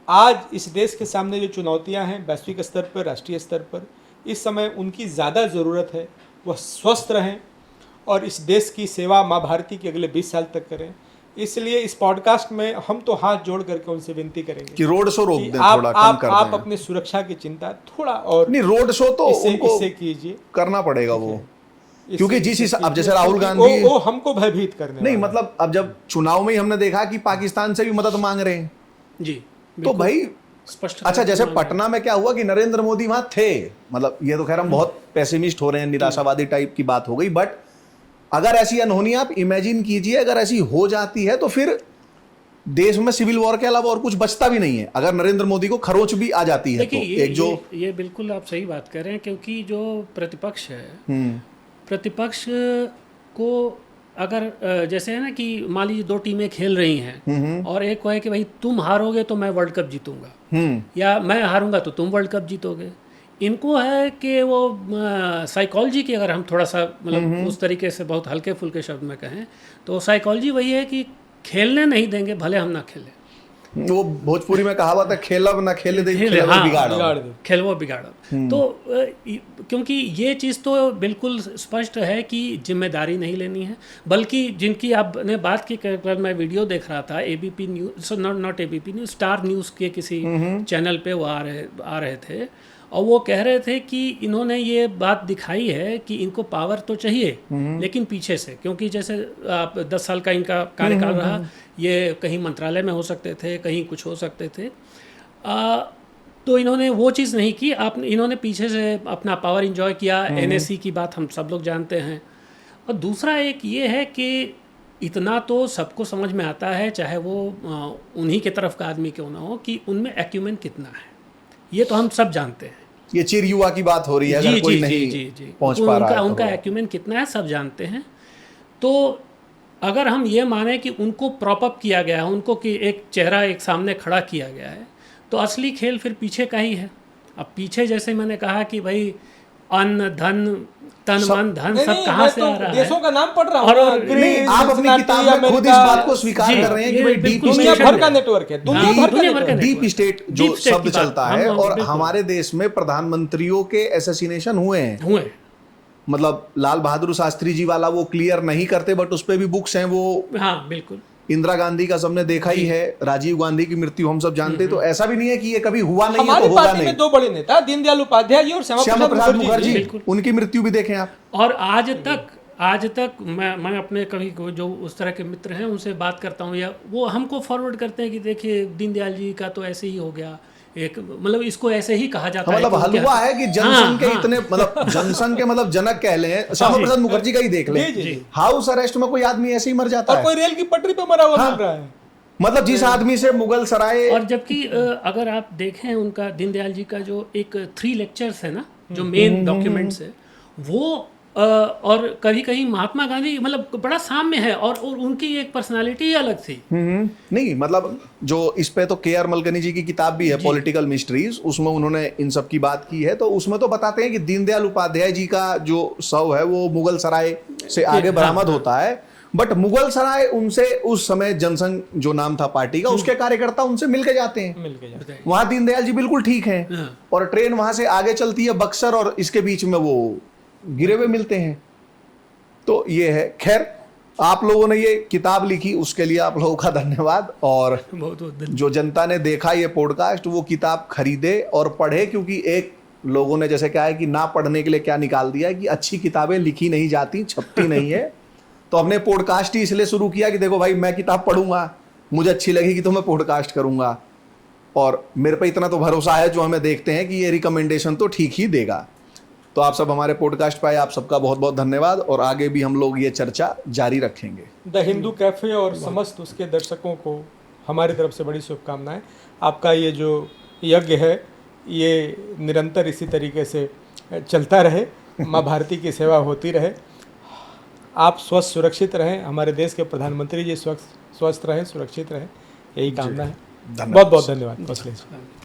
आज इस देश के सामने जो चुनौतियां हैं वैश्विक स्तर पर, राष्ट्रीय स्तर पर, इस समय उनकी ज़्यादा ज़रूरत है। वह स्वस्थ रहें और इस देश की सेवा माँ भारती के अगले 20 साल तक करें। इसलिए इस पॉडकास्ट में हम तो हाथ जोड़ करके उनसे विनती करेंगे कि रोड शो रोक दें, थोड़ा कम कर दें। आप अपने सुरक्षा की चिंता थोड़ा और नहीं, रोड शो तो इससे कीजिए, करना पड़ेगा वो, क्योंकि जिस हिसाब, अब जैसे राहुल गांधी वो हमको भयभीत करने नहीं, मतलब अब जब चुनाव में ही हमने देखा कि पाकिस्तान से भी मदद मांग रहे हैं जी, तो भाई स्पष्ट। अच्छा, जैसे पटना में क्या हुआ कि नरेंद्र मोदी वहां थे, मतलब ये तो खैर हम बहुत पेसिमिस्ट हो रहे हैं, निराशावादी टाइप की बात हो गई, बट अगर ऐसी अनहोनी आप इमेजिन कीजिए, अगर ऐसी हो जाती है तो फिर देश में सिविल वॉर के अलावा और कुछ बचता भी नहीं है। अगर नरेंद्र मोदी को खरोच भी आ जाती है तो ये बिल्कुल आप सही बात कर रहे हैं, क्योंकि जो प्रतिपक्ष है प्रतिपक्ष को अगर जैसे है ना कि मान लीजिए 2 टीमें खेल रही हैं और एक को है कि भाई तुम हारोगे तो मैं वर्ल्ड कप जीतूंगा, या मैं हारूंगा तो तुम वर्ल्ड कप जीतोगे। इनको है कि वो साइकोलॉजी की अगर हम थोड़ा सा मतलब उस तरीके से बहुत हल्के फुल्के शब्द में कहें तो साइकोलॉजी वही है कि खेलने नहीं देंगे भले हम ना खेलें। वो भोजपुरी में कहावत है, खेलब ना खेले दे खेलवो बिगाड़ो। तो क्योंकि ये चीज़ तो बिल्कुल स्पष्ट है कि जिम्मेदारी नहीं लेनी है, बल्कि जिनकी आपने बात की, कल मैं वीडियो देख रहा था ABP news, not ABP news, star news के किसी चैनल पे वो आ रहे थे और वो कह रहे थे कि इन्होंने ये बात दिखाई है कि इनको पावर तो चाहिए लेकिन पीछे से, क्योंकि जैसे आप 10 साल का इनका कार्यकाल रहा, ये कहीं मंत्रालय में हो सकते थे, कहीं कुछ हो सकते थे, तो इन्होंने वो चीज़ नहीं की। इन्होंने पीछे से अपना पावर इंजॉय किया। एनएससी की बात हम सब लोग जानते हैं। और दूसरा एक ये है कि इतना तो सबको समझ में आता है, चाहे वो उन्हीं के तरफ का आदमी क्यों ना हो, कि उनमें एक्यूमेन कितना है, ये तो हम सब जानते हैं। ये चिर युवा की बात हो रही है, अगर कोई नहीं पहुंच पा रहा है उनका एक्यूमेन कितना है सब जानते हैं। तो अगर हम ये माने कि उनको प्रॉप अप किया गया है, उनको कि एक चेहरा एक सामने खड़ा किया गया है, तो असली खेल फिर पीछे का ही है। अब पीछे जैसे मैंने कहा कि भाई अन्न धन तन मन धन सब कहाँ से आ रहा है, देशों का नाम पढ़ रहा हूँ। और नहीं, आप अपनी किताब में खुद इस बात को स्वीकार कर रहे हैं कि भाई डीप दुनिया भर का नेटवर्क है, दुनिया भर का डीप स्टेट जो शब्द चलता है, और हमारे देश में प्रधानमंत्रियों के असैसिनेशन हुए हैं। मतलब लाल बहादुर शास्त्री जी वाला वो क्लियर नहीं करते, बट उस पे भी बुक्स हैं वो। हाँ बिल्कुल। इंदिरा गांधी का सबने देखा ही है, राजीव गांधी की मृत्यु हम सब जानते हैं। तो ऐसा भी नहीं है कि ये कभी हुआ नहीं है तो होगा नहीं। 2 बड़े नेता दीनदयाल उपाध्याय जी और श्यामा प्रसाद मुखर्जी, उनकी मृत्यु भी देखें आप। और आज तक मैं अपने कभी जो उस तरह के मित्र हैं उनसे बात करता हूँ, या वो हमको फॉरवर्ड करते हैं कि देखिए दीनदयाल जी का तो ऐसे ही हो गया, एक मतलब इसको ऐसे ही कहा जाता है। मतलब हलवा है कि जनसंघ के इतने मतलब जनसंघ के मतलब जनक कह लें, श्यामा प्रसाद मुखर्जी का ही देख लें, हाउस अरेस्ट में कोई आदमी ऐसे ही मर जाता है, कोई रेल की पटरी पे मरा हुआ मिल रहा है। मतलब जिस आदमी से मुगल सराय। और जबकि अगर आप देखें उनका दीनदयाल जी का जो एक 3 लेक्चर्स है ना, जो मेन डॉक्यूमेंट्स है वो, और कहीं कहीं महात्मा गांधी मतलब बड़ा साम्य है, और उनकी एक पर्सनालिटी अलग थी। नहीं मतलब जो इस पे तो के.आर. मलकनी जी की किताब भी है, पॉलिटिकल मिस्ट्रीज, उसमें उन्होंने इन सब की बात की है। तो उसमें तो बताते हैं कि दीनदयाल उपाध्याय जी का जो शव है वो मुगल सराय से आगे बरामद होता है, बट मुगल सराय उनसे उस समय जनसंघ जो नाम था पार्टी का, उसके कार्यकर्ता उनसे मिलके जाते हैं। वहां दीनदयाल जी बिल्कुल ठीक है, और ट्रेन वहां से आगे चलती है बक्सर, और इसके बीच में वो गिरे हुए मिलते हैं। तो ये है। खैर, आप लोगों ने ये किताब लिखी, उसके लिए आप लोगों का धन्यवाद। और जो जनता ने देखा ये पॉडकास्ट, वो किताब खरीदे और पढ़े, क्योंकि एक लोगों ने जैसे कहा है कि ना पढ़ने के लिए क्या निकाल दिया है कि अच्छी किताबें लिखी नहीं जाती, छपती नहीं है। तो हमने पॉडकास्ट ही इसलिए शुरू किया कि देखो भाई, मैं किताब पढ़ूंगा, मुझे अच्छी लगेगी तो मैं पॉडकास्ट करूंगा, और मेरे पे इतना तो भरोसा है जो हमें देखते हैं कि ये रिकमेंडेशन तो ठीक ही देगा। तो आप सब हमारे पॉडकास्ट पे आए, आप सबका बहुत बहुत धन्यवाद, और आगे भी हम लोग ये चर्चा जारी रखेंगे। द हिंदू कैफे और समस्त उसके दर्शकों को हमारी तरफ से बड़ी शुभकामनाएं। आपका ये जो यज्ञ है ये निरंतर इसी तरीके से चलता रहे, माँ भारती की सेवा होती रहे, आप स्वस्थ सुरक्षित रहें, हमारे देश के प्रधानमंत्री जी स्वस्थ रहें, सुरक्षित रहें, यही कामना है। बहुत बहुत धन्यवाद।